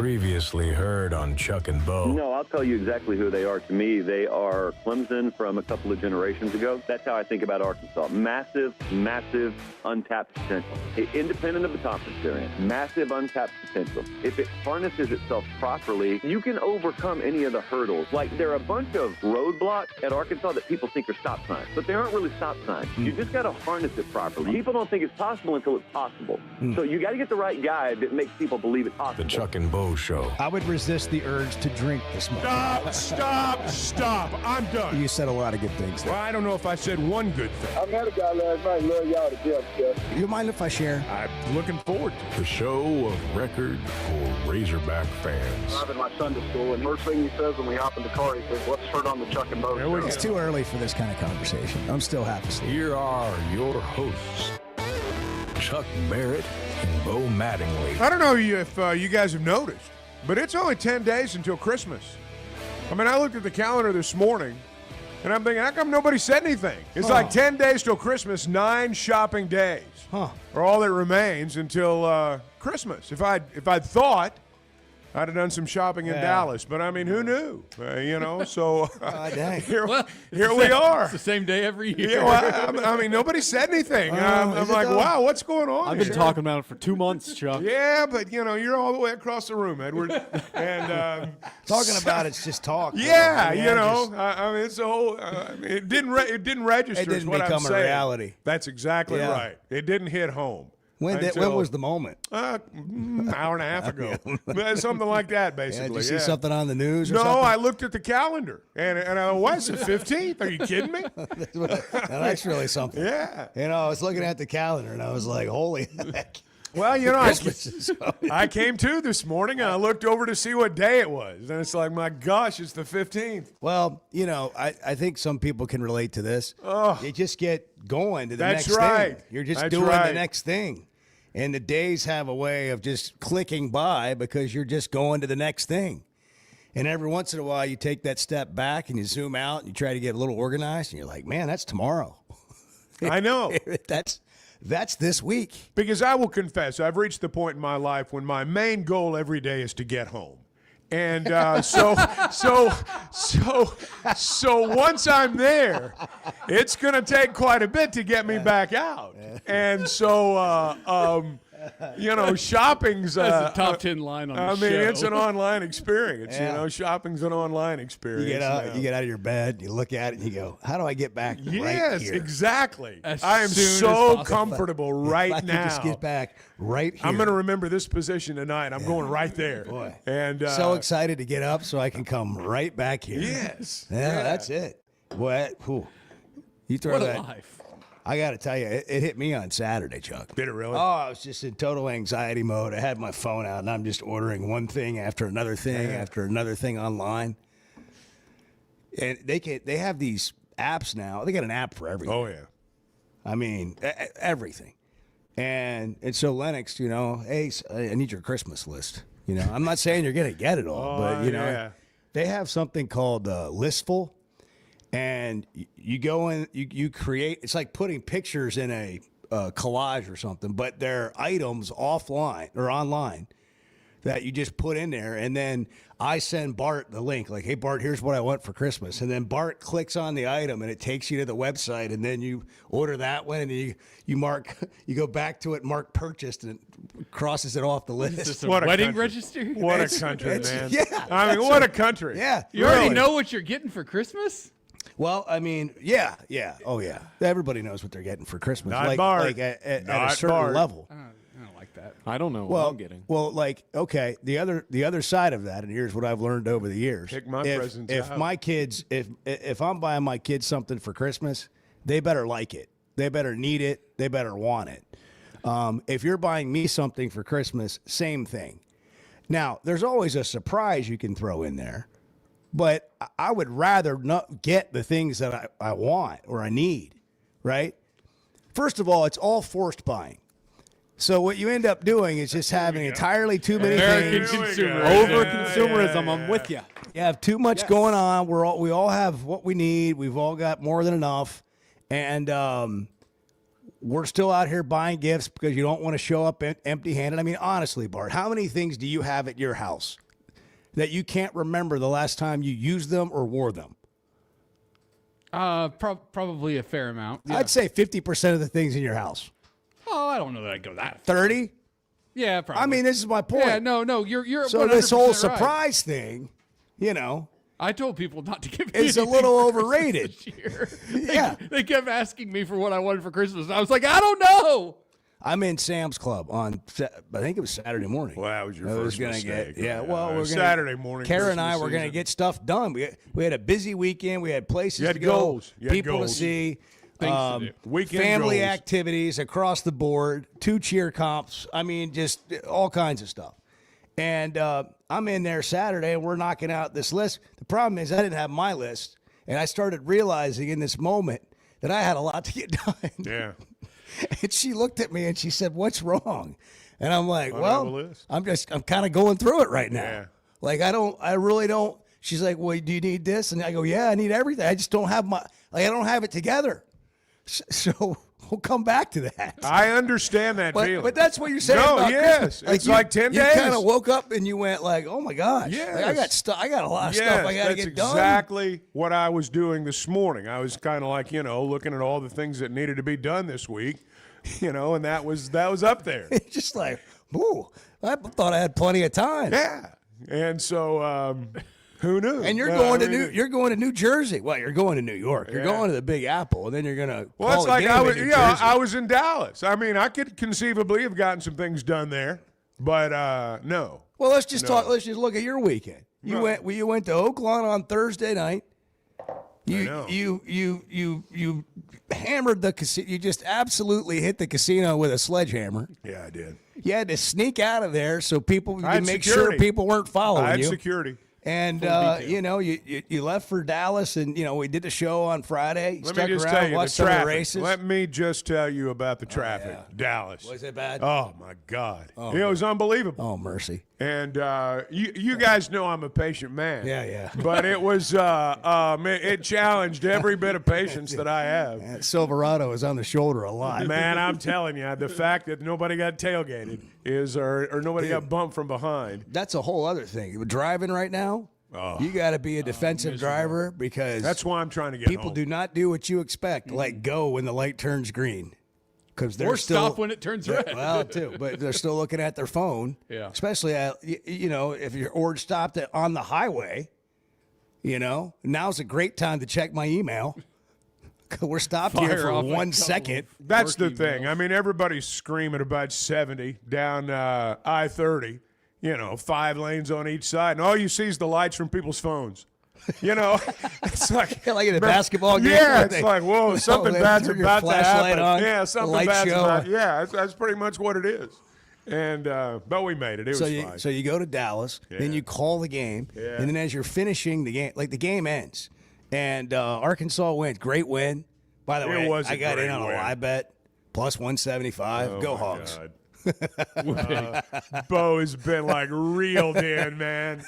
Previously heard on Chuck and Bo. No, I'll tell you exactly who they are to me. They are Clemson from a couple of generations ago. That's how I think about Arkansas. Massive, massive, untapped potential. Independent of the conference they're in. Massive, untapped potential. If it harnesses itself properly, you can overcome any of the hurdles. Like, there are a bunch of roadblocks at Arkansas that people think are stop signs, but they aren't really stop signs. You just got to harness it properly. People don't think it's possible until it's possible. So you got to get the right guy that makes people believe it's possible. The Chuck and Bo Show. I would resist the urge to drink this much. Stop. I'm done. You said a lot of good things there. Well, I don't know if I said one good thing. I met a guy last night, love y'all to death, Jeff. You mind if I share? I'm looking forward to it. The show of record for Razorback fans. Driving my son to school, and first thing he says when we hop in the car, he says, "Let's turn on the Chuck and Bo show." It's too early for this kind of conversation. I'm still half asleep. Here are your hosts, Chuck Barrett and Bo Mattingly. I don't know if you guys have noticed, but it's only 10 days until Christmas. I mean, I looked at the calendar this morning, and I'm thinking, how come nobody said anything? It's like 10 days till Christmas, 9 shopping days are all that remains until Christmas. If I'd thought, I'd have done some shopping in Dallas, but I mean, who knew? So here we are. It's the same day every year. Yeah, well, I mean, nobody said anything. I'm like, wow, what's going on? I've been talking about it for 2 months, Chuck. Yeah, but you're all the way across the room, Edward. And Talking about it's just talk. yeah, I mean, it's a whole. It didn't register. It didn't is what become I'm a saying. reality. That's exactly Yeah. right. It didn't hit home. When was the moment? An hour and a half ago. Something like that, basically. Did you see something on the news or No, something? I looked at the calendar, and I was the 15th? Are you kidding me? Now, that's really something. Yeah. I was looking at the calendar, and I was like, holy heck. Well, Christmas is coming. I came to this morning, and I looked over to see what day it was, and it's like, my gosh, it's the 15th. Well, I think some people can relate to this. You just get going to the That's next right. thing. You're just That's doing right. the next thing. And the days have a way of just clicking by because you're just going to the next thing. And every once in a while, you take that step back and you zoom out and you try to get a little organized, and you're like, man, that's tomorrow. I know. That's this week. Because I will confess, I've reached the point in my life when my main goal every day is to get home. And so once I'm there, it's going to take quite a bit to get me back out. And so, shopping's That's a top 10 line on the show. I mean, it's an online experience. Shopping's an online experience. You get out of your bed, you look at it, and you go, how do I get back right here? Yes, exactly. As I am soon as so possible. comfortable right If I could now. just get back right here. I'm going to remember this position tonight. I'm going right there. Boy. And so excited to get up so I can come right back here. Yes. Yeah, that's it. Boy, you throw What a that. life. I got to tell you, it hit me on Saturday, Chuck. Did it really? Oh, I was just in total anxiety mode. I had my phone out, and I'm just ordering one thing after another thing after another thing online. And they have these apps now. They got an app for everything. Oh, yeah. I mean, everything. And so Lennox, hey, I need your Christmas list. I'm not saying you're going to get it all, but, they have something called Listful. And you go in, you create, it's like putting pictures in a collage or something, but they're items offline or online that you just put in there. And then I send Bart the link, like, hey, Bart, here's what I want for Christmas. And then Bart clicks on the item and it takes you to the website. And then you order that one and you go back to it, mark purchased, and it crosses it off the list. Is this a What a wedding country. register? What a country, man. Yeah. I mean, what a country. Yeah. You already know what you're getting for Christmas? Well, I mean, yeah. Oh, yeah. Everybody knows what they're getting for Christmas. Not Bart. Like at Not a certain Bart. level. I don't like that. I don't know what I'm getting. Well, like, okay, the other side of that, and here's what I've learned over the years. Pick my if, presents if out. my kids, if I'm buying my kids something for Christmas, they better like it. They better need it. They better want it. If you're buying me something for Christmas, same thing. Now, there's always a surprise you can throw in there. But I would rather not get the things that I want or I need, right? First of all, it's all forced buying. So what you end up doing is just having entirely too many American things. consumer. Over consumerism, I'm with you. You have too much going on. We all have what we need. We've all got more than enough. And we're still out here buying gifts because you don't want to show up empty-handed. I mean, honestly, Bart, how many things do you have at your house that you can't remember the last time you used them or wore them? Probably a fair amount. Yeah. I'd say 50% of the things in your house. Oh, I don't know that I'd go that. 30? Yeah, probably. I mean, this is my point. Yeah, no, you're. So this whole right. surprise thing, you know, I told people not to give me it's a anything little for overrated. Christmas this year. Yeah. They kept asking me for what I wanted for Christmas. I was like, I don't know. I'm in Sam's Club on, I think it was Saturday morning. Well, that was your I was first gonna mistake. well, we're gonna, Saturday morning. Kara and I Christmas were going to season. get stuff done. We had a busy weekend. We had places You had to go, goals. You had people goals. to see, Things to do. Weekend family goals. activities across the board, 2 cheer comps. I mean, just all kinds of stuff. And I'm in there Saturday, and we're knocking out this list. The problem is I didn't have my list, and I started realizing in this moment that I had a lot to get done. Yeah. And she looked at me and she said, "What's wrong?" And I'm like, I don't have a "Well, list." I'm kind of going through it right now. Yeah. Like I really don't." She's like, "Well, do you need this?" And I go, "Yeah, I need everything. I just don't have I don't have it together." So we'll come back to that. I understand that feeling. But that's what you're saying. No, about yes. Christmas. It's like 10 you days. You kind of woke up and you went like, "Oh my gosh, Yes. like, I got a lot of stuff I got to get done." That's exactly what I was doing this morning. I was kind of like, looking at all the things that needed to be done this week, and that was up there. It's just like, ooh, I thought I had plenty of time. Yeah. And so who knew? And you're going to New Jersey. Well, you're going to New York. You're going to the Big Apple, and then you're going to. Well, it's like I was in Dallas. I mean, I could conceivably have gotten some things done there, but no. Well, let's just talk. Let's just look at your weekend. You went to Oakland on Thursday night. You hammered the casino. You just absolutely hit the casino with a sledgehammer. Yeah, I did. You had to sneak out of there so people I had could make security. sure people weren't following I had you. security. And you left for Dallas, and we did the show on Friday. Let Stuck me just around, tell you the watched some of the traffic. races. Let me just tell you about the traffic. Dallas. Was it bad? Oh my God! It was unbelievable. Oh, mercy. And you guys know I'm a patient man. Yeah. But it was it challenged every bit of patience that I have. That Silverado is on the shoulder a lot. Man, I'm telling you, the fact that nobody got tailgated or nobody got bumped from behind. That's a whole other thing. Driving right now, you got to be a defensive driver because That's why I'm trying to get people home. do not do what you expect, like go when the light turns green. Because they're Or still stop when it turns red. Well, too, but they're still looking at their phone. Yeah. Especially if you're stopped on the highway. Now's a great time to check my email. We're stopped here Fire for off a 1 couple second. That's the Work thing. emails. I mean, everybody's screaming about 70 down I-30. 5 lanes on each side, and all you see is the lights from people's phones. It's like Like in a basketball game. Yeah, where it's they- like, whoa, something they bad's turn your about to flashlight happen. on, Yeah, something light bad's show. about. Yeah, that's pretty much what it is. And but we made it. It was fine. So you go to Dallas, then you call the game, and then as you're finishing the game, like the game ends, and Arkansas wins. Great win. By the way, was a I got in great on a win. live bet, plus 175. Go my Hogs. God. Bo has been like reeled in, man.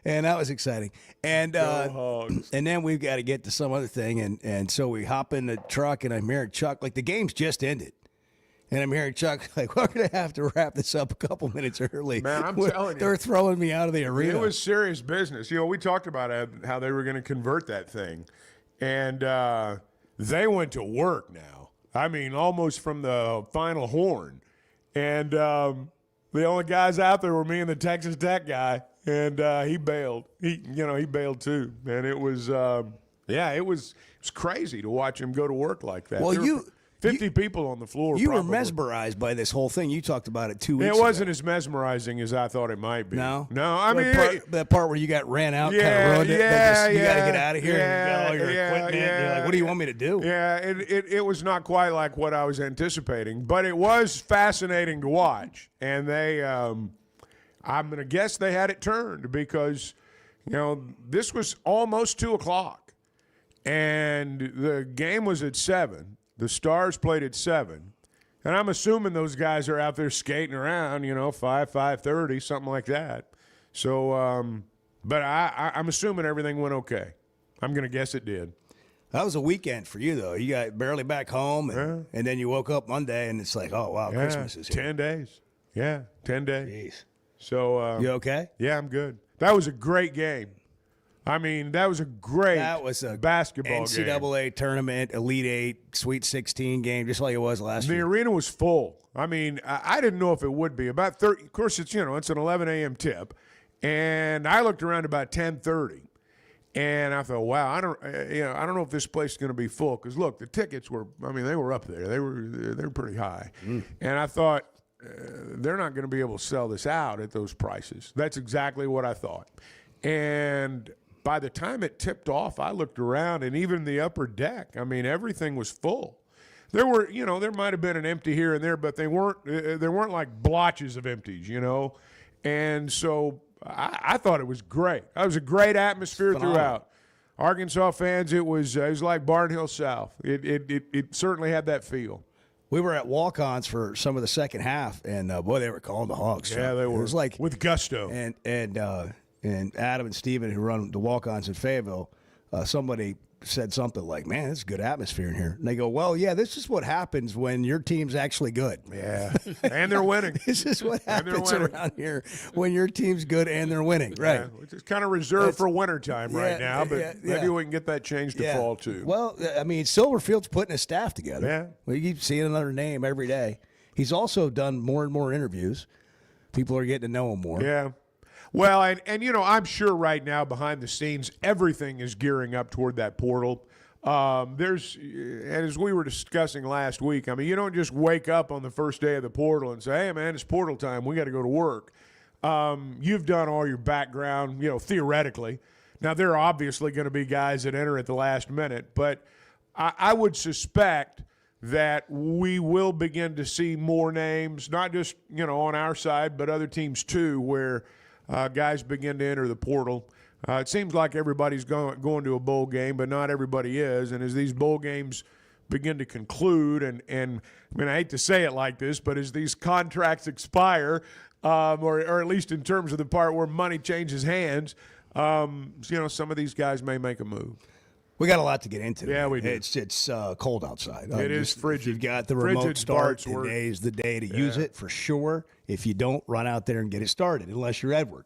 And that was exciting. And Hogs. and then we've got to get to some other thing, and so we hop in the truck, and I'm hearing Chuck, like the game's just ended. And I'm hearing Chuck, like, we're going to have to wrap this up a couple minutes early. Man, I'm telling you. They're throwing me out of the arena. It was serious business. We talked about how they were going to convert that thing. And they went to work now. I mean, almost from the final horn. And the only guys out there were me and the Texas Tech guy. And he bailed. He bailed too. And it was, it was crazy to watch him go to work like that. Well, There were 50 people on the floor. You were probably. mesmerized by this whole thing. You talked about it 2 weeks It ago. wasn't as mesmerizing as I thought it might be. No? I mean, that part where you got ran out kind Yeah, of ruined it. yeah, You got to yeah, get out of here. And you got all your yeah, equipment. And you're like, what do you want me to do? Yeah, it was not quite like what I was anticipating, but it was fascinating to watch. And they, I'm going to guess they had it turned because, this was almost 2 o'clock. And the game was at 7. The Stars played at 7. And I'm assuming those guys are out there skating around, 5:30, something like that. So, but I'm assuming everything went okay. I'm going to guess it did. That was a weekend for you, though. You got barely back home, and then you woke up Monday, and it's like, oh, wow, Christmas is here. 10 days. Yeah, 10 days. Jeez. So you okay? Yeah, I'm good. That was a great game. I mean, that was a great basketball game. NCAA tournament, Elite Eight, Sweet 16 game, just like it was last year. The arena was full. I mean, I didn't know if it would be. About 30. Of course, it's an 11 a.m. tip, and I looked around about 10:30, and I thought, wow, I don't know if this place is going to be full because look, the tickets were. I mean, they were up there. They were pretty high, and I thought they're not going to be able to sell this out at those prices. That's exactly what I thought, and by the time it tipped off, I looked around, and even the upper deck, I mean, everything was full. There were, there might have been an empty here and there, but they weren't like blotches of empties, And so I thought it was great. It was a great atmosphere throughout. Arkansas fans, it was like Barnhill South. It certainly had that feel. We were at walk-ons for some of the second half, and boy, they were calling the Hogs. Yeah, they were. It was like with gusto. And Adam and Steven, who run the walk-ons in Fayetteville, somebody said something like, man, it's a good atmosphere in here. And they go, well, yeah, this is what happens when your team's actually good. Yeah, and they're winning. This is what happens around here when your team's good and they're winning. Right. Yeah, which is kind of reserved for wintertime right now, but maybe we can get that changed to fall, too. Well, I mean, Silverfield's putting his staff together. Yeah. We keep seeing another name every day. He's also done more and more interviews. People are getting to know him more. Yeah. Well, and I'm sure right now behind the scenes, everything is gearing up toward that portal. And as we were discussing last week, I mean, you don't just wake up on the first day of the portal and say, hey, man, it's portal time. We got to go to work. You've done all your background, theoretically. Now, there are obviously going to be guys that enter at the last minute, but I would suspect that we will begin to see more names, not just, on our side, but other teams too, where guys begin to enter the portal. It seems like everybody's going to a bowl game, but not everybody is. And as these bowl games begin to conclude, and I mean, I hate to say it like this, but as these contracts expire, or at least in terms of the part where money changes hands, some of these guys may make a move. We got a lot to get into. Yeah, we do. It's cold outside. It is frigid. You've got the remote start. Today is the day to use it for sure. If you don't, run out there and get it started, unless you're Edward.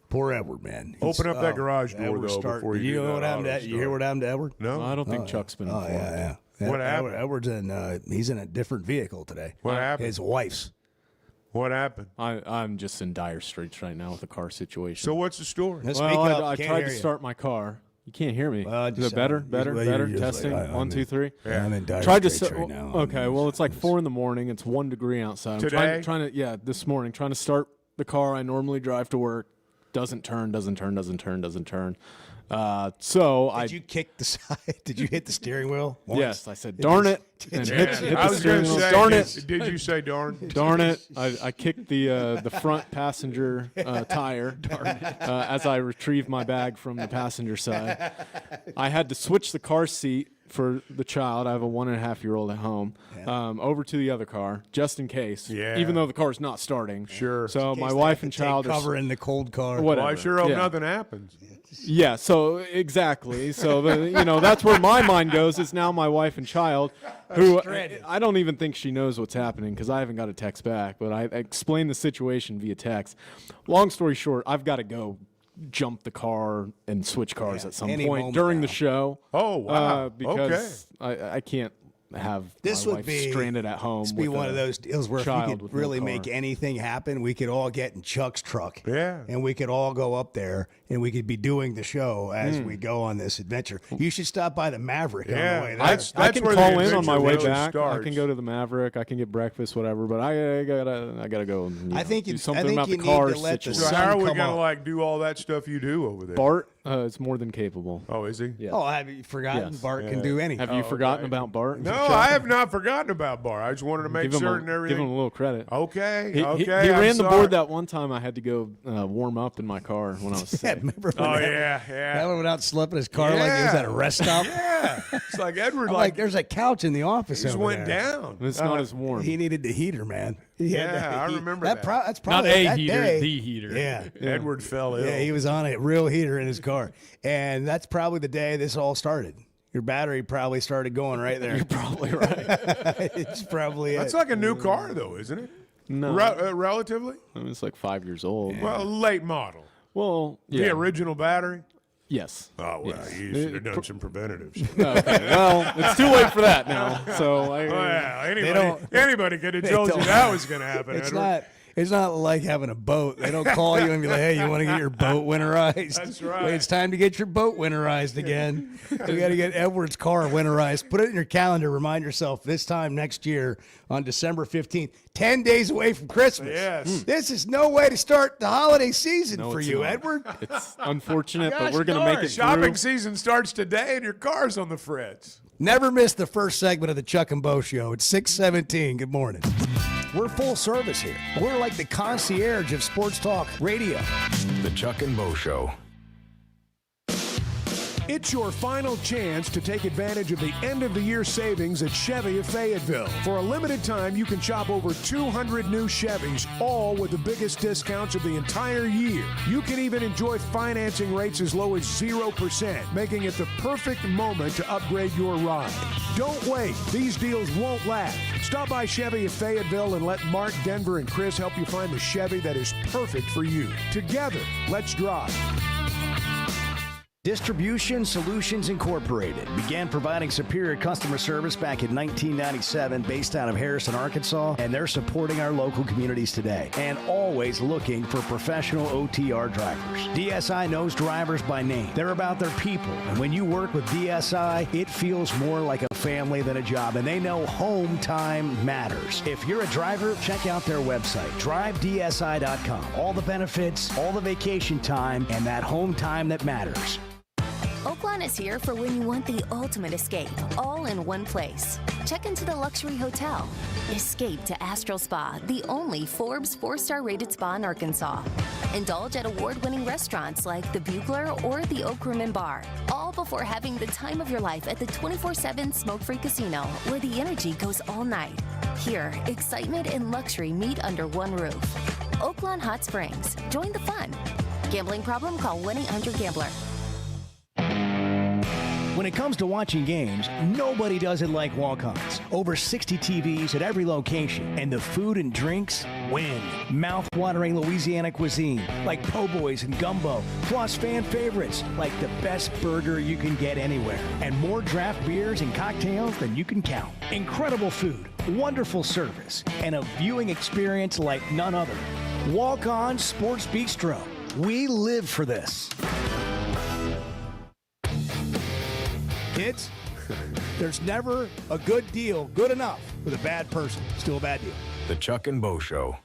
Poor Edward, man. Open up that garage door, though, before you do that. What happened to, you hear what happened to Edward? No. I don't think Chuck's been informed. Yeah. What happened? Edward's he's in a different vehicle today. What happened? His wife's. What happened? I'm just in dire straits right now with the car situation. So what's the story? I tried to start my car. You can't hear me. Is it better? Testing. Like, 1, 2, 3. Yeah. I'm in dire straits right now. Okay, well, it's like 4 in the morning. It's 1 degree outside. Today? I'm trying to, this morning, trying to start the car I normally drive to work. Doesn't turn. Did you kick the side? Did you hit the steering wheel? Once? Yes, I said, darn it. And hit I the was steering going to wheel. say, Darn it. Did you say darn? Darn it. I kicked the front passenger tire as I retrieved my bag from the passenger side. I had to switch the car seat for the child. I have a 1.5-year-old at home, over to the other car just in case. Yeah. Even though the car's not starting. Sure. So my wife and child are cover in the cold car. Whatever. Well, I sure hope nothing happens. Yeah. So exactly. So that's where my mind goes. Is now my wife and child, who I don't even think she knows what's happening because I haven't got a text back. But I explained the situation via text. Long story short, I've got to go jump the car and switch cars at some point during the show. Oh, wow. Because I can't have this my would wife be stranded at home. This would be one of those deals where if we could really make car. anything happen, we could all get in Chuck's truck. Yeah. And we could all go up there and we could be doing the show as we go on this adventure. You should stop by the Maverick on the way there. I can call in on my way really back. starts. I can go to the Maverick. I can get breakfast, whatever. But I gotta go. I think do you something I think about you the need car to let the situation. So sun how are we come going up. to do all that stuff you do over there? Bart is more than capable. Oh, is he? Yeah. Oh, have you forgotten? Yes. Bart can do anything. Have you forgotten about Bart? No, I have not forgotten about Bart. I just wanted to make certain everything. Give him a little credit. Okay, He okay. he I'm ran the sorry. board that one time. I had to go warm up in my car when I was Yeah, sick. remember when Oh, that yeah. one went out slept in his car like he was at a rest stop? Yeah. It's like Edward, I'm like, there's a couch in the office just over went there. down. It's not as warm. He needed the heater, man. Yeah, I remember that. That's Not probably a that heater, day. the heater. Yeah. Edward fell ill. Yeah, he was on a real heater in his car. And that's probably the day this all started. Your battery probably started going right there. You're probably right. It's probably That's like a new car, though, isn't it? No. Relatively? I mean, it's like 5 years old. Well, late model. Well, yeah. The original battery? Yes. Oh, well, Yes. you should have done some preventatives. Okay. Well, it's too late for that now. So Anybody could have told you that was going to happen, Edward. It's not like having a boat. They don't call you and be like, hey, you want to get your boat winterized? That's right. Wait, it's time to get your boat winterized again. We got to get Edward's car winterized. Put it in your calendar. Remind yourself this time next year on December 15th, 10 days away from Christmas. Yes. This is no way to start the holiday season for it's you, not. Edward. It's unfortunate, but Gosh we're going to make it Shopping through. season starts today, and your car's on the fritz. Never miss the first segment of the Chuck and Bo Show. It's 6:17. Good morning. We're full service here. We're like the concierge of sports talk radio. The Chuck and Bo Show. It's your final chance to take advantage of the end-of-the-year savings at Chevy of Fayetteville. For a limited time, you can shop over 200 new Chevys, all with the biggest discounts of the entire year. You can even enjoy financing rates as low as 0%, making it the perfect moment to upgrade your ride. Don't wait. These deals won't last. Stop by Chevy of Fayetteville and let Mark, Denver, and Chris help you find the Chevy that is perfect for you. Together, let's drive. Distribution Solutions Incorporated began providing superior customer service back in 1997 based out of Harrison, Arkansas, and they're supporting our local communities today and always looking for professional OTR drivers. DSI knows drivers by name. They're about their people, and when you work with DSI, it feels more like a family than a job, and they know home time matters. If you're a driver, check out their website, drivedsi.com. All the benefits, all the vacation time, and that home time that matters. Oaklawn is here for when you want the ultimate escape, all in one place. Check into the luxury hotel. Escape to Astral Spa, the only Forbes 4-star rated spa in Arkansas. Indulge at award-winning restaurants like the Bugler or the Oak Room and Bar, all before having the time of your life at the 24/7 smoke-free casino, where the energy goes all night. Here, excitement and luxury meet under one roof. Oaklawn Hot Springs. Join the fun. Gambling problem? Call 1-800-GAMBLER. When it comes to watching games, nobody does it like walk-ons. Over 60 TVs at every location, and the food and drinks win. Mouth-watering Louisiana cuisine, like po' boys and gumbo, plus fan favorites, like the best burger you can get anywhere, and more draft beers and cocktails than you can count. Incredible food, wonderful service, and a viewing experience like none other. Walk-On Sports Bistro. We live for this. Kids, there's never a good deal good enough with a bad person. Still a bad deal. The Chuck and Bo Show.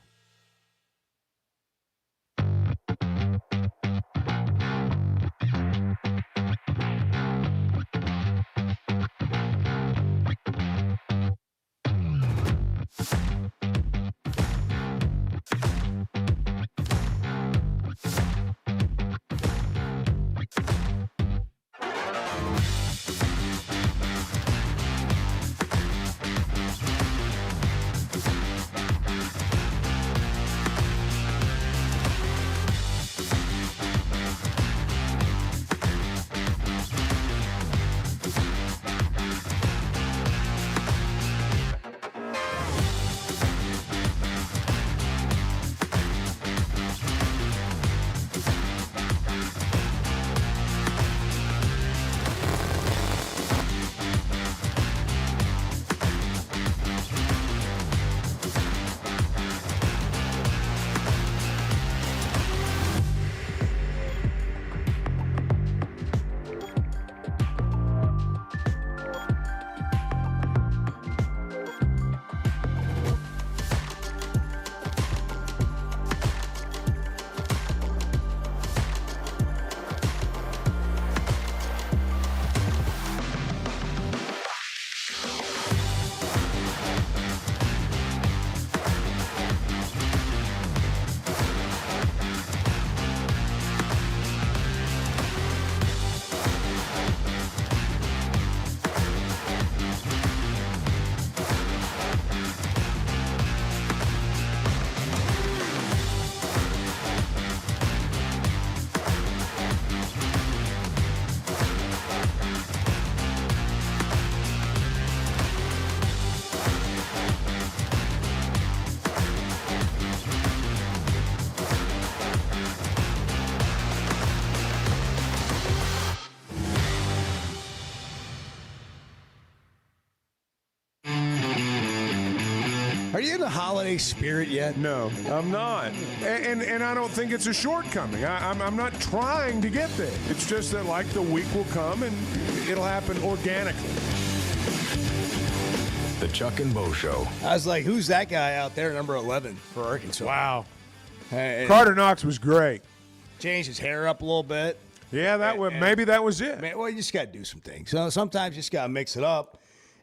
you in the holiday spirit yet? No, I'm not. And I don't think it's a shortcoming. I'm not trying to get there. It's just that, like, the week will come and it'll happen organically. The Chuck and Bo Show. I was like, who's that guy out there, number 11 for Arkansas? Wow. Carter Knox was great. Changed his hair up a little bit. Yeah, maybe that was it. Man, well, you just got to do some things. So sometimes you just got to mix it up.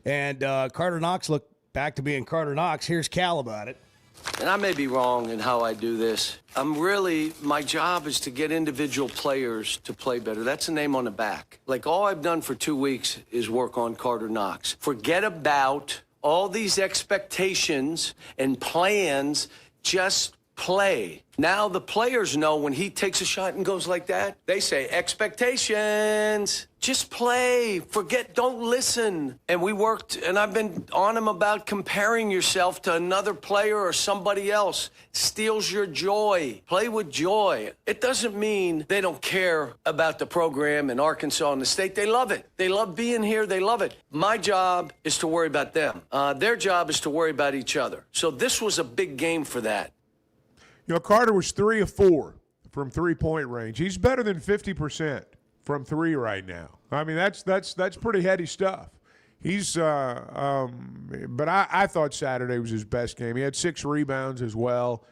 And Carter Knox looked back to being Carter Knox. Here's Cal about it. And I may be wrong in how I do this. My job is to get individual players to play better. That's a name on the back. Like, all I've done for 2 weeks is work on Carter Knox. Forget about all these expectations and plans. Just play. Now the players know when he takes a shot and goes like that, they say, expectations. Just play. Forget, don't listen. And we worked, and I've been on him about comparing yourself to another player or somebody else. Steals your joy. Play with joy. It doesn't mean they don't care about the program in Arkansas and the state. They love it. They love being here. They love it. My job is to worry about them. Their job is to worry about each other. So this was a big game for that. You know, Carter was 3 of 4 from three-point range. He's better than 50% from three right now. I mean, that's pretty heady stuff. He's, but I thought Saturday was his best game. He had 6 rebounds as well,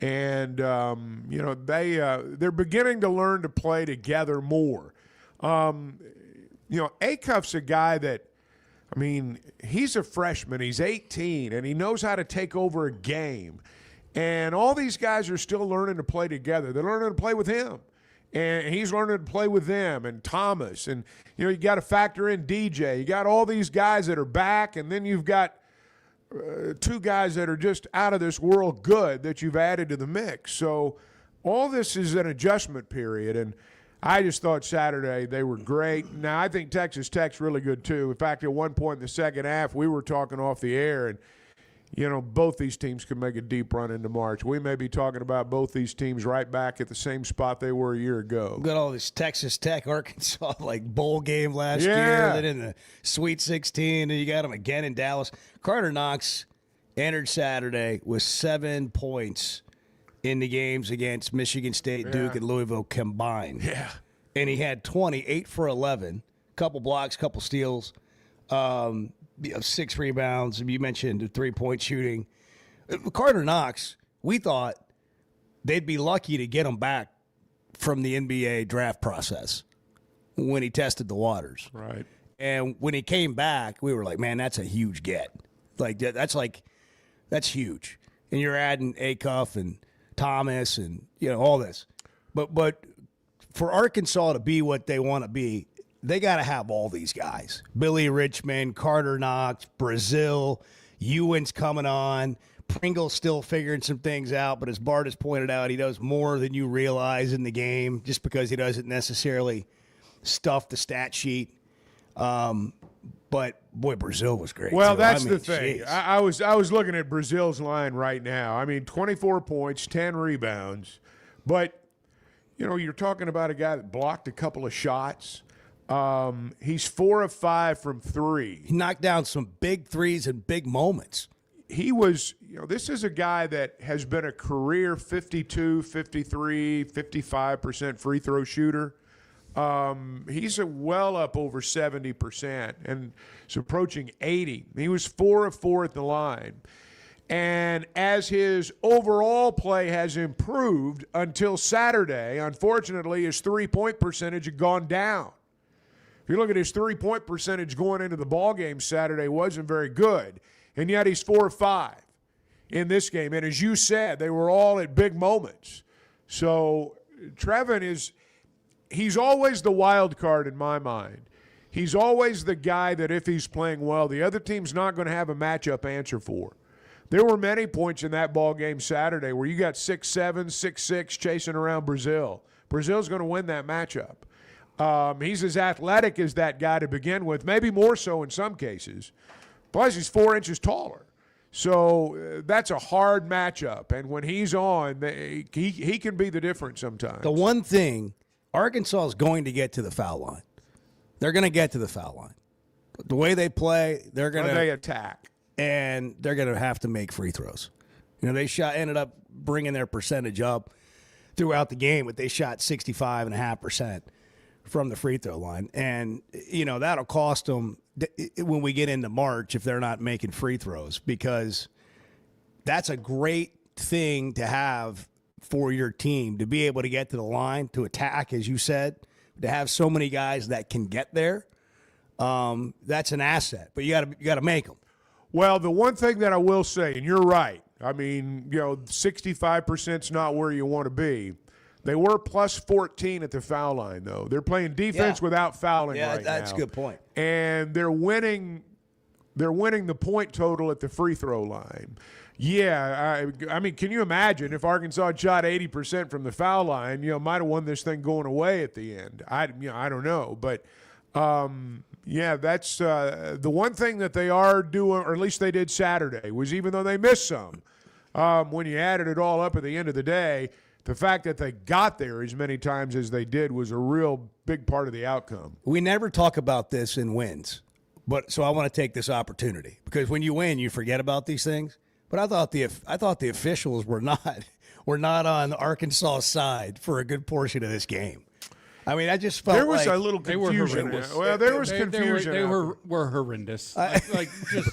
and you know, they're beginning to learn to play together more. You know, Acuff's a guy that, I mean, he's a freshman. He's 18, and he knows how to take over a game. And all these guys are still learning to play together. They're learning to play with him. And he's learning to play with them and Thomas. And, you know, you got to factor in DJ. You got all these guys that are back, and then you've got 2 guys that are just out of this world good that you've added to the mix. So all this is an adjustment period. And I just thought Saturday they were great. Now, I think Texas Tech's really good, too. In fact, at one point in the second half, we were talking off the air, and you know, both these teams could make a deep run into March. We may be talking about both these teams right back at the same spot they were a year ago. Got all this Texas Tech, Arkansas, like bowl game last year, then in the Sweet 16, and you got them again in Dallas. Carter Knox entered Saturday with 7 points in the games against Michigan State, Duke, and Louisville combined. Yeah. And he had 8 for 11, couple blocks, couple steals. 6 rebounds. You mentioned the 3-point shooting. Carter Knox, we thought they'd be lucky to get him back from the NBA draft process when he tested the waters. Right. And when he came back, we were like, man, that's a huge get. That's huge. And you're adding Acuff and Thomas and, you know, all this. But for Arkansas to be what they want to be, they got to have all these guys. Billy Richmond, Carter Knox, Brazil, Ewan's coming on. Pringle's still figuring some things out, but as Bart has pointed out, he does more than you realize in the game just because he doesn't necessarily stuff the stat sheet. But, boy, Brazil was great. Well, that's the thing. I was looking at Brazil's line right now. I mean, 24 points, 10 rebounds. But, you know, you're talking about a guy that blocked a couple of shots. He's 4 of 5 from 3. He knocked down some big threes and big moments. He was, you know, this is a guy that has been a career 52, 53, 55% free throw shooter. He's well up over 70% and is approaching 80. He was 4 of 4 at the line. And as his overall play has improved until Saturday, unfortunately, his three-point percentage had gone down. If you look at his three-point percentage going into the ballgame Saturday, wasn't very good. And yet he's 4 of 5 in this game. And as you said, they were all at big moments. So Trevin he's always the wild card in my mind. He's always the guy that if he's playing well, the other team's not going to have a matchup answer for. There were many points in that ball game Saturday where you got 6'7", 6'6", chasing around Brazil. Brazil's going to win that matchup. He's as athletic as that guy to begin with, maybe more so in some cases. Plus, he's 4 inches taller. So that's a hard matchup. And when he's on, he can be the difference sometimes. The one thing, Arkansas is going to get to the foul line. They're going to get to the foul line. The way they play, they're going to. They attack. and they're going to have to make free throws. They ended up bringing their percentage up throughout the game, but they shot 65.5% from the free throw line. And, that'll cost them when we get into March if they're not making free throws, because that's a great thing to have for your team, to be able to get to the line, to attack, as you said, to have so many guys that can get there. That's an asset, but you got to make them. Well, the one thing that I will say, and you're right, 65% is not where you want to be. They were plus 14 at the foul line, though. They're playing defense without fouling right now. Yeah, that's a good point. And they're winning the point total at the free throw line. Yeah, I mean, can you imagine if Arkansas shot 80% from the foul line? Might have won this thing going away at the end. I don't know, but that's the one thing that they are doing, or at least they did Saturday, was even though they missed some, when you added it all up at the end of the day, the fact that they got there as many times as they did was a real big part of the outcome. We never talk about this in wins, so I want to take this opportunity, because when you win, you forget about these things. But I thought the officials were not on Arkansas' side for a good portion of this game. I just felt there was like a little confusion. There was confusion. They were horrendous. Just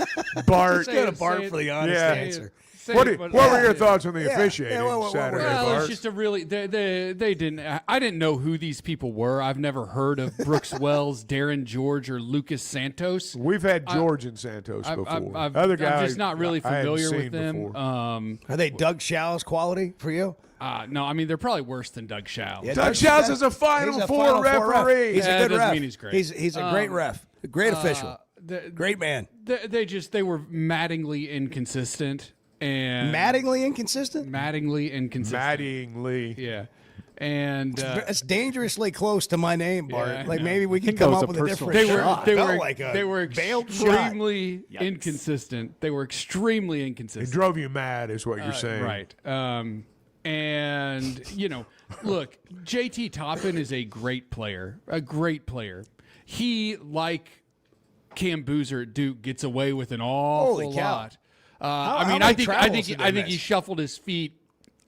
Bart. Go to Bart for the honest answer. What were your thoughts on the officiating Saturday, Well, Bart? it's just a really they didn't. I didn't know who these people were. I've never heard of Brooks Wells, Darren George, or Lucas Santos. We've had George and Santos before. Other guys, I'm just not really familiar with them. Are they Doug Show's quality for you? No, they're probably worse than Doug Show. Yeah, Doug Show's is a Final Four referee. He's a good ref. Mean he's great. He's a great ref, a great official, great man. They were maddeningly inconsistent. And Mattingly inconsistent? Mattingly. Yeah. And it's dangerously close to my name, Bart. Yeah, maybe we can come up with a different shot. They were extremely inconsistent. They were extremely inconsistent. It drove you mad, is what you're saying. Right. And, look, JT Toppin is a great player. He, like Cam Boozer at Duke, gets away with an awful lot. I think he shuffled his feet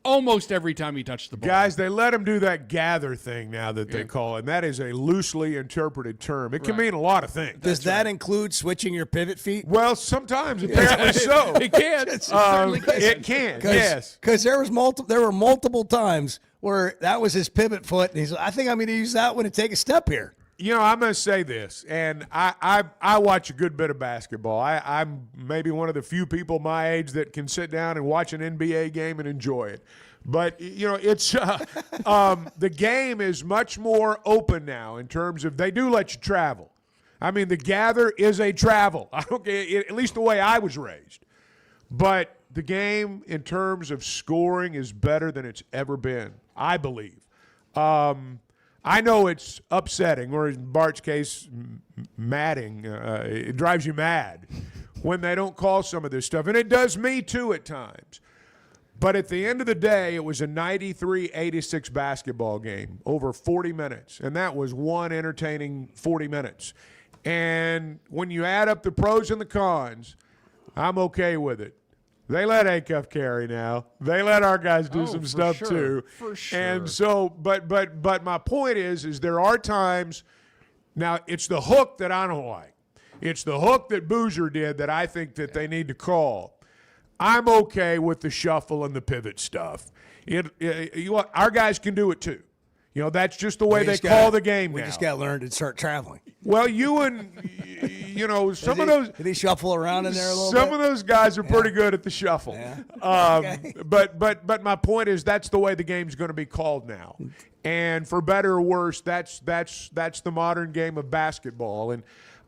almost every time he touched the ball. Guys, they let him do that gather thing now that they call it, and that is a loosely interpreted term. It can mean a lot of things. Does that include switching your pivot feet? Well, sometimes, apparently so. It can. It can, yes. Because there were multiple times where that was his pivot foot, and I think I'm going to use that one to take a step here. I'm going to say this, and I watch a good bit of basketball. I'm maybe one of the few people my age that can sit down and watch an NBA game and enjoy it. But, it's the game is much more open now in terms of they do let you travel. The gather is a travel. At least the way I was raised. But the game in terms of scoring is better than it's ever been, I believe. I know it's upsetting, or in Bart's case, madding. It drives you mad when they don't call some of this stuff. And it does me, too, at times. But at the end of the day, it was a 93-86 basketball game over 40 minutes. And that was one entertaining 40 minutes. And when you add up the pros and the cons, I'm okay with it. They let Acuff carry now. They let our guys do some stuff too. For sure. And so, but my point is there are times. Now it's the hook that I don't like. It's the hook that Boozer did that I think that they need to call. I'm okay with the shuffle and the pivot stuff. Our guys can do it too. That's just the way they call the game now. We just got to learn to start traveling. Well, some of those. Did he shuffle around in there a little bit? Some of those guys are pretty good at the shuffle. Yeah. But my point is that's the way the game's going to be called now. And for better or worse, that's the modern game of basketball. And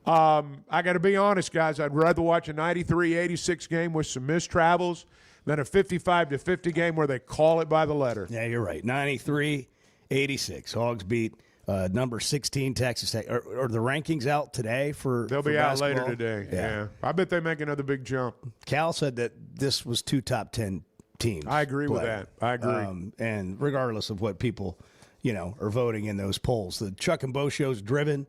I got to be honest, guys, I'd rather watch a 93-86 game with some missed travels than a 55-50 game where they call it by the letter. Yeah, you're right. 93-86. Hogs beat number 16 Texas Tech. Are the rankings out today for They'll be out later today. Yeah. I bet they make another big jump. Cal said that this was 2 top 10 teams. I agree with that. I agree. And regardless of what people, are voting in those polls, the Chuck and Bo show's driven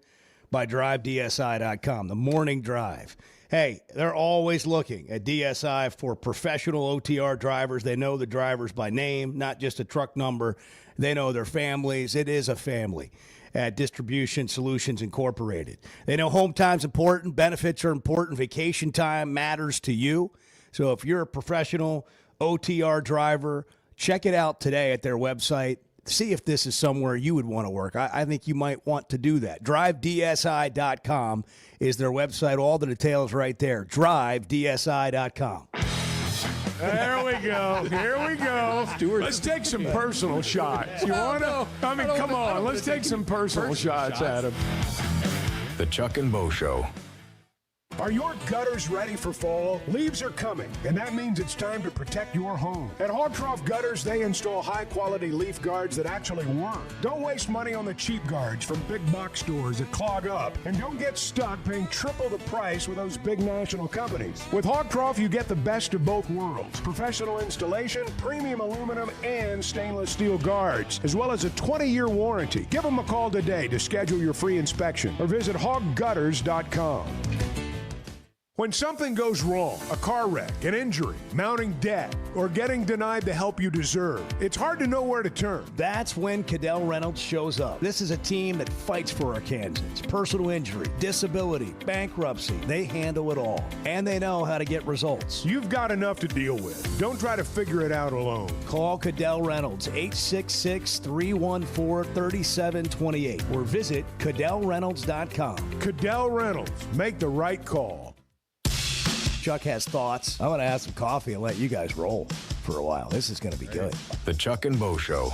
by drivedsi.com, the morning drive. Hey, they're always looking at DSI for professional OTR drivers. They know the drivers by name, not just a truck number. They know their families. It is a family at Distribution Solutions Incorporated. They know home time's important, benefits are important, vacation time matters to you. So if you're a professional OTR driver, check it out today at their website. See if this is somewhere you would want to work. I think you might want to do that. DriveDSI.com is their website. All the details right there. DriveDSI.com. There we go. Here we go. Let's take some personal shots. You want to? I mean, come on. Let's take some personal shots, Adam. The Chuck and Bo Show. Are your gutters ready for fall? Leaves are coming, and that means it's time to protect your home. At Hogtroff Gutters, they install high-quality leaf guards that actually work. Don't waste money on the cheap guards from big box stores that clog up, and don't get stuck paying triple the price with those big national companies. With Hogtroff, you get the best of both worlds. Professional installation, premium aluminum, and stainless steel guards, as well as a 20-year warranty. Give them a call today to schedule your free inspection, or visit hoggutters.com. When something goes wrong, a car wreck, an injury, mounting debt, or getting denied the help you deserve, it's hard to know where to turn. That's when Cadell Reynolds shows up. This is a team that fights for Arkansans. Personal injury, disability, bankruptcy, they handle it all. And they know how to get results. You've got enough to deal with. Don't try to figure it out alone. Call Cadell Reynolds, 866-314-3728, or visit CadellReynolds.com. Cadell Reynolds. Make the right call. Chuck has thoughts. I'm going to have some coffee and let you guys roll for a while. This is going to be good. The Chuck and Bo Show.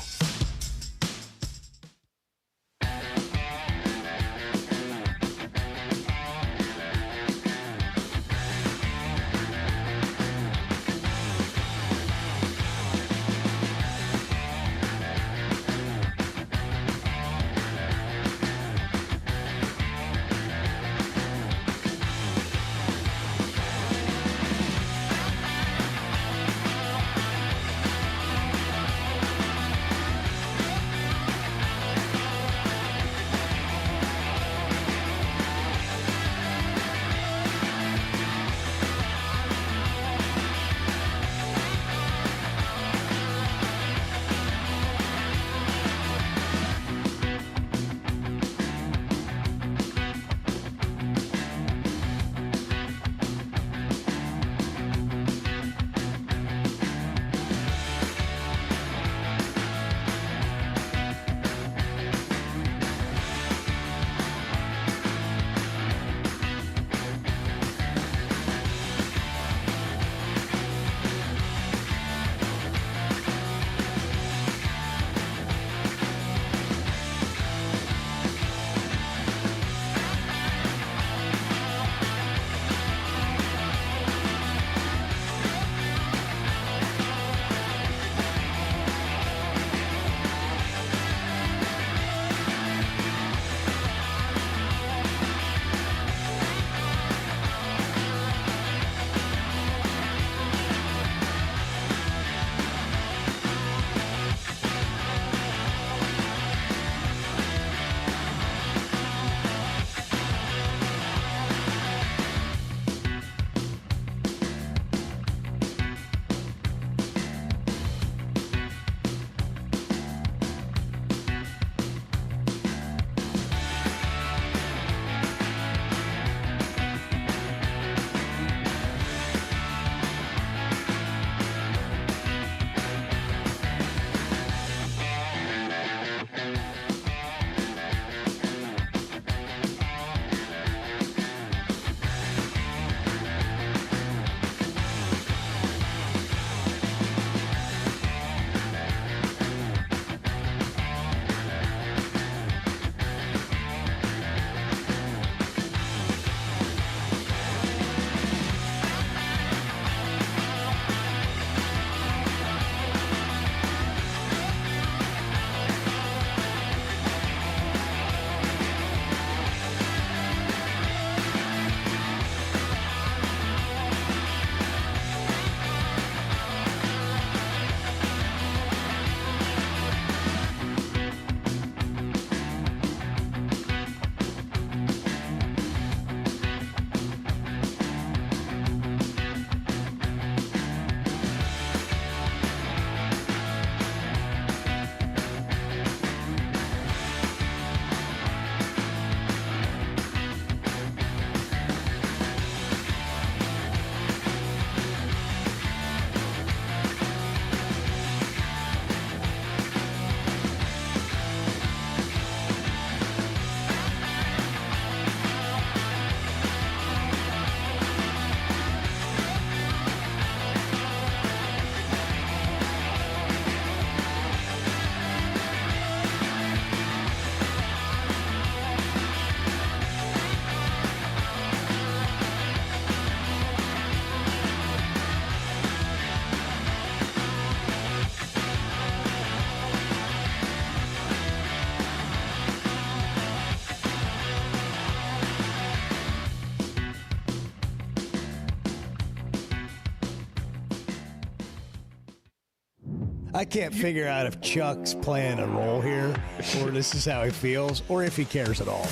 I can't figure out if Chuck's playing a role here, or this is how he feels, or if he cares at all.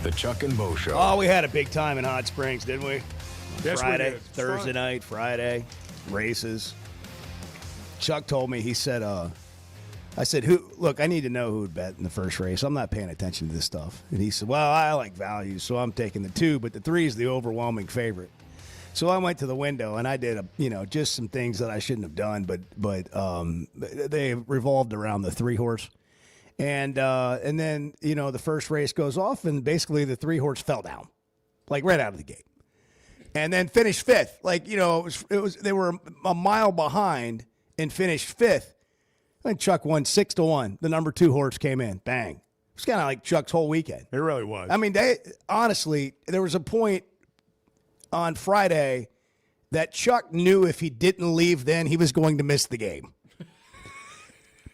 The Chuck and Bo Show. Oh, we had a big time in Hot Springs, didn't we? Yes, Friday, we did. Thursday night, Friday, races. Chuck told me, he said, I said, look, I need to know who would bet in the first race. I'm not paying attention to this stuff. And he said, well, I like values, so I'm taking the 2, but the 3 is the overwhelming favorite. So I went to the window and I did just some things that I shouldn't have done, but they revolved around the 3 horse. And then, the first race goes off and basically the 3 horse fell down, like right out of the gate. And then finished 5th. Like, they were a mile behind and finished 5th. And Chuck won 6-1. The number 2 horse came in. Bang. It was kind of like Chuck's whole weekend. It really was. I mean, honestly, there was a point on Friday that Chuck knew if he didn't leave then, he was going to miss the game.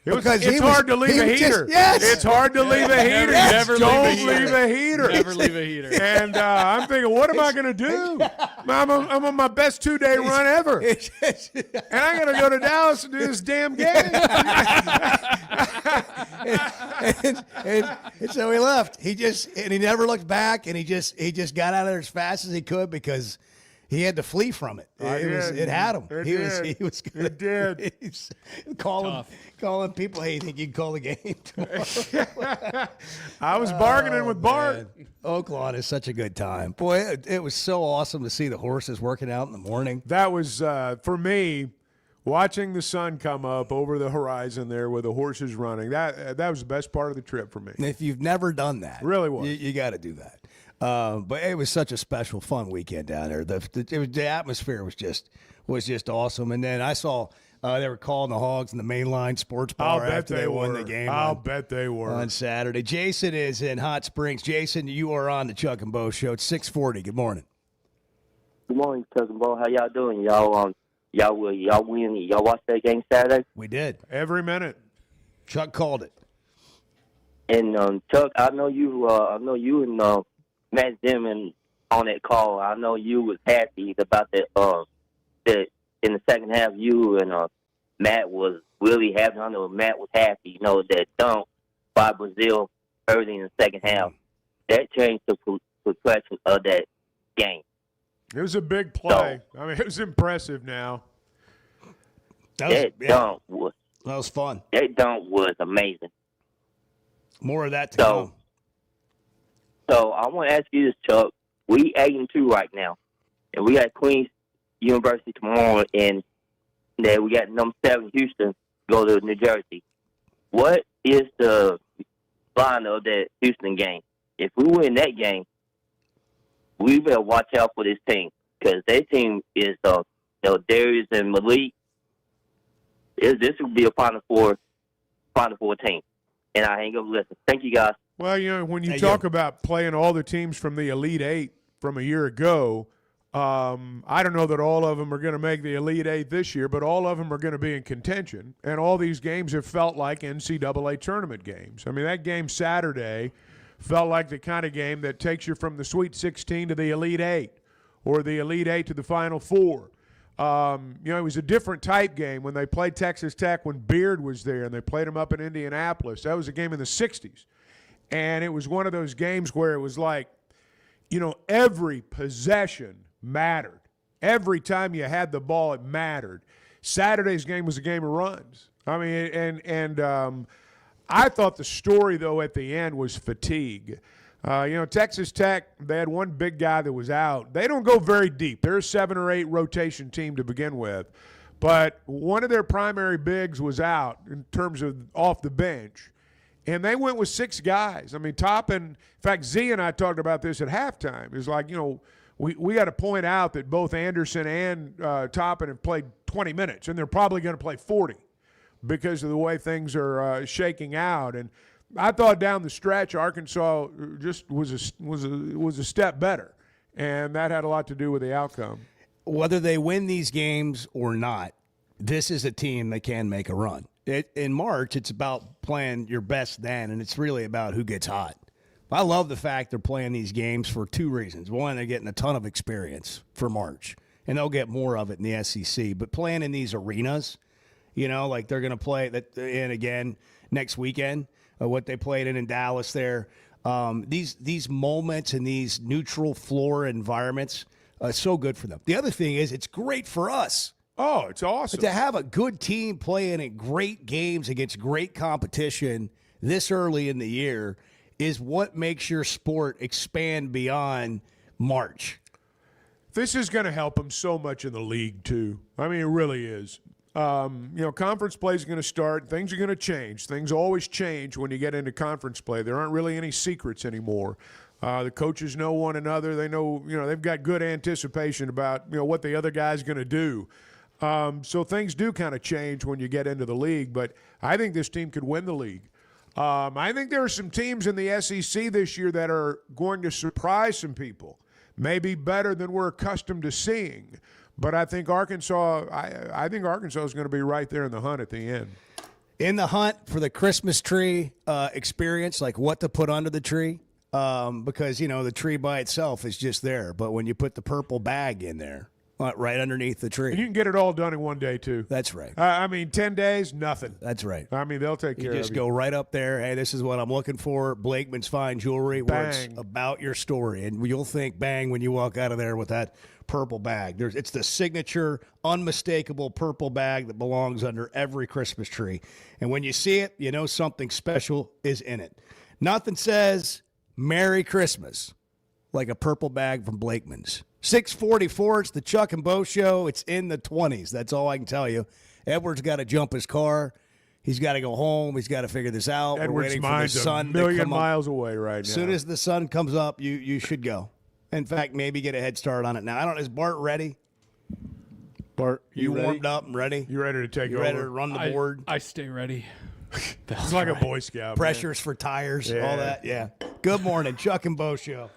It's hard to leave a heater. Yes. It's hard to leave a heater. Yes. Don't leave a heater. Never leave a heater. And I'm thinking, what am I going to do? I'm on my best 2-day run ever. And I got to go to Dallas and do this damn game. and so he left. He never looked back, and he just got out of there as fast as he could because he had to flee from it. It had him. He was good. It did. He's calling people, hey, you think you can call the game tomorrow? I was bargaining with Bart. Oaklawn is such a good time. Boy, it was so awesome to see the horses working out in the morning. That was, for me, watching the sun come up over the horizon there with the horses running. That was the best part of the trip for me. And if you've never done that, really was. You got to do that. But it was such a special, fun weekend down there. The atmosphere was just awesome. And then I saw they were calling the Hogs in the mainline sports bar after they won the game. I'll bet they were on Saturday. Jason is in Hot Springs. Jason, you are on the Chuck and Bo Show. It's 6:40. Good morning. Good morning, Chuck and Bo. How y'all doing? Y'all win. Y'all watch that game Saturday? We did. Every minute. Chuck called it. And Chuck, I know you and Matt Zimmerman on that call. I know you was happy about that. That in the second half, you and Matt was really happy. I know Matt was happy. That dunk by Brazil early in the second half. That changed the complexion of that game. It was a big play. It was impressive. Now that dunk was fun. That dunk was amazing. More of that to come. So I want to ask you this, Chuck. We 8-2 right now, and we got Queens University tomorrow, and then we got number 7 Houston go to New Jersey. What is the line of that Houston game? If we win that game, we better watch out for this team because their team is Darius and Malik. This would be a Final Four team, and I ain't gonna listen. Thank you, guys. Well, when you talk about playing all the teams from the Elite Eight from a year ago, I don't know that all of them are going to make the Elite Eight this year, but all of them are going to be in contention. And all these games have felt like NCAA tournament games. That game Saturday felt like the kind of game that takes you from the Sweet 16 to the Elite Eight or the Elite Eight to the Final Four. It was a different type game when they played Texas Tech when Beard was there, and they played them up in Indianapolis. That was a game in the 60s. And it was one of those games where it was like, every possession mattered. Every time you had the ball, it mattered. Saturday's game was a game of runs. I thought the story, though, at the end was fatigue. Texas Tech, they had one big guy that was out. They don't go very deep. They're a 7 or 8 rotation team to begin with. But one of their primary bigs was out in terms of off the bench. And they went with 6 guys. Toppin, in fact, Z and I talked about this at halftime. It's like, we got to point out that both Anderson and Toppin have played 20 minutes, and they're probably going to play 40 because of the way things are shaking out. And I thought down the stretch, Arkansas just was a step better, and that had a lot to do with the outcome. Whether they win these games or not, this is a team that can make a run. In March, it's about playing your best then, and it's really about who gets hot. I love the fact they're playing these games for 2 reasons. One, they're getting a ton of experience for March. and they'll get more of it in the SEC. But playing in these arenas, like they're going to play that in again next weekend, what they played in Dallas there. These moments and these neutral floor environments are so good for them. The other thing is it's great for us. Oh, it's awesome. But to have a good team playing in great games against great competition this early in the year is what makes your sport expand beyond March. This is going to help them so much in the league, too. I mean, it really is. Conference play is going to start. Things are going to change. Things always change when you get into conference play. There aren't really any secrets anymore. The coaches know one another. They know, they've got good anticipation about, what the other guy's going to do. So things do kind of change when you get into the league. But I think this team could win the league. I think there are some teams in the SEC this year that are going to surprise some people, maybe better than we're accustomed to seeing. But I think Arkansas is going to be right there in the hunt at the end. In the hunt for the Christmas tree experience, like what to put under the tree, because, the tree by itself is just there. But when you put the purple bag in there, right underneath the tree. And you can get it all done in one day, too. That's right. 10 days, nothing. That's right. I mean, they'll take care of you. Just go right up there. Hey, this is what I'm looking for. Blakeman's Fine Jewelry, where it's about your story. And you'll think bang when you walk out of there with that purple bag. It's the signature, unmistakable purple bag that belongs under every Christmas tree. And when you see it, you know something special is in it. Nothing says Merry Christmas like a purple bag from Blakeman's. 6:44, it's the Chuck and Bo Show. It's in the 20s. That's all I can tell you. Edward's got to jump his car. He's got to go home. He's got to figure this out. Edward's mind's a million miles away right now. As soon as the sun comes up, you should go. In fact, maybe get a head start on it now. Is Bart ready? Bart, you ready? Warmed up and ready? You ready to take over? You ready to run the board? I stay ready. It's like a Boy Scout. Pressures for tires, all that. Yeah. Good morning, Chuck and Bo Show.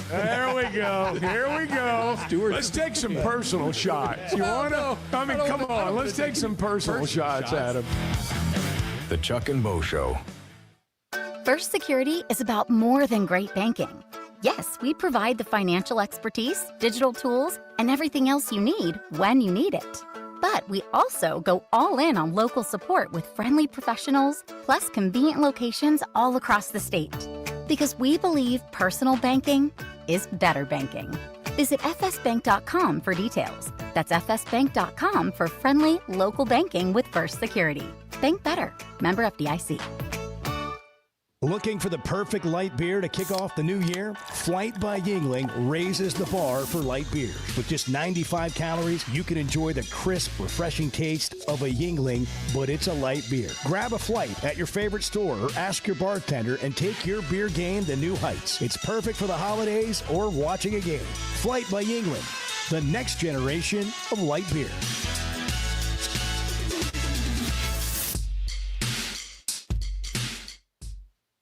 There we go. Here we go. Let's take some personal shots. You want to? I mean, come on. Let's take some personal shots at him. The Chuck and Bo Show. First Security is about more than great banking. Yes, we provide the financial expertise, digital tools, and everything else you need when you need it. But we also go all in on local support with friendly professionals, plus convenient locations all across the state. Because we believe personal banking is better banking. Visit fsbank.com for details. That's fsbank.com for friendly, local banking with First Security. Bank better. Member FDIC. Looking for the perfect light beer to kick off the new year? Flight by Yingling raises the bar for light beers. With just 95 calories, you can enjoy the crisp, refreshing taste of a Yingling, but it's a light beer. Grab a Flight at your favorite store or ask your bartender and take your beer game to new heights. It's perfect for the holidays or watching a game. Flight by Yingling, the next generation of light beer.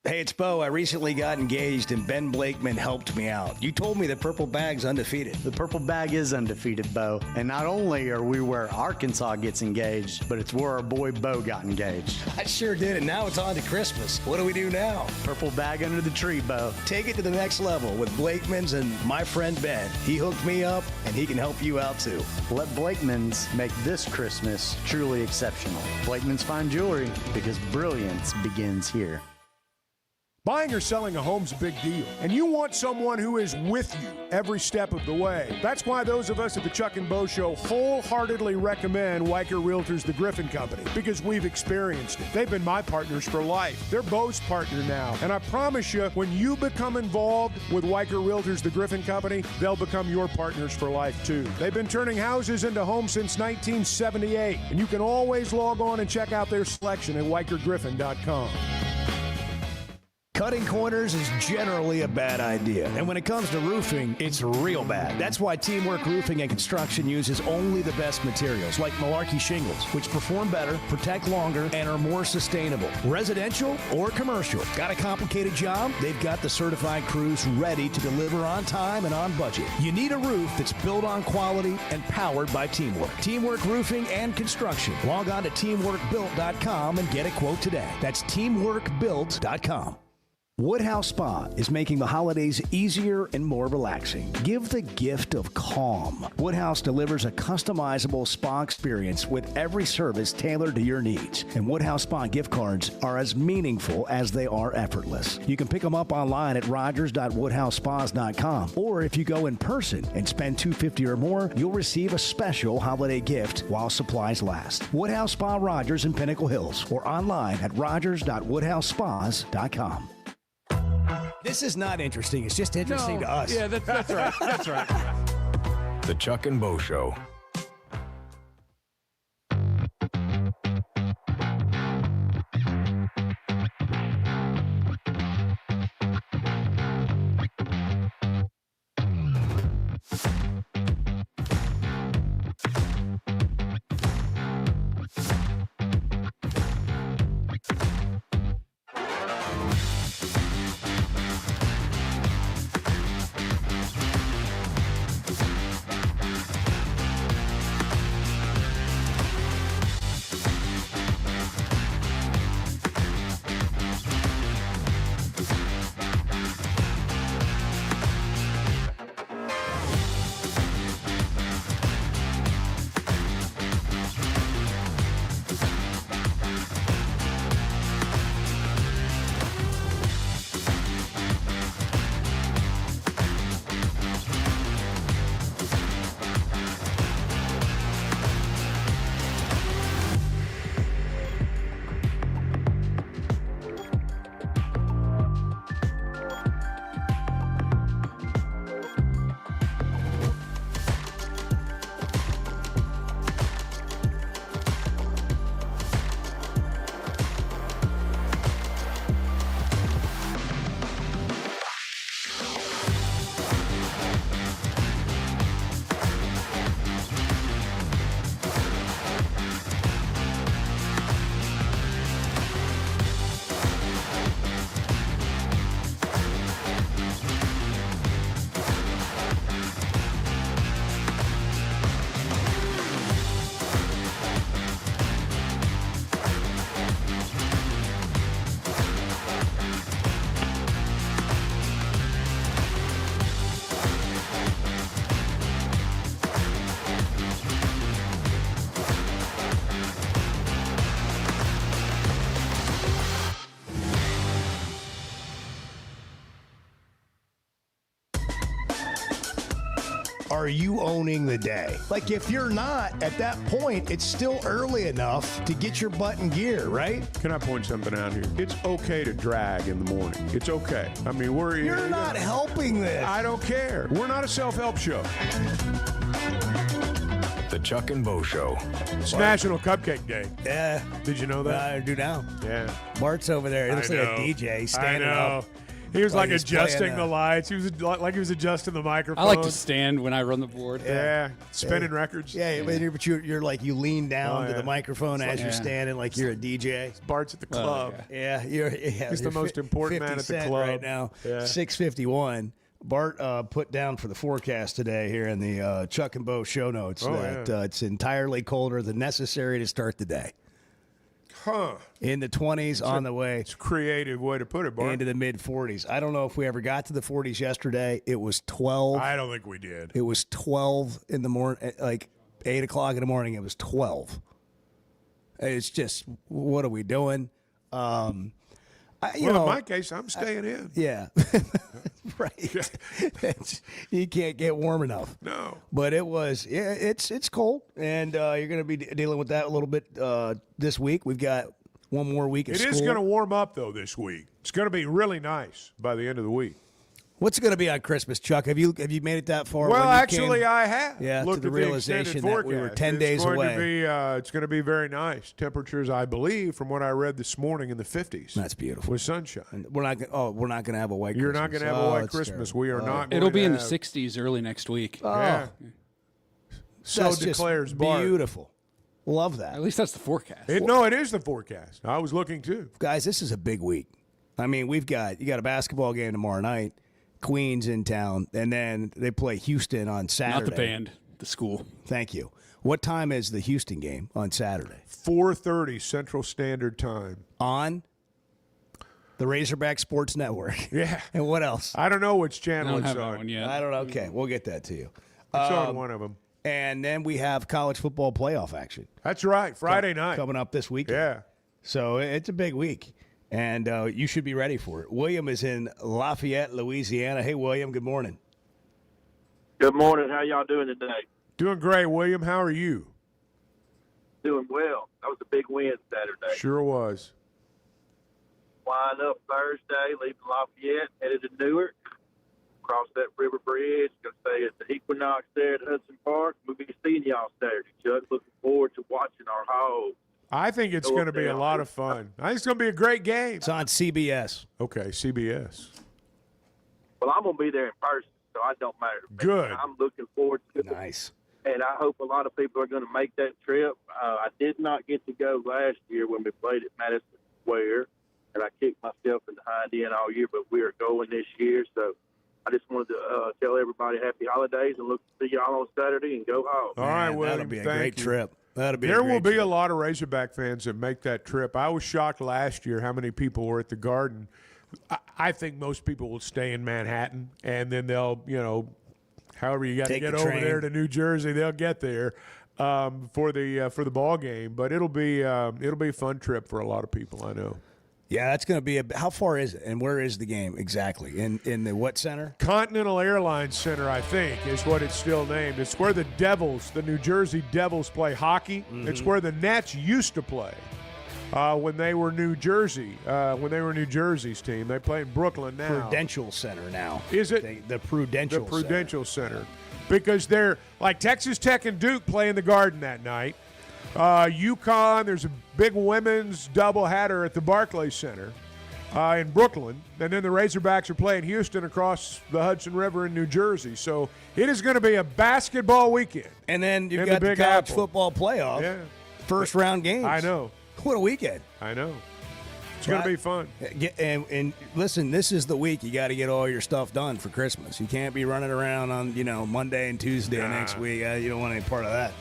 Hey, it's Bo. I recently got engaged, and Ben Blakeman helped me out. You told me the purple bag's undefeated. The purple bag is undefeated, Bo. And not only are we where Arkansas gets engaged, but it's where our boy Bo got engaged. I sure did, and now it's on to Christmas. What do we do now? Purple bag under the tree, Bo. Take it to the next level with Blakeman's and my friend Ben. He hooked me up, and he can help you out, too. Let Blakeman's make this Christmas truly exceptional. Blakeman's Fine Jewelry, because brilliance begins here. Buying or selling a home's a big deal, and you want someone who is with you every step of the way. That's why those of us at the Chuck and Bo Show wholeheartedly recommend Weicker Realtors, the Griffin Company, because we've experienced it. They've been my partners for life. They're Bo's partner now, and I promise you, when you become involved with Weicker Realtors, the Griffin Company, they'll become your partners for life, too. They've been turning houses into homes since 1978, and you can always log on and check out their selection at WeicherGriffin.com. Cutting corners is generally a bad idea. And when it comes to roofing, it's real bad. That's why Teamwork Roofing and Construction uses only the best materials, like Malarkey shingles, which perform better, protect longer, and are more sustainable. Residential or commercial. Got a complicated job? They've got the certified crews ready to deliver on time and on budget. You need a roof that's built on quality and powered by teamwork. Teamwork Roofing and Construction. Log on to teamworkbuilt.com and get a quote today. That's teamworkbuilt.com. Woodhouse Spa is making the holidays easier and more relaxing. Give the gift of calm. Woodhouse delivers a customizable spa experience with every service tailored to your needs. And Woodhouse Spa gift cards are as meaningful as they are effortless. You can pick them up online at rogers.woodhousespas.com, or if you go in person and spend $250 or more, you'll receive a special holiday gift while supplies last. Woodhouse Spa Rogers in Pinnacle Hills, or online at rogers.woodhousespas.com. This is not interesting. It's just interesting to us. Yeah, that's right. That's right. The Chuck and Bo Show. Are you owning the day? Like, if you're not, at that point, it's still early enough to get your butt in gear, right? Can I point something out here? It's okay to drag in the morning. It's okay. I mean, You're not helping this. I don't care. We're not a self-help show. The Chuck and Bo Show. It's National Cupcake Day. Yeah. Did you know that? I do now. Yeah. Bart's over there. It looks like a DJ standing up. He was like he's adjusting playing the lights. He was like he was adjusting the microphone. I like to stand when I run the board. Yeah, spinning records. Yeah, but you're like, you lean down to the microphone as you're standing like you're a DJ. Bart's at the club. He's the most important man at the club right now. Yeah. 6:51. Bart put down for the forecast today here in the Chuck and Bo show notes that it's entirely colder than necessary to start the day. Huh. In the 20s on the way. It's a creative way to put it, Bart. Into the mid-40s. I don't know if we ever got to the 40s yesterday. It was 12. I don't think we did. It was 12 in the morning, like 8 o'clock in the morning. It was 12. It's just, what are we doing? In my case, I'm staying in. Yeah. Right. You can't get warm enough. No. But it's cold, and you're going to be dealing with that a little bit this week. We've got one more week of school. It is going to warm up, though, this week. It's going to be really nice by the end of the week. What's it going to be on Christmas, Chuck? Have you made it that far? Well, actually, I have. Yeah, looked to the at realization the that we were 10 days away. It's going to be very nice. Temperatures, I believe, from what I read this morning, in the 50s. That's beautiful. With sunshine. And we're not going to have a white Christmas. You're not going to have a white Christmas. Terrible. We are not. It'll be in the 60s early next week. Yeah. So that's declares just Bart. beautiful. Love that. At least that's the forecast. It is the forecast. I was looking too. Guys, this is a big week. I mean, you got a basketball game tomorrow night. Queens in town, and then they play Houston on Saturday. Not the band, the school. Thank you. What time is the Houston game on Saturday? 4:30 Central Standard Time. On? The Razorback Sports Network. Yeah. And what else? I don't know which I channel don't it's have that on. one yet. I don't know. Okay, we'll get that to you. It's on one of them. And then we have college football playoff action. That's right. Friday night. Coming up this weekend. Yeah. So it's a big week. And you should be ready for it. William is in Lafayette, Louisiana. Hey, William, good morning. Good morning. How y'all doing today? Doing great, William. How are you? Doing well. That was a big win Saturday. Sure was. Flying up Thursday, leaving Lafayette, headed to Newark, cross that river bridge, going to stay at the Equinox there at Hudson Park. We'll be seeing y'all Saturday, Chuck. Looking forward to watching our Hogs. I think it's going to be a lot of fun. I think it's going to be a great game. It's on CBS. Okay, CBS. Well, I'm going to be there in person, so it don't matter to me. Good. I'm looking forward to it. Nice. And I hope a lot of people are going to make that trip. I did not get to go last year when we played at Madison Square, and I kicked myself in the hind end all year, but we are going this year. So I just wanted to tell everybody happy holidays and look to see y'all on Saturday and go home. All right, William. That'll be a thank great you. trip. That'll be There a great will be trip. a lot of Razorback fans that make that trip. I was shocked last year how many people were at the Garden. I think most people will stay in Manhattan, and then they'll, however you got to Take get the over train. there to New Jersey, they'll get there for the ball game. But it'll be a fun trip for a lot of people, I know. Yeah, that's going to be how far is it, and where is the game exactly? In the what center? Continental Airlines Center, I think, is what it's still named. It's where the New Jersey Devils play hockey. Mm-hmm. It's where the Nets used to play when they were New Jersey. When they were New Jersey's team, they play in Brooklyn now. Prudential Center now. Is it the Prudential? The Prudential Center. Because they're like Texas Tech and Duke play in the Garden that night. UConn, there's a big women's doubleheader at the Barclays Center in Brooklyn. And then the Razorbacks are playing Houston across the Hudson River in New Jersey. So it is going to be a basketball weekend. And then you've in got the Big college Apple. football playoff. Yeah. First round games. I know. What a weekend. I know. It's going to be fun. And listen, this is the week you got to get all your stuff done for Christmas. You can't be running around on, Monday and Tuesday next week. You don't want any part of that.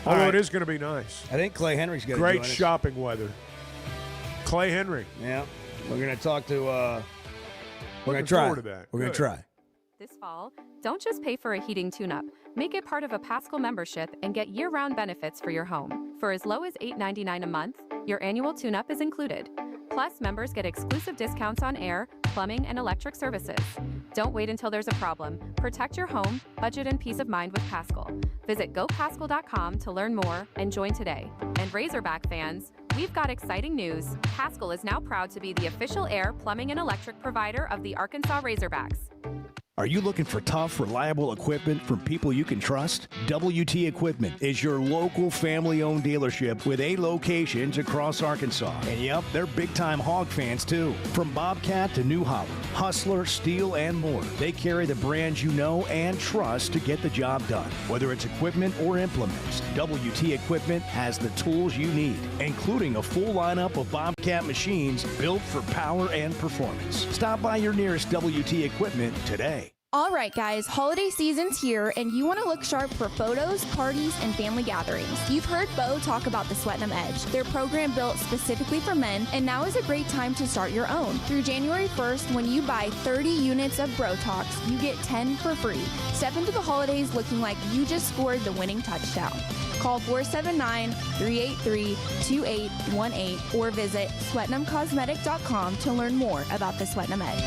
Although it is going to be nice. I think Clay Henry's going to Great shopping weather. Clay Henry. Yeah. We're going to talk to we're going Looking to try. forward to that. We're going to Good. try. This fall, don't just pay for a heating tune-up. Make it part of a Paschal membership and get year-round benefits for your home. For as low as $8.99 a month, your annual tune-up is included. Plus, members get exclusive discounts on air, plumbing, and electric services. Don't wait until there's a problem. Protect your home, budget, and peace of mind with Paschal. Visit gopaschal.com to learn more and join today. And Razorback fans, we've got exciting news. Paschal is now proud to be the official air, plumbing, and electric provider of the Arkansas Razorbacks. Are you looking for tough, reliable equipment from people you can trust? WT Equipment is your local family-owned dealership with 8 locations across Arkansas. And yep, they're big-time hog fans too. From Bobcat to New Holland, Hustler, Steel, and more. They carry the brands you know and trust to get the job done. Whether it's equipment or implements, WT Equipment has the tools you need, including a full lineup of Bobcat machines built for power and performance. Stop by your nearest WT Equipment today. All right, guys, holiday season's here, and you want to look sharp for photos, parties, and family gatherings. You've heard Bo talk about the Sweatnam Edge, their program built specifically for men, and now is a great time to start your own. Through January 1st, when you buy 30 units of Bro Talks, you get 10 for free. Step into the holidays looking like you just scored the winning touchdown. Call 479-383-2818 or visit SwetnamCosmetic.com to learn more about the Sweatnam Edge.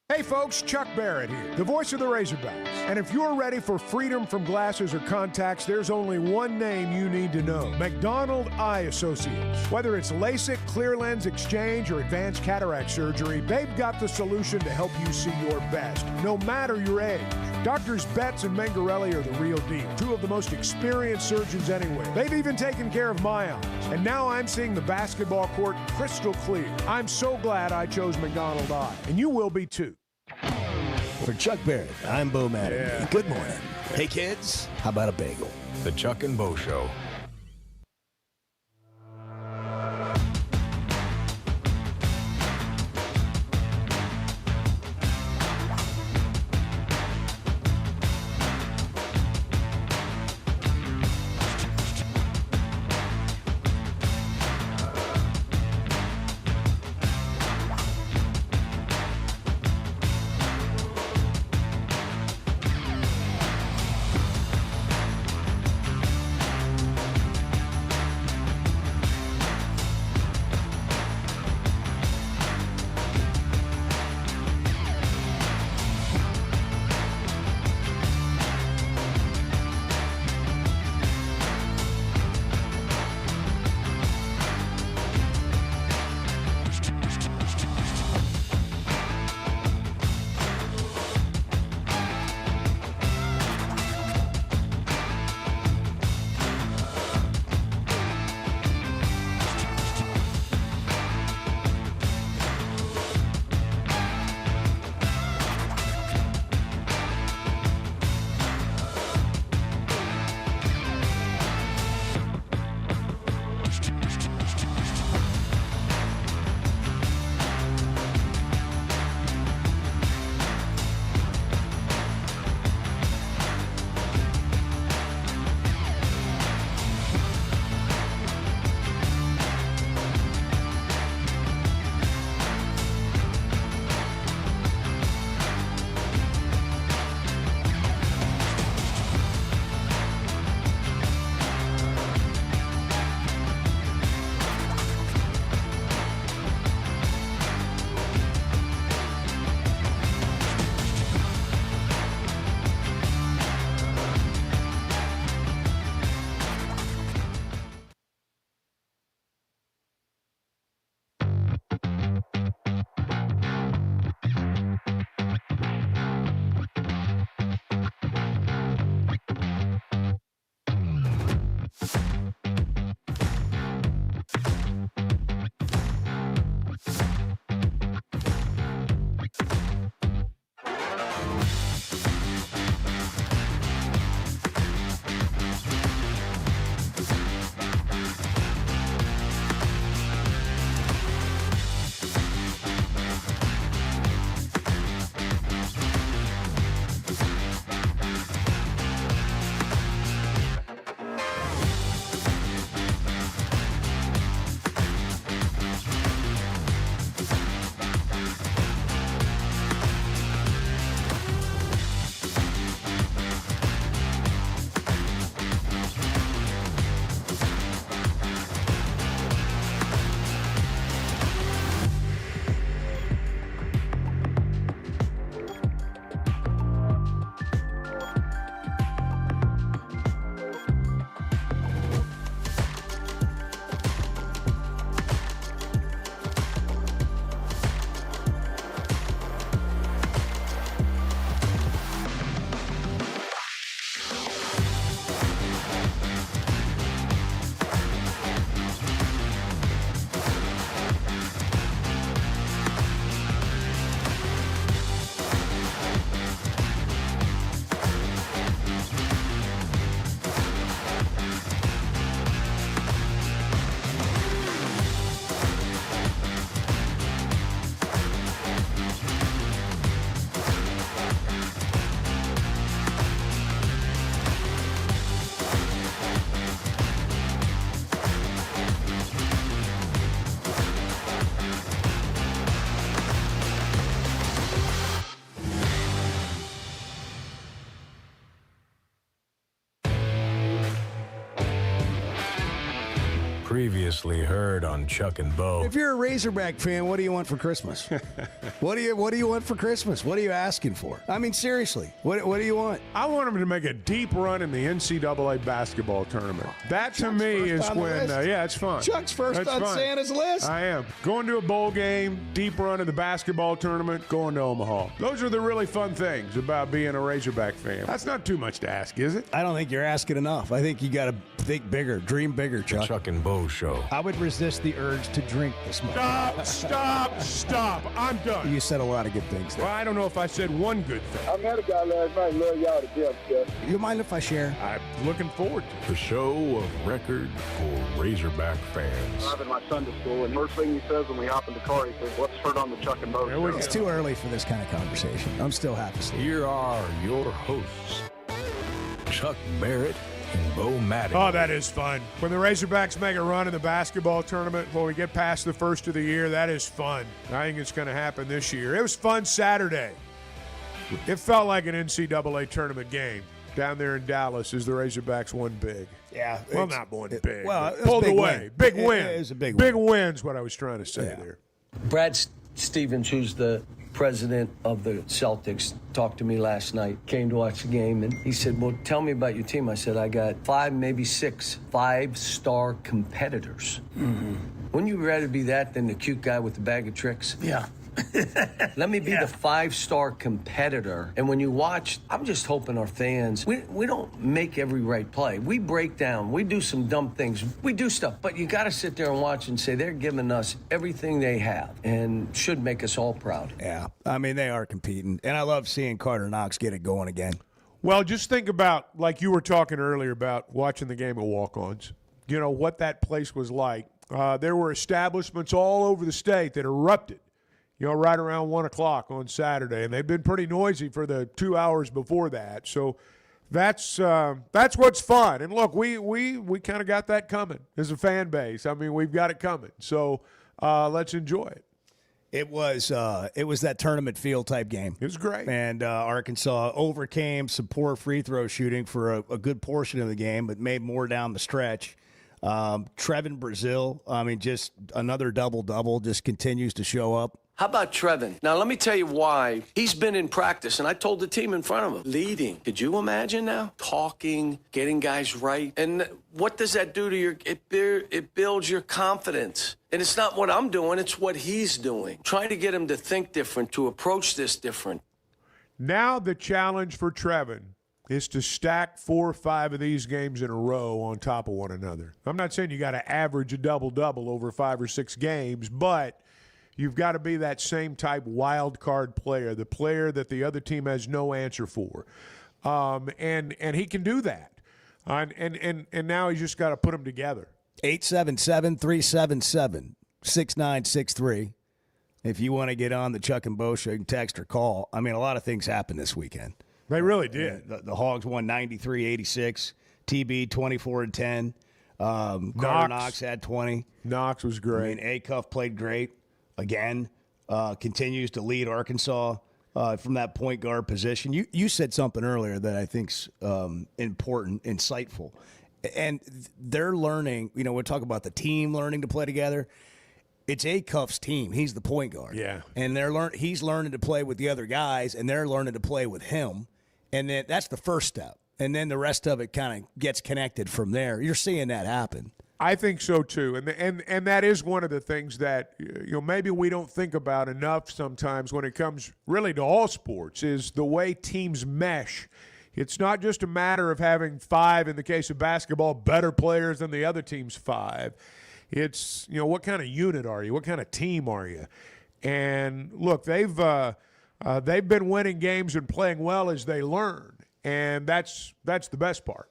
Hey folks, Chuck Barrett here, the voice of the Razorbacks. And if you're ready for freedom from glasses or contacts, there's only one name you need to know: McDonald Eye Associates. Whether it's LASIK, clear lens exchange, or advanced cataract surgery, they've got the solution to help you see your best, no matter your age. Doctors Betts and Mangarelli are the real deal, 2 of the most experienced surgeons anywhere. They've even taken care of my eyes. And now I'm seeing the basketball court crystal clear. I'm so glad I chose McDonald Eye, and you will be too. For Chuck Barrett, I'm Bo Madden. Yeah. Good morning. Hey, kids, how about a bagel? The Chuck and Bo Show. Previously heard on Chuck and Bo. If you're a Razorback fan, what do you want for Christmas? What do you want for Christmas? What are you asking for? I mean, seriously, what do you want? I want them to make a deep run in the NCAA basketball tournament. That to Chuck's me is when, yeah, it's fun. Chuck's first That's on fun. Santa's list. I am. Going to a bowl game, deep run in the basketball tournament, going to Omaha. Those are the really fun things about being a Razorback fan. That's not too much to ask, is it? I don't think you're asking enough. I think you got to think bigger, dream bigger, Chuck. Chuck and Bo Show. I would resist the urge to drink this much. Stop. I'm done. You said a lot of good things there. Well, I don't know if I said one good thing. I met a guy last night. Love y'all to death, Chuck. You mind if I share? I'm looking forward to it. The show of record for Razorback fans. Driving my son to school, and first thing he says when we hop in the car, he says, "Let's turn on the Chuck and Bo show." It's too early for this kind of conversation. I'm still half asleep. Here are your hosts, Chuck Barrett and Bo Mattingly. Oh, that is fun. When the Razorbacks make a run in the basketball tournament, when we get past the first of the year, that is fun. I think it's going to happen this year. It was fun Saturday. It felt like an NCAA tournament game down there in Dallas as the Razorbacks won big. Yeah. Well, not won big. Well, it was pulled a big away. win. Big win. It was a big Big win. win's what I was trying to say there. Brad Stevens, who's the president of the Celtics, talked to me last night, came to watch the game, and he said, well, tell me about your team. I said, I got 5, maybe 6 5-star competitors. Mm-hmm. Wouldn't you rather be that than the cute guy with the bag of tricks? Yeah. Let me be the 5-star competitor. And when you watch, I'm just hoping our fans, we don't make every right play. We break down. We do some dumb things. We do stuff. But you got to sit there and watch and say they're giving us everything they have and should make us all proud. Yeah. I mean, they are competing. And I love seeing Carter Knox get it going again. Well, just think about, like you were talking earlier about watching the game at walk-ons, you know, what that place was like. There were establishments all over the state that erupted, you know, right around 1 o'clock on Saturday. And they've been pretty noisy for the 2 hours before that. So that's what's fun. And look, we kind of got that coming as a fan base. I mean, we've got it coming. So let's enjoy it. It was that tournament feel type game. It was great. And Arkansas overcame some poor free throw shooting for a good portion of the game, but made more down the stretch. Trevin Brazil, I mean, just another double-double, just continues to show up. How about Trevin? Now, let me tell you why. He's been in practice, and I told the team in front of him, leading. Could you imagine now? Talking, getting guys right. And what does that do to it builds your confidence. And it's not what I'm doing, it's what he's doing. Trying to get him to think different, to approach this different. Now the challenge for Trevin is to stack 4 or 5 of these games in a row on top of one another. I'm not saying you got to average a double-double over 5 or 6 games, but you've got to be that same type wild card player, the player that the other team has no answer for. And he can do that. And now he's just got to put them together. 877-377-6963. If you want to get on the Chuck and Bo show, you can text or call. I mean, a lot of things happened this weekend. They really did. The Hogs won 93-86. TB 24-10. Carter Knox had 20. Knox was great. I mean, Acuff played great. Again, continues to lead Arkansas from that point guard position. You said something earlier that I think's important, insightful. And they're learning, you know, we're talking about the team learning to play together. It's Acuff's team. He's the point guard. Yeah. And he's learning to play with the other guys, and they're learning to play with him. And then that's the first step. And then the rest of it kind of gets connected from there. You're seeing that happen. I think so too, and that is one of the things that, you know, maybe we don't think about enough sometimes when it comes really to all sports, is the way teams mesh. It's not just a matter of having 5, in the case of basketball, better players than the other team's 5. It's, you know, what kind of unit are you? What kind of team are you? And look, they've been winning games and playing well as they learn, and that's the best part.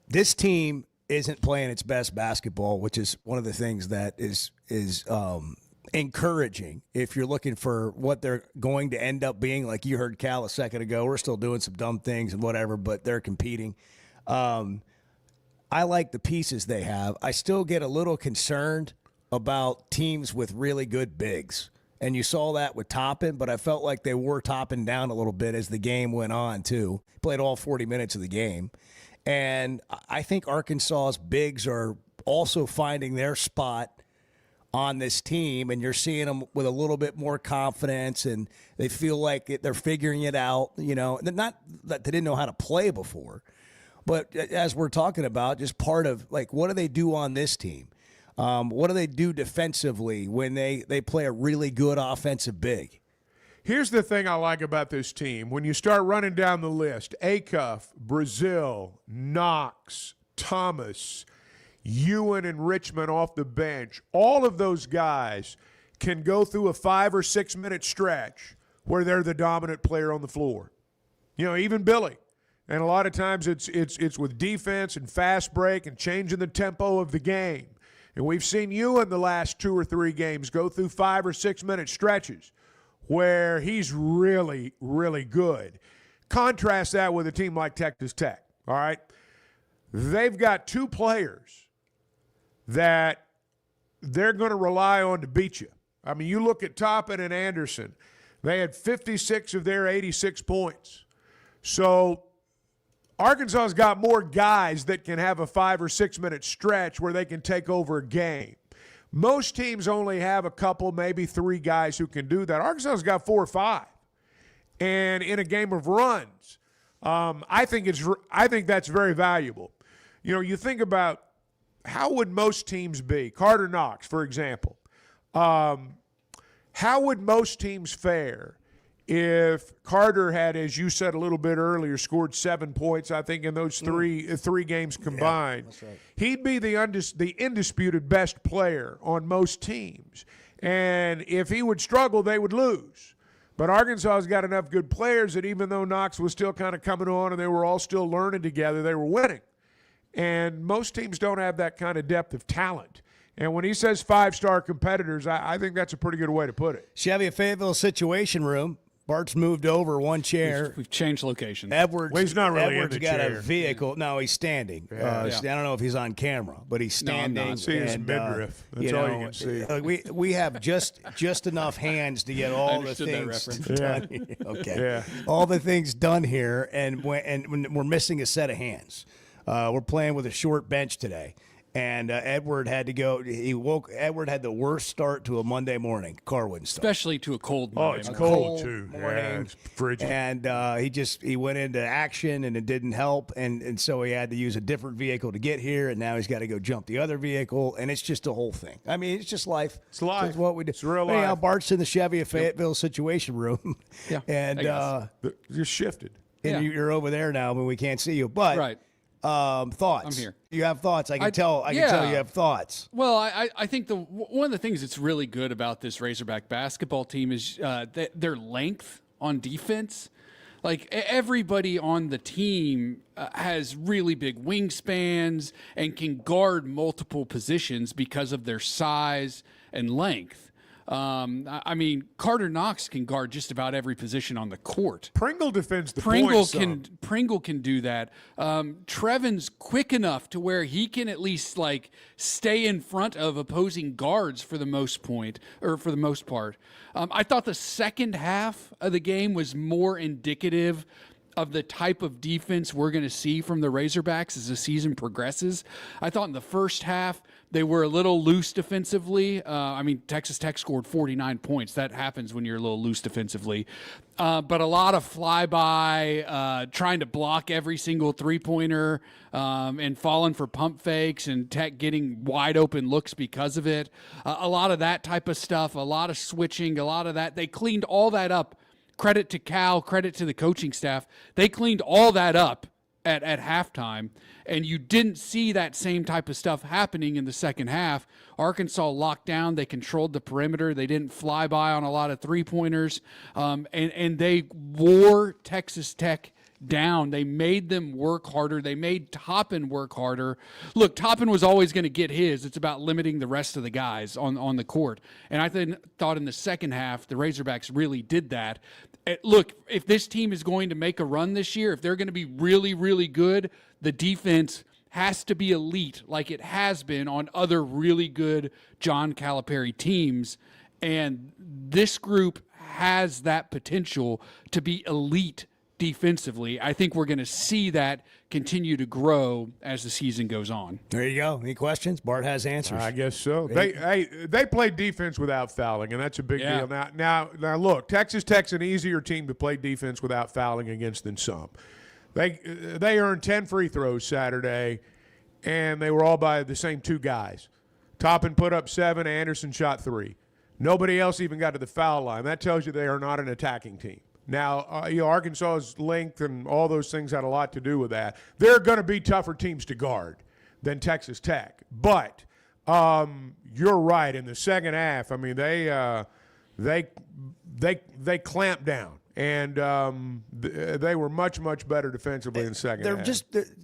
This team isn't playing its best basketball, which is one of the things that is encouraging if you're looking for what they're going to end up being. Like you heard Cal a second ago, we're still doing some dumb things and whatever, but they're competing. I like the pieces they have. I still get a little concerned about teams with really good bigs. And you saw that with Toppin, but I felt like they were topping down a little bit as the game went on, too. Played all 40 minutes of the game. And I think Arkansas's bigs are also finding their spot on this team, and you're seeing them with a little bit more confidence, and they feel like they're figuring it out. Not that they didn't know how to play before, but as we're talking about, just part of like, what do they do on this team? What do they do defensively when they play a really good offensive big? Here's the thing I like about this team. When you start running down the list, Acuff, Brazil, Knox, Thomas, Ewan and Richmond off the bench, all of those guys can go through a 5 or 6 minute stretch where they're the dominant player on the floor. Even Billy. And a lot of times it's with defense and fast break and changing the tempo of the game. And we've seen Ewan the last 2 or 3 games go through 5 or 6 minute stretches where he's really, really good. Contrast that with a team like Texas Tech, all right? They've got 2 players that they're going to rely on to beat you. I mean, you look at Toppin and Anderson. They had 56 of their 86 points. So Arkansas's got more guys that can have a 5 or 6 minute stretch where they can take over a game. Most teams only have a couple, maybe 3 guys who can do that. Arkansas's got 4 or 5. And in a game of runs, I think that's very valuable. You think about, how would most teams be? Carter Knox, for example. How would most teams fare if Carter had, as you said a little bit earlier, scored 7 points, I think, in those three games combined? Yeah, that's right. He'd be the indisputed best player on most teams. And if he would struggle, they would lose. But Arkansas's got enough good players that even though Knox was still kind of coming on and they were all still learning together, they were winning. And most teams don't have that kind of depth of talent. And when he says 5-star competitors, I think that's a pretty good way to put it. Chevy Fayetteville Situation Room. Bart's moved over one chair. We've changed locations. Edwards, he's not really Edwards in the got chair. A vehicle. No, he's standing. I don't know if he's on camera, but he's standing. No, see his midriff. That's all you can see. We have just enough hands to get all the things done. Okay. Yeah. All the things done here, and we're missing a set of hands. We're playing with a short bench today. And Edward had to go. Edward had the worst start to a Monday morning. Car wouldn't start, especially to a cold morning. Oh, it's cold too. Morning. Yeah, it's frigid. And he went into action, and it didn't help. And so he had to use a different vehicle to get here. And now he's got to go jump the other vehicle. And it's just a whole thing. I mean, it's just life. It's life. It's what we do. It's real anyhow, life. Bart's in the Chevy Fayetteville Situation Room. Yeah. And you're shifted. And you're over there now, but we can't see you. But right. Thoughts. I'm here. You have thoughts. I can tell you have thoughts. Well, I think one of the things that's really good about this Razorback basketball team is their length on defense. Like, everybody on the team has really big wingspans and can guard multiple positions because of their size and length. I mean, Carter Knox can guard just about every position on the court. Pringle defends the points. Pringle can do that. Trevin's quick enough to where he can at least stay in front of opposing guards for the most part. I thought the second half of the game was more indicative of the type of defense we're going to see from the Razorbacks as the season progresses. I thought in the first half they were a little loose defensively. Texas Tech scored 49 points. That happens when you're a little loose defensively. But a lot of flyby, trying to block every single three-pointer, and falling for pump fakes, and Tech getting wide open looks because of it. A lot of that type of stuff, a lot of switching, a lot of that. They cleaned all that up. Credit to Cal, credit to the coaching staff. They cleaned all that up at halftime, and you didn't see that same type of stuff happening in the second half. Arkansas locked down. They controlled the perimeter. They didn't fly by on a lot of three-pointers, and they wore Texas Tech down. They made them work harder. They made Toppin work harder. Look, Toppin was always going to get his. It's about limiting the rest of the guys on the court. And I thought in the second half, the Razorbacks really did that. Look, if this team is going to make a run this year, if they're going to be really, really good, the defense has to be elite like it has been on other really good John Calipari teams. And this group has that potential to be elite defensively. I think we're going to see that continue to grow as the season goes on. There you go. Any questions? Bart has answers. I guess so. They play defense without fouling, and that's a big deal. Now, look, Texas Tech's an easier team to play defense without fouling against than some. They earned 10 free throws Saturday, and they were all by the same two guys. Toppin put up 7, Anderson shot 3. Nobody else even got to the foul line. That tells you they are not an attacking team. Now, Arkansas's length and all those things had a lot to do with that. They're going to be tougher teams to guard than Texas Tech. But you're right. In the second half, I mean, they clamped down. And they were much, much better defensively in the second half.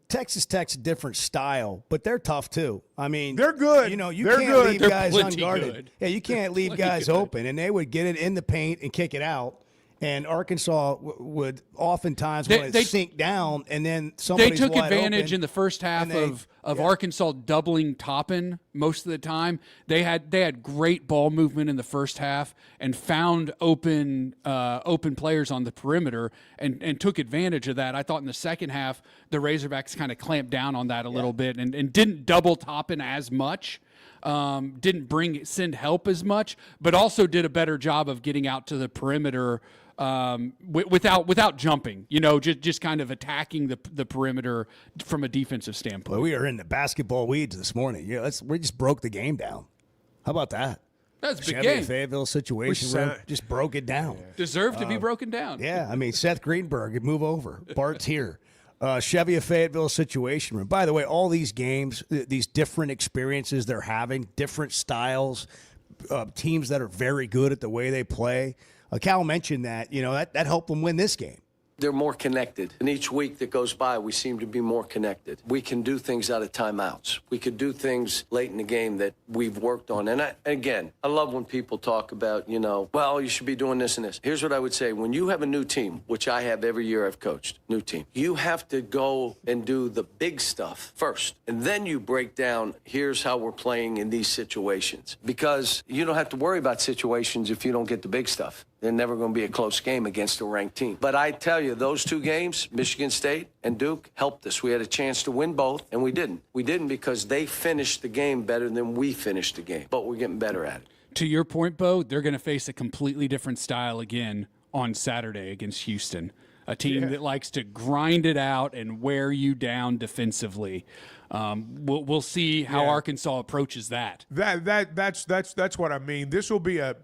Texas Tech's a different style, but they're tough too. I mean, they're good. You they're can't good. leave guys unguarded. Good. Yeah, you can't leave guys open, and they would get it in the paint and kick it out. And Arkansas would oftentimes want to sink down, and then somebody's They took wide advantage open, in the first half of Arkansas doubling Toppin most of the time. They had great ball movement in the first half and found open players on the perimeter and took advantage of that. I thought in the second half the Razorbacks kind of clamped down on that a little bit and didn't double Toppin as much. Didn't send help as much, but also did a better job of getting out to the perimeter without jumping, just kind of attacking the perimeter from a defensive standpoint. Well, we are in the basketball weeds this morning. We just broke the game down. How about that? That's a big Chevy game. Fayetteville situation just broke it down. Deserved to be broken down. Yeah, I mean, Seth Greenberg, move over. Bart's here. Chevy Fayetteville situation room. By the way, all these games, these different experiences they're having, different styles, teams that are very good at the way they play. Cal mentioned that, that helped them win this game. They're more connected. And each week that goes by, we seem to be more connected. We can do things out of timeouts. We could do things late in the game that we've worked on. And I love when people talk about, well, you should be doing this and this. Here's what I would say. When you have a new team, which I have every year I've coached, new team, you have to go and do the big stuff first. And then you break down, here's how we're playing in these situations. Because you don't have to worry about situations if you don't get the big stuff. They're never going to be a close game against a ranked team. But I tell you, those two games, Michigan State and Duke, helped us. We had a chance to win both, and we didn't. We didn't because they finished the game better than we finished the game. But we're getting better at it. To your point, Bo, they're going to face a completely different style again on Saturday against Houston, a team that likes to grind it out and wear you down defensively. We'll see how Arkansas approaches that. That's what I mean. This will be a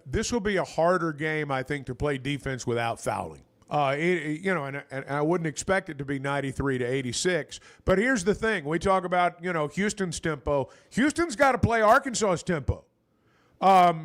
harder game, I think, to play defense without fouling. And I wouldn't expect it to be 93-86. But here's the thing: we talk about Houston's tempo. Houston's got to play Arkansas's tempo. That's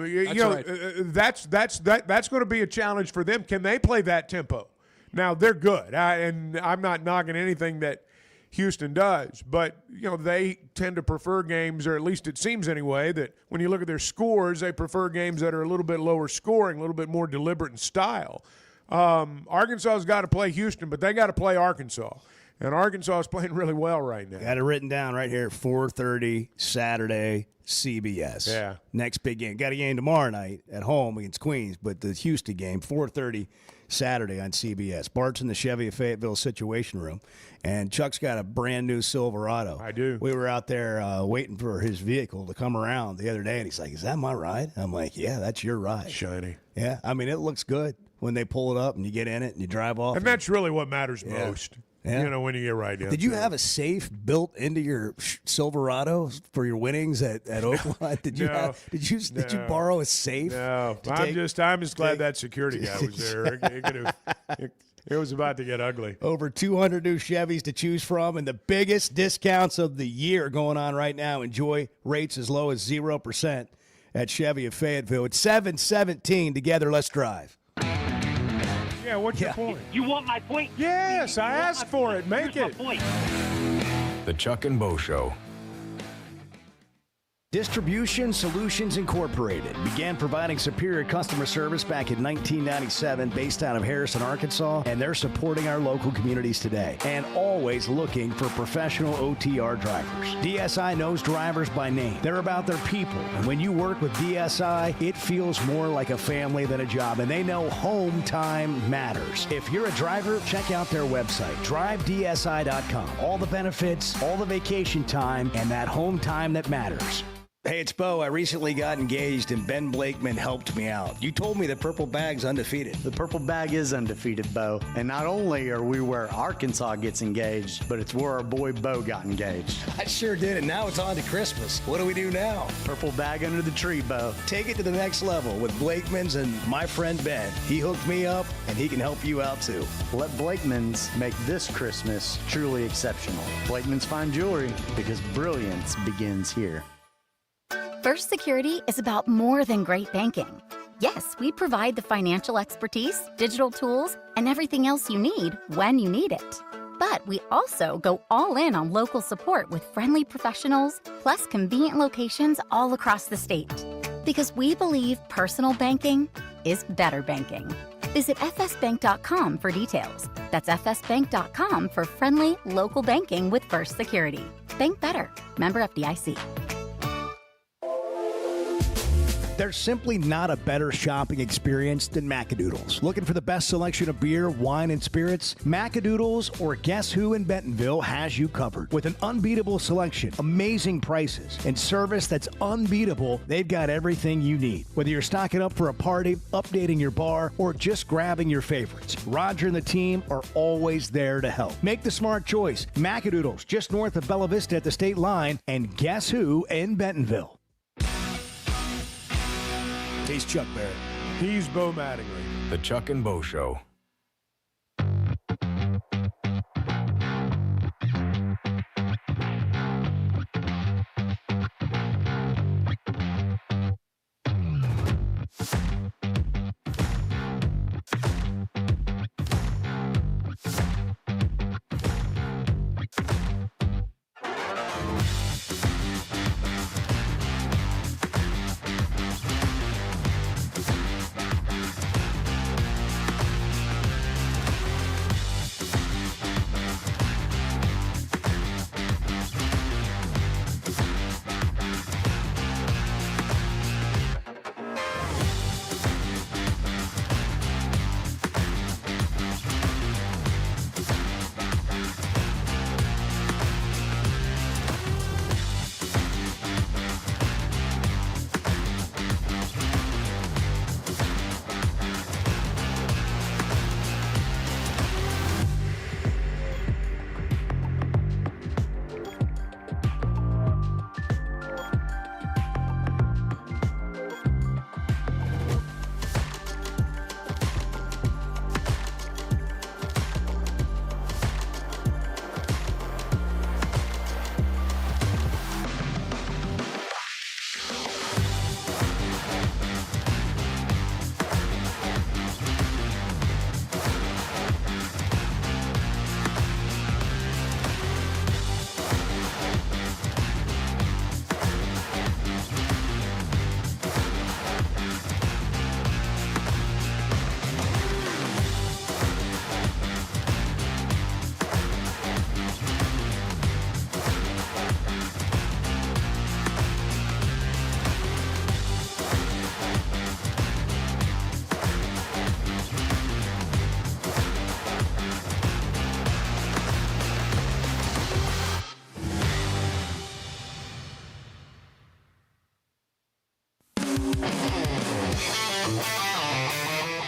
going to be a challenge for them. Can they play that tempo? Now they're good, and I'm not knocking anything that Houston does, but they tend to prefer games, or at least it seems anyway, that when you look at their scores, they prefer games that are a little bit lower scoring, a little bit more deliberate in style. Arkansas's got to play Houston, but they got to play Arkansas, and Arkansas is playing really well right now. Got it written down right here: 4:30 Saturday, CBS. Yeah. Next big game. Got a game tomorrow night at home against Queens, but the Houston game 4:30 Saturday on CBS. Bart's in the Chevy Fayetteville Situation Room, and Chuck's got a brand new Silverado. I do. We were out there waiting for his vehicle to come around the other day, and he's like, "Is that my ride?" I'm like, "Yeah, that's your ride." Shiny. Yeah, I mean, it looks good when they pull it up and you get in it and you drive off. And that's really what matters most. Yeah. When you get right down. Did you have a safe built into your Silverado for your winnings at Oakland? Did you borrow a safe? No, I'm just glad that security guy was there. It was about to get ugly. Over 200 new Chevys to choose from, and the biggest discounts of the year going on right now. Enjoy rates as low as 0% at Chevy of Fayetteville. It's 7:17. Together, let's drive. Yeah, what's your point? You want my point? Yes, I asked for it. Make it. The Chuck and Bo Show. Distribution Solutions Incorporated began providing superior customer service back in 1997 based out of Harrison, Arkansas, and they're supporting our local communities today and always looking for professional OTR drivers. DSI knows drivers by name. They're about their people, and when you work with DSI, it feels more like a family than a job, and they know home time matters. If you're a driver, check out their website, drivedsi.com. All the benefits, all the vacation time, and that home time that matters. Hey, it's Bo. I recently got engaged, and Ben Blakeman helped me out. You told me the Purple Bag's undefeated. The Purple Bag is undefeated, Bo. And not only are we where Arkansas gets engaged, but it's where our boy Bo got engaged. I sure did, and now it's on to Christmas. What do we do now? Purple Bag under the tree, Bo. Take it to the next level with Blakeman's and my friend Ben. He hooked me up, and he can help you out too. Let Blakeman's make this Christmas truly exceptional. Blakeman's Fine Jewelry, because brilliance begins here. First Security is about more than great banking. Yes, we provide the financial expertise, digital tools, and everything else you need when you need it. But we also go all in on local support with friendly professionals, plus convenient locations all across the state. Because we believe personal banking is better banking. Visit fsbank.com for details. That's fsbank.com for friendly, local banking with First Security. Bank better. Member FDIC. There's simply not a better shopping experience than Macadoodles. Looking for the best selection of beer, wine, and spirits? Macadoodles or Guess Who in Bentonville has you covered. With an unbeatable selection, amazing prices, and service that's unbeatable, they've got everything you need. Whether you're stocking up for a party, updating your bar, or just grabbing your favorites, Roger and the team are always there to help. Make the smart choice. Macadoodles, just north of Bella Vista at the state line, and Guess Who in Bentonville. He's Chuck Barrett. He's Bo Mattingly. The Chuck and Bo Show.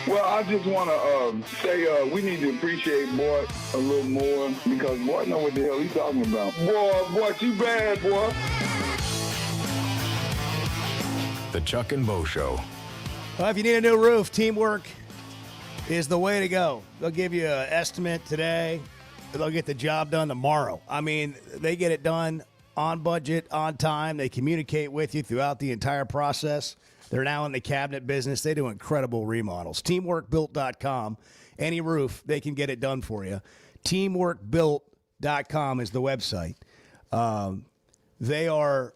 Well, I just want to say we need to appreciate Boy a little more because Boy know what the hell he's talking about. Boy, too bad, boy. The Chuck and Bo Show. Well, if you need a new roof, teamwork is the way to go. They'll give you an estimate today. They'll get the job done tomorrow. I mean, they get it done on budget, on time. They communicate with you throughout the entire process. They're now in the cabinet business. They do incredible remodels. Teamworkbuilt.com. Any roof, they can get it done for you. Teamworkbuilt.com is the website. They are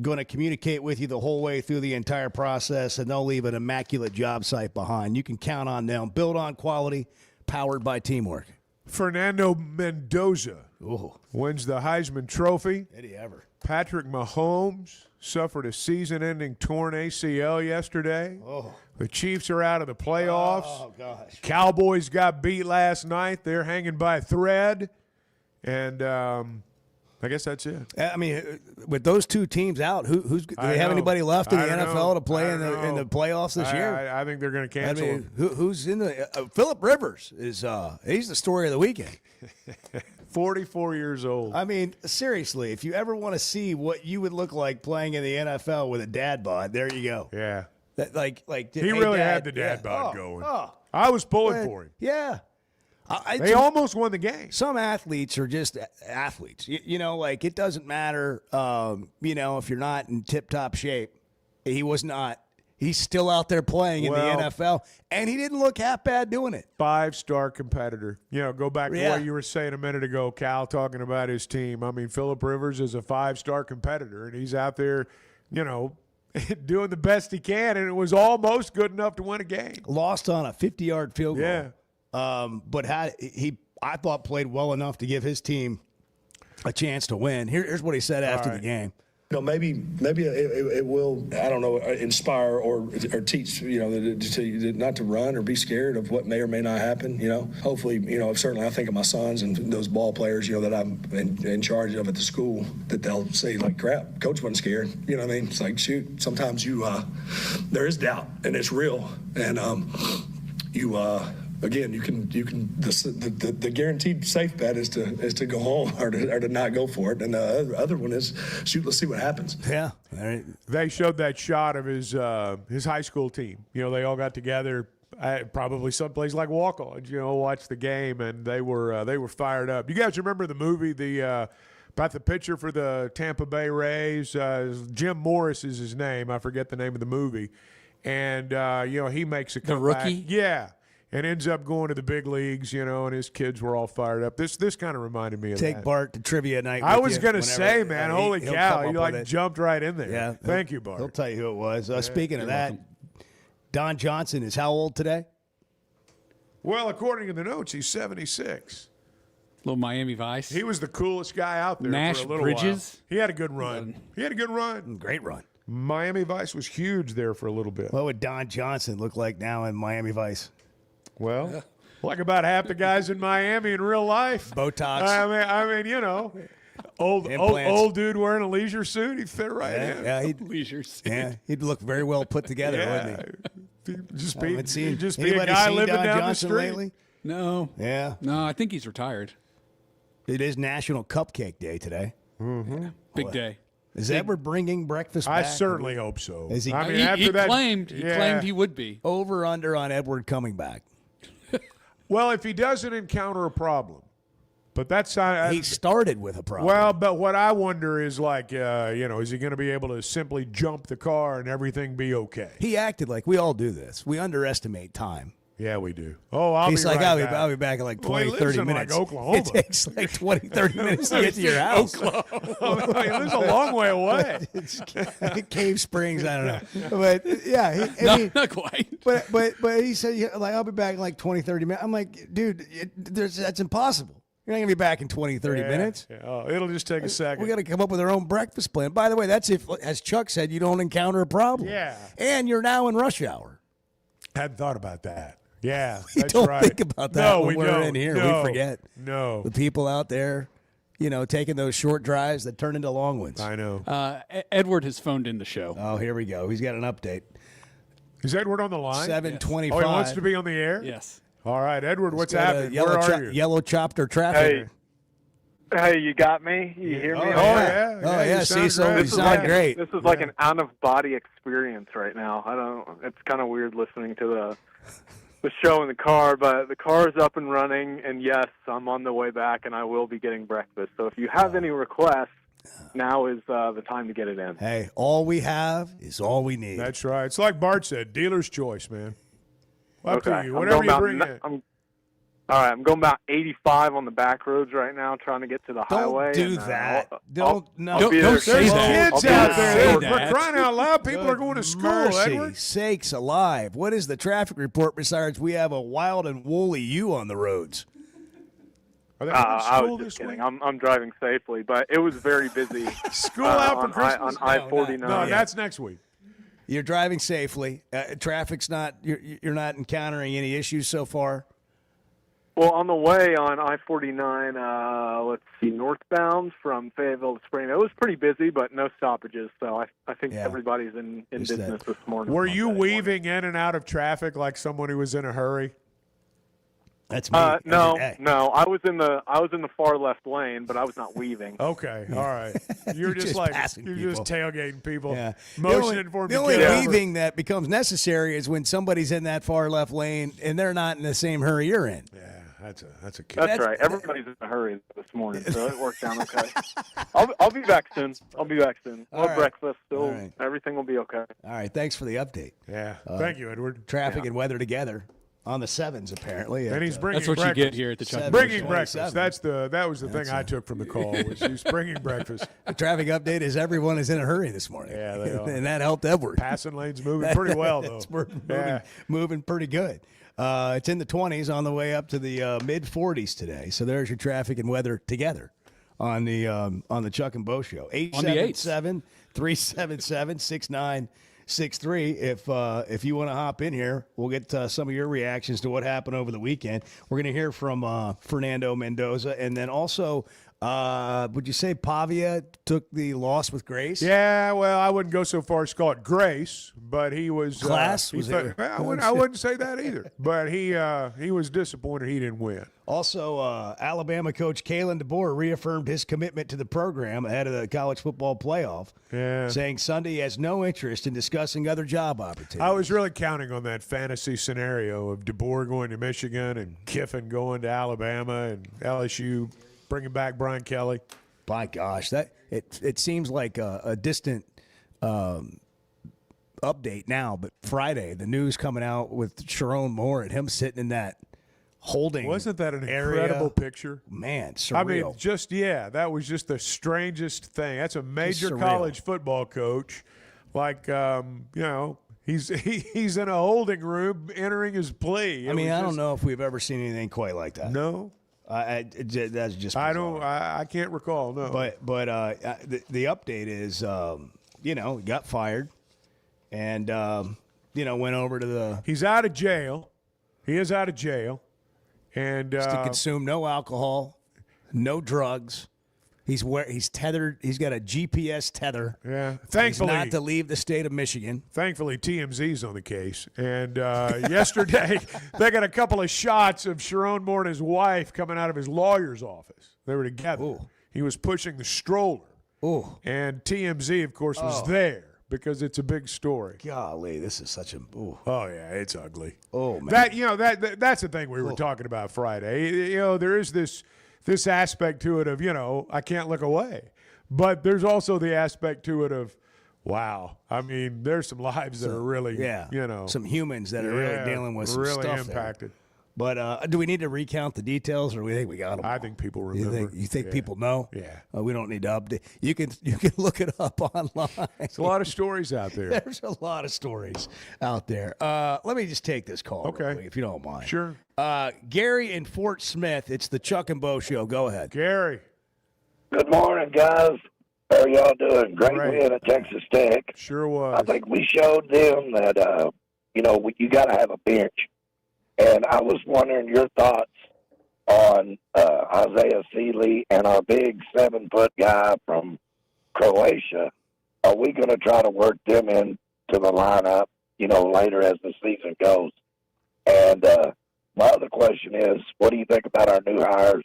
going to communicate with you the whole way through the entire process, and they'll leave an immaculate job site behind. You can count on them. Build on quality, powered by teamwork. Fernando Mendoza wins the Heisman Trophy. Did he ever? Patrick Mahomes suffered a season-ending torn ACL yesterday. Oh. The Chiefs are out of the playoffs. Oh, gosh. Cowboys got beat last night. They're hanging by a thread. And I guess that's it. I mean, with those two teams out, do they have anybody left in the NFL to play in the playoffs this year? I think they're going to cancel. I mean, who's in the Phillip Rivers is he's the story of the weekend. 44 years old. I mean, seriously, if you ever want to see what you would look like playing in the NFL with a dad bod, there you go. Yeah. That, like he hey, really Dad, had the dad bod going. Oh, I was pulling for him. Yeah. They almost won the game. Some athletes are just athletes. You know, like it doesn't matter, you know, if you're not in tip-top shape. He was not. He's still out there playing in the NFL, and he didn't look half bad doing it. 5-star competitor. You know, go back to what you were saying a minute ago, Cal, talking about his team. I mean, Phillip Rivers is a 5-star competitor, and he's out there, you know, doing the best he can, and it was almost good enough to win a game. Lost on a 50-yard field goal. Yeah. But I thought played well enough to give his team a chance to win. Here's what he said after the game. You know, maybe it will, I don't know, inspire or teach, you know, to not to run or be scared of what may or may not happen, you know. Hopefully, you know, certainly I think of my sons and those ball players, you know, that I'm in charge of at the school, that they'll say, like, crap, coach wasn't scared. You know what I mean? It's like, shoot, sometimes there is doubt, and it's real. And again, you can the guaranteed safe bet is to go home or to not go for it, and the other one is shoot. Let's see what happens. Yeah, all right. They showed that shot of his high school team. You know, they all got together at probably someplace like Walk-On. You know, watch the game, and they were fired up. You guys remember the movie about the pitcher for the Tampa Bay Rays? Jim Morris is his name. I forget the name of the movie, and you know, he makes a comeback. The Rookie. Yeah. And ends up going to the big leagues, you know, and his kids were all fired up. This kind of reminded me of that. Take Bart to trivia night. I was going to say, man, holy cow, you like jumped right in there. Yeah. Thank you, Bart. He'll tell you who it was. Speaking of that, Don Johnson is how old today? Well, according to the notes, he's 76. Little Miami Vice. He was the coolest guy out there Nash for a little Bridges. while. He had a good run. Great run. Miami Vice was huge there for a little bit. What would Don Johnson look like now in Miami Vice? Well, like about half the guys in Miami in real life. Botox. I mean, you know, old dude wearing a leisure suit, he'd fit right in. Yeah, leisure suit. Yeah, he'd look very well put together, wouldn't he? Just be a Anybody guy seen living Don down Johnson the street. lately? No. Yeah. No, I think he's retired. It is National Cupcake Day today. Mm-hmm. Big day. Is Edward bringing breakfast back? I certainly hope so. Is he? I mean, after that, claimed he would be. Over under on Edward coming back. Well, if he doesn't encounter a problem, but that's he started with a problem. Well, but what I wonder is like, you know, is he going to be able to simply jump the car and everything be okay? He acted like we all do this. We underestimate time. Yeah, we do. Oh, He's be like, right back. I'll be back in like 20, he 30 lives minutes. in like Oklahoma. It takes like 20, 30 minutes to get to your house. He lives a long way away. Cave Springs, I don't know. But yeah, not quite. But he said, like, I'll be back in like 20, 30 minutes. I'm like, dude, that's impossible. You're not going to be back in 20, 30 minutes. Yeah. Oh, it'll just take a second. We got to come up with our own breakfast plan. By the way, that's if, as Chuck said, you don't encounter a problem. Yeah. And you're now in rush hour. Hadn't thought about that. Yeah, We that's don't right. think about that No, when we we're don't. in here. No. We forget. No. The people out there, you know, taking those short drives that turn into long ones. I know. Edward has phoned in the show. Oh, here we go. He's got an update. Is Edward on the line? 7:25. Oh, he wants to be on the air? Yes. All right, Edward, what's Got a happening? Where are you? Yellow chopped or traffic. Hey, you got me? You hear me? Oh, yeah. Oh, yeah. You See, sound so great. you sound great. This is like an out-of-body experience right now. It's kind of weird listening to the show in the car, but the car is up and running, and yes, I'm on the way back, and I will be getting breakfast. So if you have any requests, now is the time to get it in. Hey, all we have is all we need. That's right. It's like Bart said, dealer's choice, man. Up Okay. to you. I'm Whatever going you about bring ni- in. All right, I'm going about 85 on the back roads right now, trying to get to the highway. Don't do that. Don't say that. Kids out there. For crying out loud, people are going to school, Edward. Sakes alive. What is the traffic report besides we have a wild and woolly you on the roads? I was just kidding. I'm driving safely, but it was very busy. School out for Christmas? On I-49. No, that's next week. You're driving safely. Traffic's not. You're not encountering any issues so far. Well, on the way on I-49, let's see, northbound from Fayetteville to Spring, it was pretty busy, but no stoppages. So I think everybody's in business this morning. Were you weaving in and out of traffic like someone who was in a hurry? That's me. No. I was in the far left lane, but I was not weaving. Okay, all right. You're just like you're just tailgating people, motioning for them. The only weaving that becomes necessary is when somebody's in that far left lane and they're not in the same hurry you're in. Yeah, that's a kid. That's right. Everybody's in a hurry this morning, so it worked out okay. I'll be back soon. We'll have breakfast. Still, everything will be okay. All right. Thanks for the update. Yeah. Thank you, Edward. Traffic and weather together. On the 7s, apparently. And he's bringing That's what breakfast. you get here at the Chuck. Bringing breakfast. That was the thing I took from the call, was he's bringing breakfast. The traffic update is everyone is in a hurry this morning. Yeah, they are. And that helped Edward. Passing lanes moving pretty well, though. It's moving pretty good. It's in the 20s on the way up to the mid-40s today. So there's your traffic and weather together on the Chuck and Bo Show. 877-377-6963. If you want to hop in here, we'll get some of your reactions to what happened over the weekend. We're going to hear from Fernando Mendoza, and then also, would you say Pavia took the loss with grace? Yeah, well, I wouldn't go so far as to call it grace, but he was class. I wouldn't say that either. But he was disappointed he didn't win. Also, Alabama coach Kalen DeBoer reaffirmed his commitment to the program ahead of the college football playoff, saying Sunday he has no interest in discussing other job opportunities. I was really counting on that fantasy scenario of DeBoer going to Michigan and Kiffin going to Alabama and LSU bringing back Brian Kelly. By gosh, that it seems like a distant update now, but Friday, the news coming out with Sharon Moore and him sitting in that holding. Wasn't that an area. incredible picture? Man, surreal. I mean, that was just the strangest thing. That's a major college football coach. Like, he's in a holding room entering his plea. I don't know if we've ever seen anything quite like that. No. That's just bizarre. I can't recall, no. But the update is, he got fired and, went over to the. He's out of jail. He is out of jail. And to consume no alcohol, no drugs. He's tethered. He's got a GPS tether. Yeah, thankfully he's not to leave the state of Michigan. Thankfully, TMZ's on the case. And yesterday, they got a couple of shots of Sharon Moore and his wife coming out of his lawyer's office. They were together. Ooh. He was pushing the stroller. Ooh. And TMZ, of course, was there because it's a big story. Golly, this is such a. Ooh. Oh yeah, it's ugly. Oh man, that's the thing we were talking about Friday. There is this aspect to it of I can't look away, but there's also the aspect to it of wow. I mean, there's some lives that are really some humans that are really dealing with some really stuff impacted. There. But do we need to recount the details, or we think we got them? I think people remember. You think people know? Yeah. We don't need to update. You can look it up online. There's a lot of stories out there. There's a lot of stories out there. Let me just take this call, real quick, if you don't mind. Sure. Gary in Fort Smith. It's the Chuck and Bo Show. Go ahead, Gary. Good morning, guys. How are y'all doing? Great win at Texas Tech. Sure was. I think we showed them that you got to have a bench. And I was wondering your thoughts on Isaiah Seeley and our big 7-foot guy from Croatia. Are we going to try to work them into the lineup, later as the season goes? And my other question is, what do you think about our new hires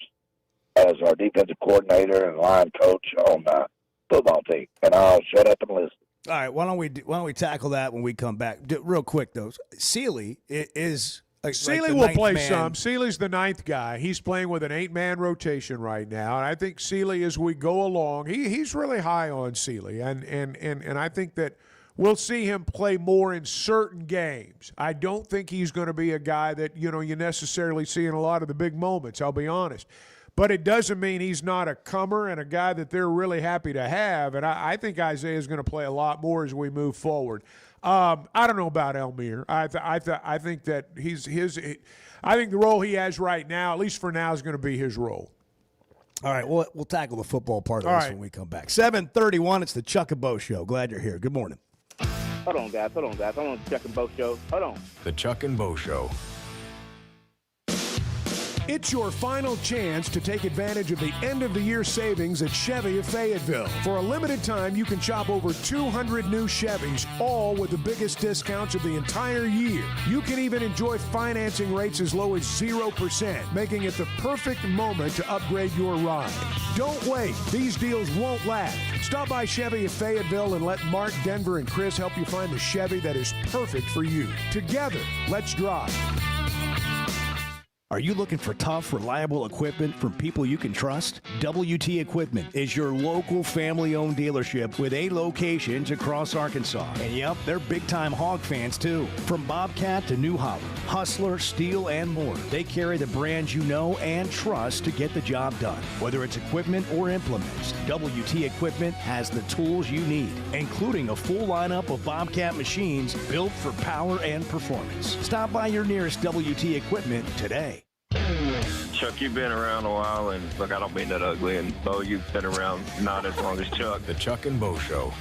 as our defensive coordinator and line coach on the football team? And I'll shut up and listen. All right, why don't we tackle that when we come back? Real quick though, Seeley is. Seeley will play some. Seeley's the 9th guy. He's playing with an 8-man rotation right now, and I think Seeley, as we go along, he's really high on Seeley, and I think that we'll see him play more in certain games. I don't think he's going to be a guy that, you necessarily see in a lot of the big moments, I'll be honest. But it doesn't mean he's not a comer and a guy that they're really happy to have. And I think Isaiah is going to play a lot more as we move forward. I don't know about Elmire. I think that I think the role he has right now, at least for now, is going to be his role. All right, we'll tackle the football part of this when we come back. 7:31, it's the Chuck and Bo Show. Glad you're here. Good morning. Hold on, guys. I'm on the Chuck and Bo Show. Hold on. The Chuck and Bo Show. It's your final chance to take advantage of the end-of-the-year savings at Chevy of Fayetteville. For a limited time, you can shop over 200 new Chevys, all with the biggest discounts of the entire year. You can even enjoy financing rates as low as 0%, making it the perfect moment to upgrade your ride. Don't wait. These deals won't last. Stop by Chevy of Fayetteville and let Mark, Denver, and Chris help you find the Chevy that is perfect for you. Together, let's drive. Are you looking for tough, reliable equipment from people you can trust? WT Equipment is your local family-owned dealership with 8 locations across Arkansas. And yep, they're big-time hog fans too. From Bobcat to New Holland, Hustler, Steel, and more, they carry the brands you know and trust to get the job done. Whether it's equipment or implements, WT Equipment has the tools you need, including a full lineup of Bobcat machines built for power and performance. Stop by your nearest WT Equipment today. Chuck, you've been around a while, and look, I don't mean that ugly, and Bo, you've been around not as long as Chuck. The Chuck and Bo Show.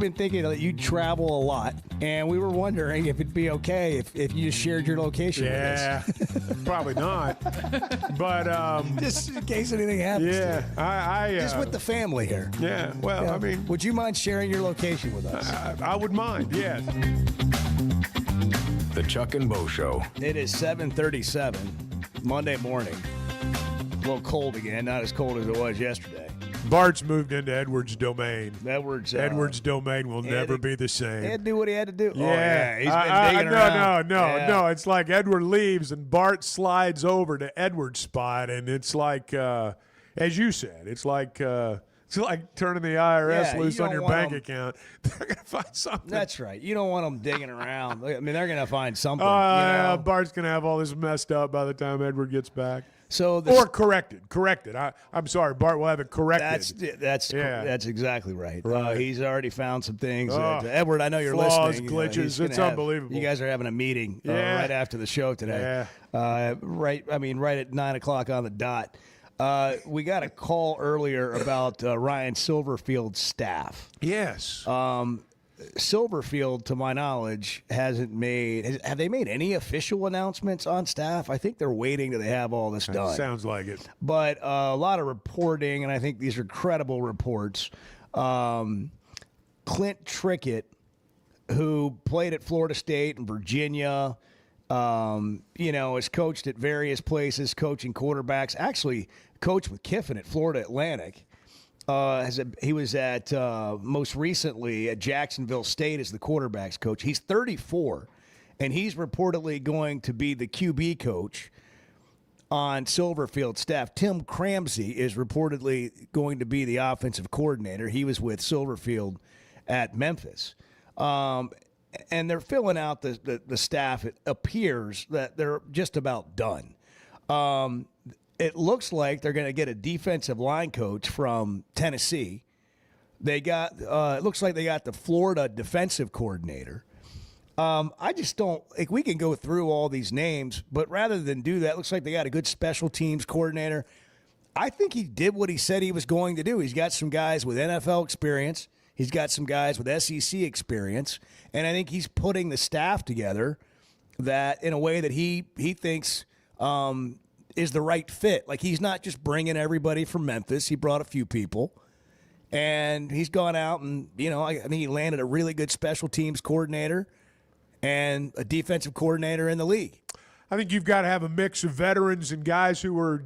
been thinking that you travel a lot, and we were wondering if it'd be okay if you just shared your location with us. Probably not. But just in case anything happens. Yeah, to you. I just with the family here. Yeah. Well, I mean, would you mind sharing your location with us? I would mind. Yes. The Chuck and Bo Show. It is 7:37 Monday morning. A little cold again, not as cold as it was yesterday. Bart's moved into Edwards' domain. Edwards' domain will never be the same. He had to do what he had to do. Yeah, He's been digging around. No. It's like Edward leaves and Bart slides over to Edward's spot, and it's like, as you said, it's like turning the IRS loose on your bank account. They're gonna find something. That's right. You don't want them digging around. I mean, they're gonna find something. Yeah, Bart's gonna have all this messed up by the time Edward gets back. Or corrected. I'm sorry, Bart will have it corrected. That's exactly right. Right. He's already found some things. Edward, I know you're listening. Glitches. It's unbelievable. You guys are having a meeting right after the show today. Right at 9:00 on the dot. We got a call earlier about Ryan Silverfield's staff. Yes. Silverfield, to my knowledge, hasn't made. Have they made any official announcements on staff? I think they're waiting till they have all this done. Sounds like it. But a lot of reporting, and I think these are credible reports. Clint Trickett, who played at Florida State and Virginia, has coached at various places, coaching quarterbacks. Actually, coached with Kiffin at Florida Atlantic. He was at most recently at Jacksonville State as the quarterbacks coach. He's 34, and he's reportedly going to be the QB coach on Silverfield's staff. Tim Cramsey is reportedly going to be the offensive coordinator. He was with Silverfield at Memphis. And they're filling out the staff. It appears that they're just about done. It looks like they're going to get a defensive line coach from Tennessee. They got. It looks like they got the Florida defensive coordinator. I just don't. We can go through all these names, but rather than do that, it looks like they got a good special teams coordinator. I think he did what he said he was going to do. He's got some guys with NFL experience. He's got some guys with SEC experience, and I think he's putting the staff together that in a way that he thinks is the right fit. Like, he's not just bringing everybody from Memphis. He brought a few people, and he's gone out and, I think he landed a really good special teams coordinator and a defensive coordinator in the league. I think you've got to have a mix of veterans and guys who are,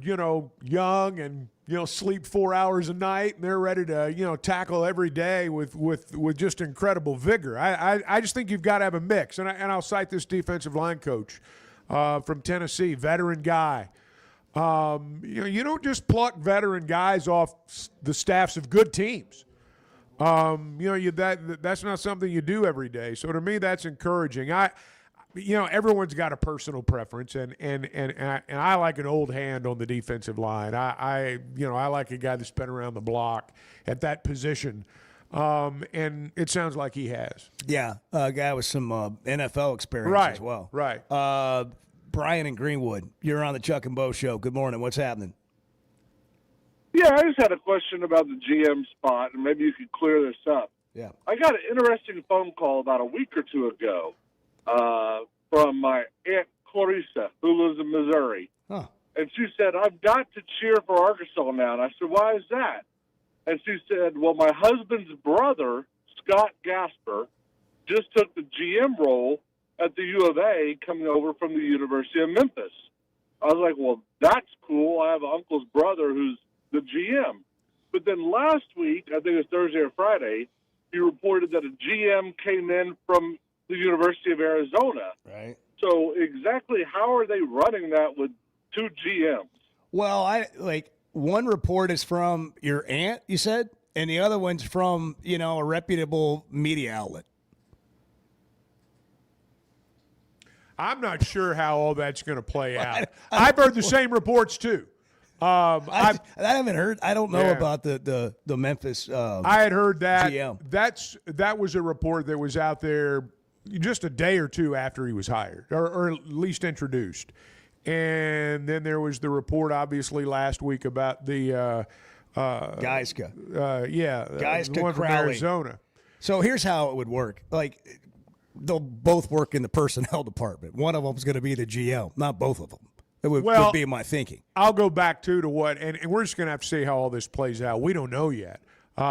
young and, sleep 4 hours a night, and they're ready to, tackle every day with just incredible vigor. I just think you've got to have a mix. And I'll cite this defensive line coach from Tennessee, veteran guy. You don't just pluck veteran guys off the staffs of good teams. That's not something you do every day. So to me, that's encouraging. Everyone's got a personal preference, and I like an old hand on the defensive line. I like a guy that's been around the block at that position. And it sounds like he has. Yeah, a guy with some NFL experience as well. Right. Brian in Greenwood, you're on the Chuck and Bo Show. Good morning. What's happening? Yeah, I just had a question about the GM spot, and maybe you could clear this up. Yeah. I got an interesting phone call about a week or two ago from my Aunt Clarissa, who lives in Missouri. Huh. And she said, I've got to cheer for Arkansas now. And I said, why is that? And she said, well, my husband's brother, Scott Gasper, just took the GM role at the U of A coming over from the University of Memphis. I was like, well, that's cool. I have an uncle's brother who's the GM. But then last week, I think it was Thursday or Friday, he reported that a GM came in from the University of Arizona. Right. So exactly how are they running that with two GMs? Well, one report is from your aunt, you said, and the other one's from, a reputable media outlet. I'm not sure how all that's going to play out. I've heard the same reports too. I haven't heard. I don't know about the Memphis. I had heard that. GM. That was a report that was out there just a day or two after he was hired, or at least introduced. And then there was the report, obviously, last week about the Geiska. Geiska Geiska one from Crowley. Arizona. So here's how it would work. Like, they'll both work in the personnel department. One of them is going to be the GM, not both of them. It would be my thinking. I'll go back to what, and we're just going to have to see how all this plays out. We don't know yet.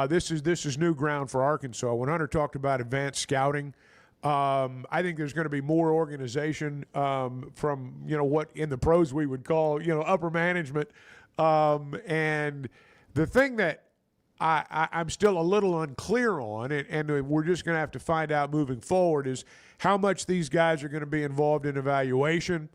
This is new ground for Arkansas. When Hunter talked about advanced scouting, I think there's going to be more organization from what in the pros we would call upper management. And the thing that I'm still a little unclear on, and we're just going to have to find out moving forward, is how much these guys are going to be involved in evaluation.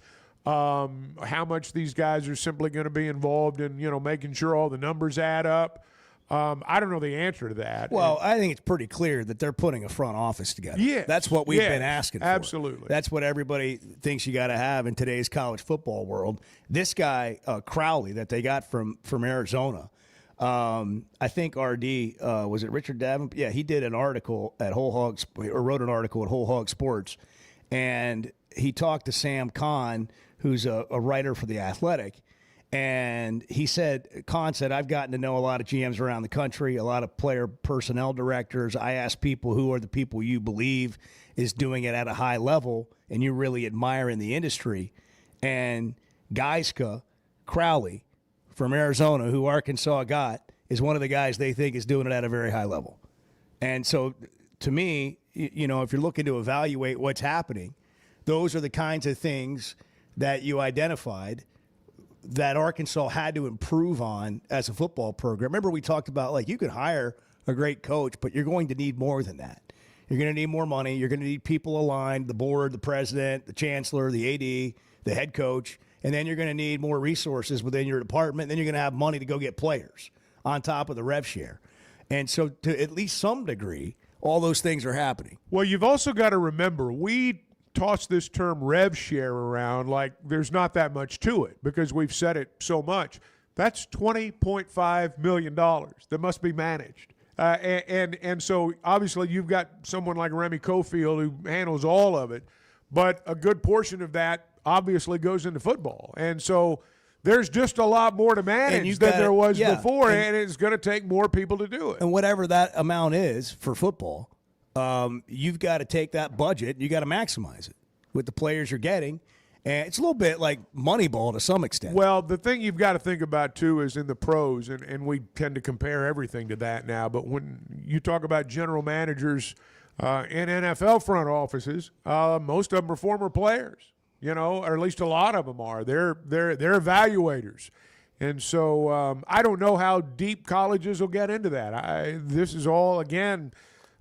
How much these guys are simply going to be involved in, making sure all the numbers add up. I don't know the answer to that. Well, I think it's pretty clear that they're putting a front office together. Yeah, that's what we've been asking for. Absolutely. That's what everybody thinks you got to have in today's college football world. This guy, Crowley, that they got from Arizona, I think RD, was it Richard Davenport? Yeah, he did an article at Whole Hog, or wrote an article at Whole Hog Sports, and he talked to Sam Kahn, who's a writer for The Athletic, and Kahn said, I've gotten to know a lot of GMs around the country, a lot of player personnel directors. I asked people, who are the people you believe is doing it at a high level and you really admire in the industry? And Geiska Crowley from Arizona, who Arkansas got, is one of the guys they think is doing it at a very high level. And so, to me, if you're looking to evaluate what's happening, those are the kinds of things that you identified that Arkansas had to improve on as a football program. Remember, we talked about, you could hire a great coach, but you're going to need more than that. You're going to need more money. You're going to need people aligned, the board, the president, the chancellor, the AD, the head coach, and then you're going to need more resources within your department. Then you're going to have money to go get players on top of the rev share. And so, to at least some degree, all those things are happening. Well, you've also got to remember, we toss this term rev share around like there's not that much to it because we've said it so much. That's $20.5 million that must be managed. And so obviously you've got someone like Remy Cofield who handles all of it, but a good portion of that obviously goes into football. And so there's just a lot more to manage than there was before, and it's going to take more people to do it. And whatever that amount is for football, you've got to take that budget and you got to maximize it with the players you're getting. And it's a little bit like Moneyball to some extent. Well, the thing you've got to think about, too, is in the pros, and we tend to compare everything to that now, but when you talk about general managers in NFL front offices, most of them are former players, or at least a lot of them are. They're evaluators. And so I don't know how deep colleges will get into that. This is all, again,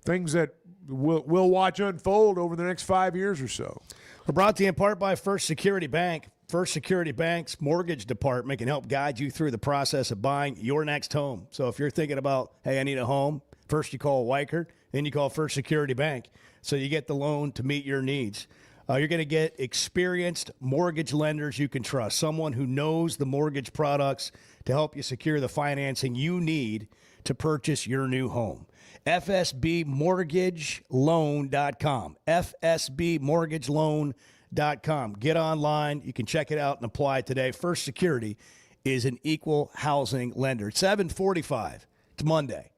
things that we'll watch unfold over the next 5 years or so. We're brought to you in part by First Security Bank. First Security Bank's mortgage department can help guide you through the process of buying your next home. So if you're thinking about, hey, I need a home, first you call Weichert, then you call First Security Bank. So you get the loan to meet your needs. You're going to get experienced mortgage lenders you can trust, someone who knows the mortgage products to help you secure the financing you need to purchase your new home. FSBmortgageloan.com. FSBmortgageloan.com. Get online. You can check it out and apply today. First Security is an equal housing lender. It's 7:45. It's Monday.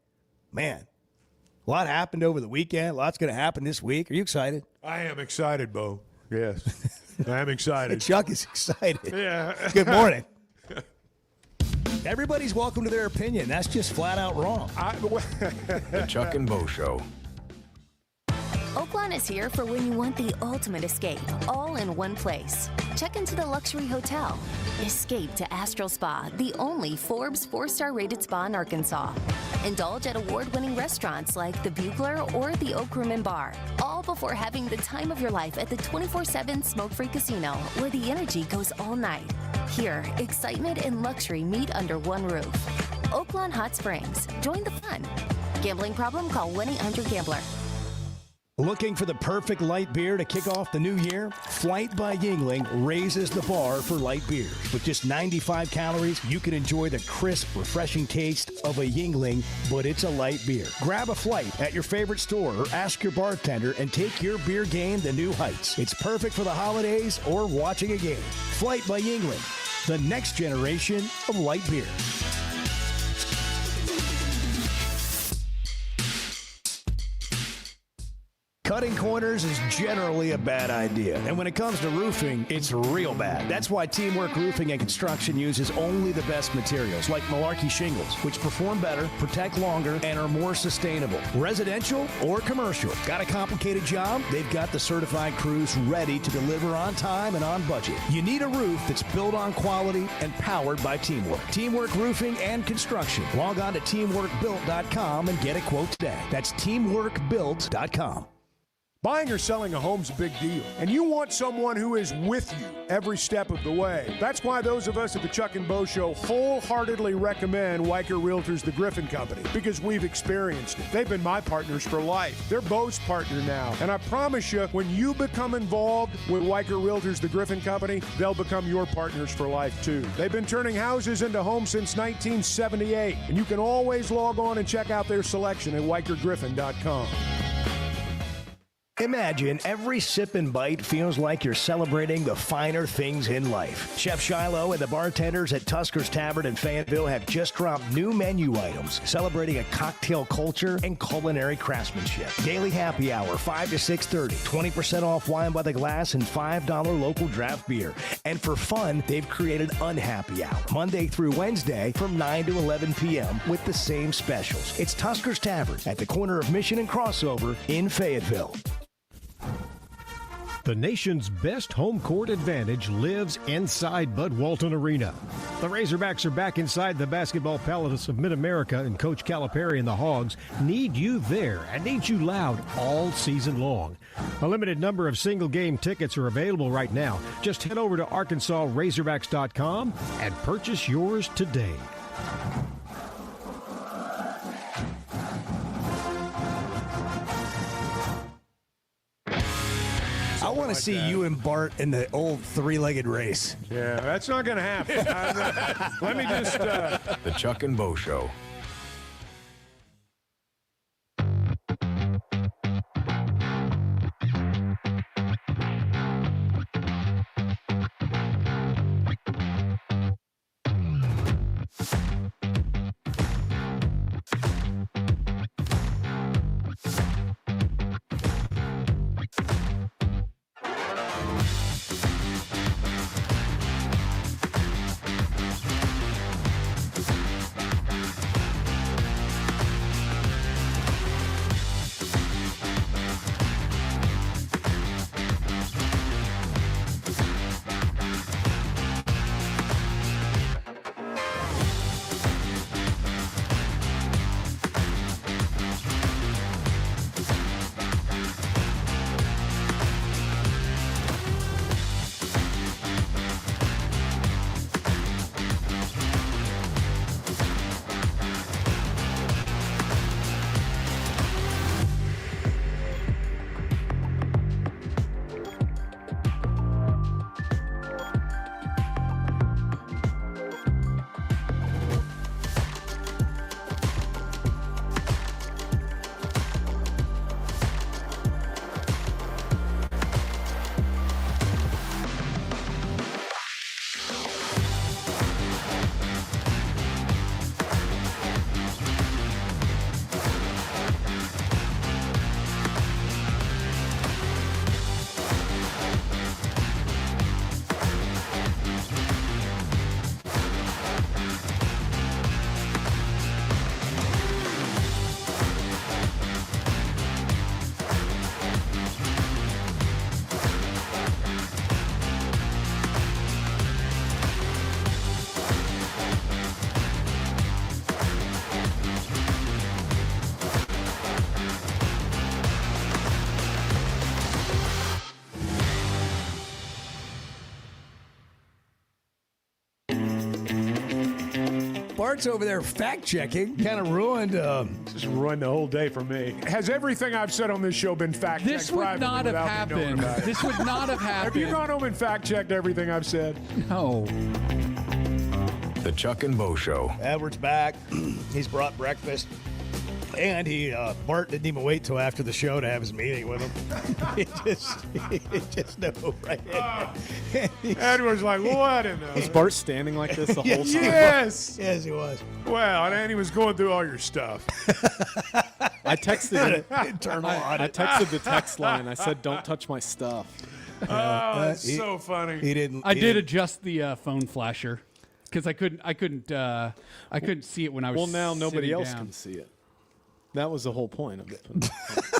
Man, a lot happened over the weekend. A lot's going to happen this week. Are you excited? I am excited, Bo. Yes, I am excited. Chuck is excited. Yeah. Good morning. Everybody's welcome to their opinion. That's just flat out wrong. The Chuck and Bo Show. Oaklawn is here for when you want the ultimate escape, all in one place. Check into the luxury hotel. Escape to Astral Spa, the only Forbes 4-star rated spa in Arkansas. Indulge at award-winning restaurants like the Bugler or the Oak Room and Bar, all before having the time of your life at the 24/7 smoke-free casino, where the energy goes all night. Here, excitement and luxury meet under one roof. Oaklawn Hot Springs. Join the fun. Gambling problem? Call 1-800-GAMBLER. Looking for the perfect light beer to kick off the new year? Flight by Yingling raises the bar for light beers. With just 95 calories, you can enjoy the crisp, refreshing taste of a Yingling, but it's a light beer. Grab a Flight at your favorite store or ask your bartender and take your beer game to new heights. It's perfect for the holidays or watching a game. Flight by Yingling, the next generation of light beer. Cutting corners is generally a bad idea. And when it comes to roofing, it's real bad. That's why Teamwork Roofing and Construction uses only the best materials, like Malarkey shingles, which perform better, protect longer, and are more sustainable. Residential or commercial. Got a complicated job? They've got the certified crews ready to deliver on time and on budget. You need a roof that's built on quality and powered by Teamwork. Teamwork Roofing and Construction. Log on to teamworkbuilt.com and get a quote today. That's teamworkbuilt.com. Buying or selling a home's a big deal, and you want someone who is with you every step of the way. That's why those of us at the Chuck and Bo Show wholeheartedly recommend Weicker Realtors, the Griffin Company, because we've experienced it. They've been my partners for life. They're Bo's partner now, and I promise you, when you become involved with Weicker Realtors, the Griffin Company, they'll become your partners for life too. They've been turning houses into homes since 1978, and you can always log on and check out their selection at WeicherGriffin.com. Imagine every sip and bite feels like you're celebrating the finer things in life. Chef Shiloh and the bartenders at Tusker's Tavern in Fayetteville have just dropped new menu items celebrating a cocktail culture and culinary craftsmanship. Daily happy hour, 5 to 6:30. 20% off wine by the glass and $5 local draft beer. And for fun, they've created Unhappy Hour, Monday through Wednesday from 9 to 11 p.m. with the same specials. It's Tusker's Tavern at the corner of Mission and Crossover in Fayetteville. The nation's best home court advantage lives inside Bud Walton Arena. The Razorbacks are back inside the basketball palace of Mid-America, and Coach Calipari and the Hogs need you there and need you loud all season long. A limited number of single-game tickets are available right now. Just head over to ArkansasRazorbacks.com and purchase yours today. I want to see you and Bart in the old three-legged race. Yeah, that's not going to happen. Let me just... The Chuck and Bo Show. Bart's over there fact-checking. Kind of ruined... Just ruined the whole day for me. Has everything I've said on this show been fact-checked? This would not have happened. This would not have happened. Have you gone home and fact-checked everything I've said? No. The Chuck and Bo Show. Edward's back. He's brought breakfast. And Bart didn't even wait till after the show to have his meeting with him. he just knew right in. Edward's like, what in the... Was Bart standing like this the whole time? Yes. Yes, he was. Well, and he was going through all your stuff. I texted internal I audit. texted the text line. I said, "Don't touch my stuff." Oh, that's so funny. He didn't. I did adjust the phone flasher because I couldn't see it when I was. Well, now nobody sitting else down. can see it. That was the whole point of it.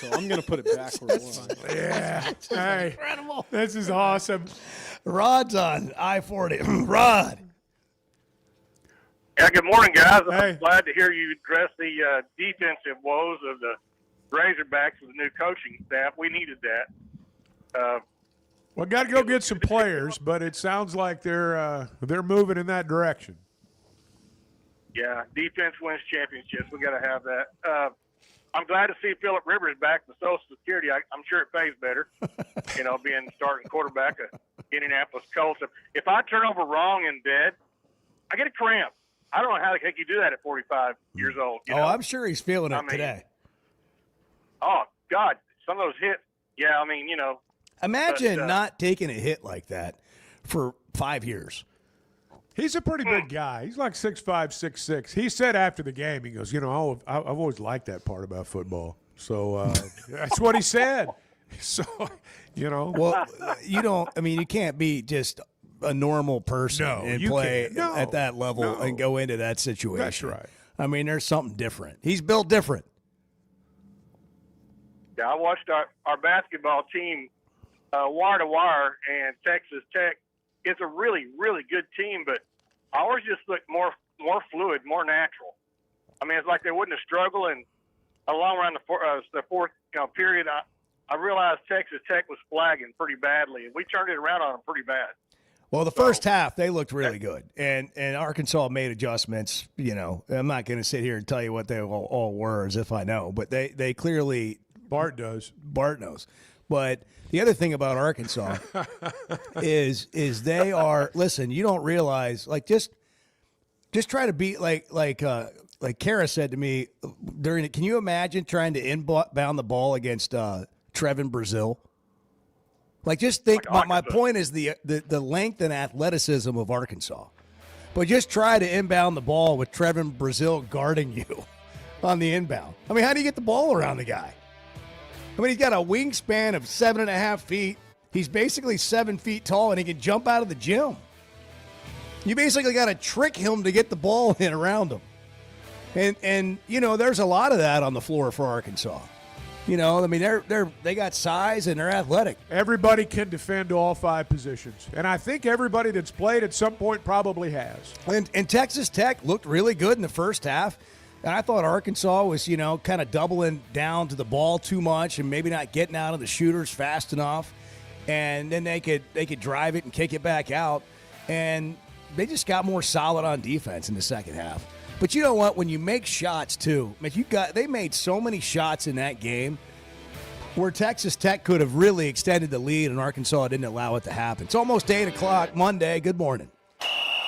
So I'm going to put it back where it was. Yeah. Hey, incredible. This is awesome. Rod's on I-40. Rod. Yeah, good morning, guys. Hey. I'm glad to hear you address the defensive woes of the Razorbacks with the new coaching staff. We needed that. Well, got to go get some players, but it sounds like they're moving in that direction. Yeah, defense wins championships. We got to have that. I'm glad to see Phillip Rivers back in Social Security. I'm sure it pays better, being starting quarterback of Indianapolis Colts. If I turn over wrong in bed, I get a cramp. I don't know how the heck you do that at 45 years old. You know? I'm sure he's feeling it today. Oh, God, some of those hits. Yeah, Imagine not taking a hit like that for 5 years. He's a pretty big guy. He's like 6'5", 6'6". He said after the game, he goes, I've always liked that part about football. So that's what he said. So, Well, you can't be just a normal person and play at that level and go into that situation. That's right. I mean, there's something different. He's built different. Yeah, I watched our basketball team wire to wire, and Texas Tech. It's a really, really good team, but ours just looked more fluid, more natural. I mean, it's like they wouldn't have struggled, and along around the fourth period, I realized Texas Tech was flagging pretty badly, and we turned it around on them pretty bad. Well, the first half, they looked really good, and Arkansas made adjustments. I'm not going to sit here and tell you what they all were as if I know, but they clearly – Bart knows. But the other thing about Arkansas is they are – listen, you don't realize – like just try to beat like Kara said to me during it. Can you imagine trying to inbound the ball against Trevin Brazil? Like, just think. My point is the length and athleticism of Arkansas, but just try to inbound the ball with Trevin Brazil guarding you on the inbound. I mean, how do you get the ball around the guy? I mean, he's got a wingspan of 7.5 feet. He's basically 7 feet tall, and he can jump out of the gym. You basically got to trick him to get the ball in around him. And there's a lot of that on the floor for Arkansas. I mean, they got size and they're athletic. Everybody can defend all 5 positions, and I think everybody that's played at some point probably has. And Texas Tech looked really good in the first half. And I thought Arkansas was, kind of doubling down to the ball too much and maybe not getting out of the shooters fast enough. And then they could drive it and kick it back out. And they just got more solid on defense in the second half. But you know what? When you make shots too, they made so many shots in that game where Texas Tech could have really extended the lead, and Arkansas didn't allow it to happen. It's almost 8 o'clock Monday. Good morning.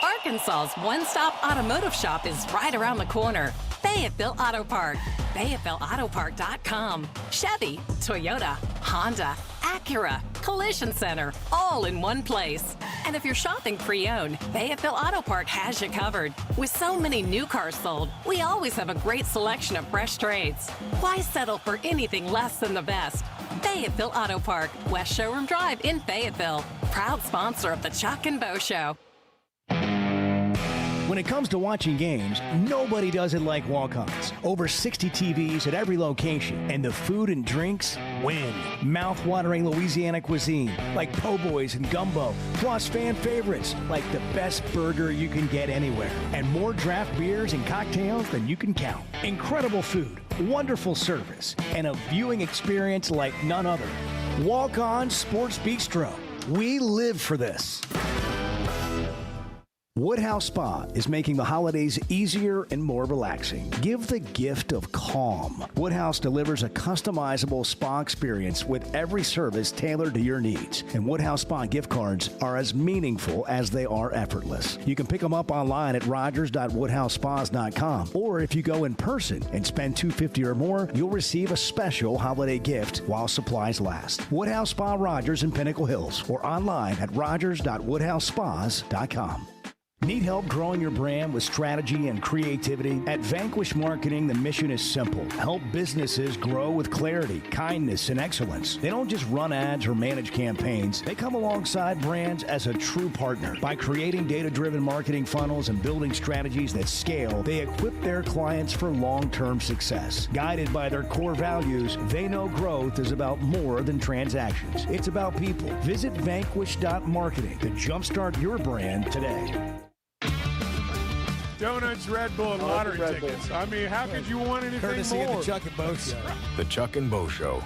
Arkansas's one-stop automotive shop is right around the corner. Fayetteville Auto Park. FayettevilleAutoPark.com. Chevy, Toyota, Honda, Acura, Collision Center, all in one place. And if you're shopping pre-owned, Fayetteville Auto Park has you covered. With so many new cars sold, we always have a great selection of fresh trades. Why settle for anything less than the best? Fayetteville Auto Park, West Showroom Drive in Fayetteville. Proud sponsor of the Chuck and Bo Show. When it comes to watching games, nobody does it like Walk-Ons. Over 60 TVs at every location, and the food and drinks win. Mouth-watering Louisiana cuisine like po' boys and gumbo, plus fan favorites like the best burger you can get anywhere, and more draft beers and cocktails than you can count. Incredible food, wonderful service, and a viewing experience like none other. Walk-On Sports Bistro. We live for this. Woodhouse Spa is making the holidays easier and more relaxing. Give the gift of calm. Woodhouse delivers a customizable spa experience with every service tailored to your needs. And Woodhouse Spa gift cards are as meaningful as they are effortless. You can pick them up online at rogers.woodhousespas.com. Or if you go in person and spend $250 or more, you'll receive a special holiday gift while supplies last. Woodhouse Spa Rogers in Pinnacle Hills or online at rogers.woodhousespas.com. Need help growing your brand with strategy and creativity? At Vanquish Marketing, the mission is simple. Help businesses grow with clarity, kindness, and excellence. They don't just run ads or manage campaigns. They come alongside brands as a true partner. By creating data-driven marketing funnels and building strategies that scale, they equip their clients for long-term success. Guided by their core values, they know growth is about more than transactions. It's about people. Visit vanquish.marketing to jumpstart your brand today. Donuts, Red Bull, and lottery tickets. I mean, how could you want anything Courtesy more? of the Chuck and Bo Show. The Chuck and Bo Show.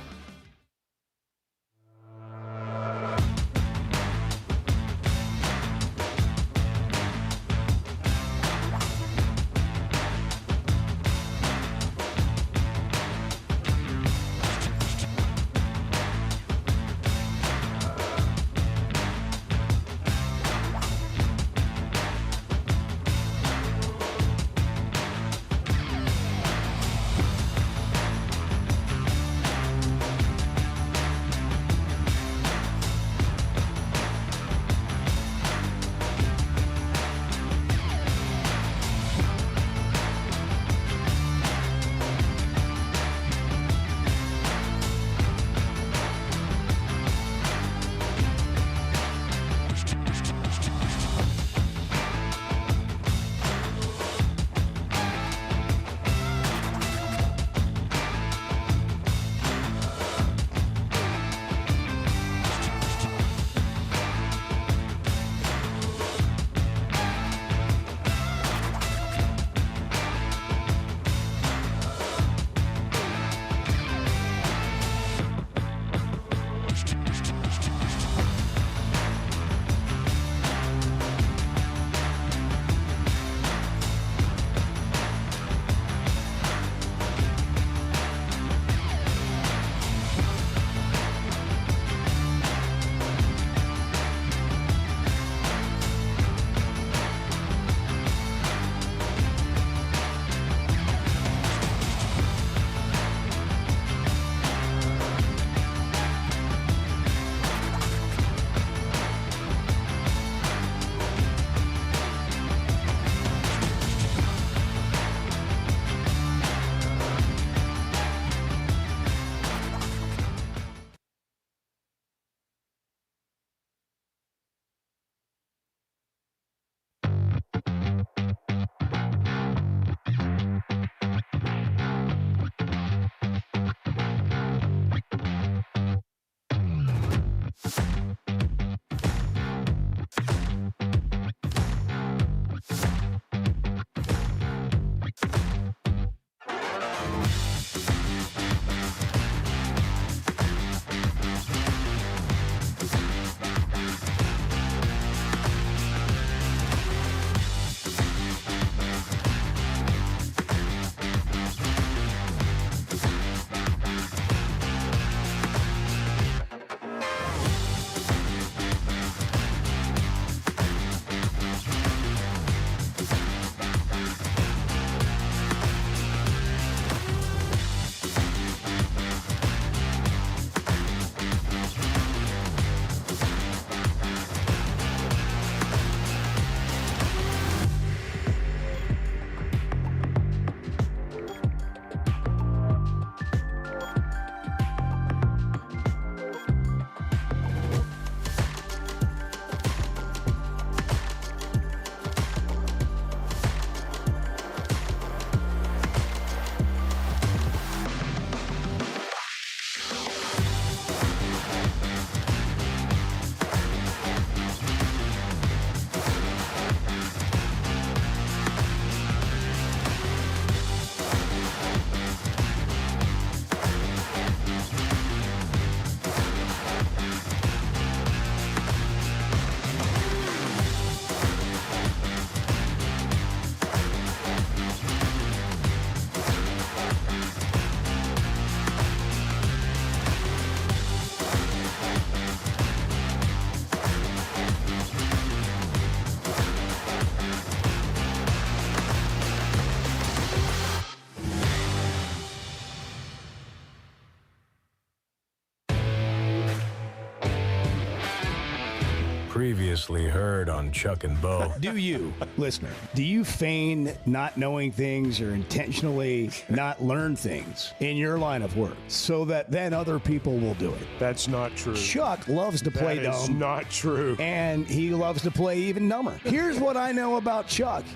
Previously heard on Chuck and Bo. Do you, listener, do you feign not knowing things or intentionally not learn things in your line of work so that then other people will do it? That's not true. Chuck loves to play dumb. That is not true. And he loves to play even dumber. Here's what I know about Chuck.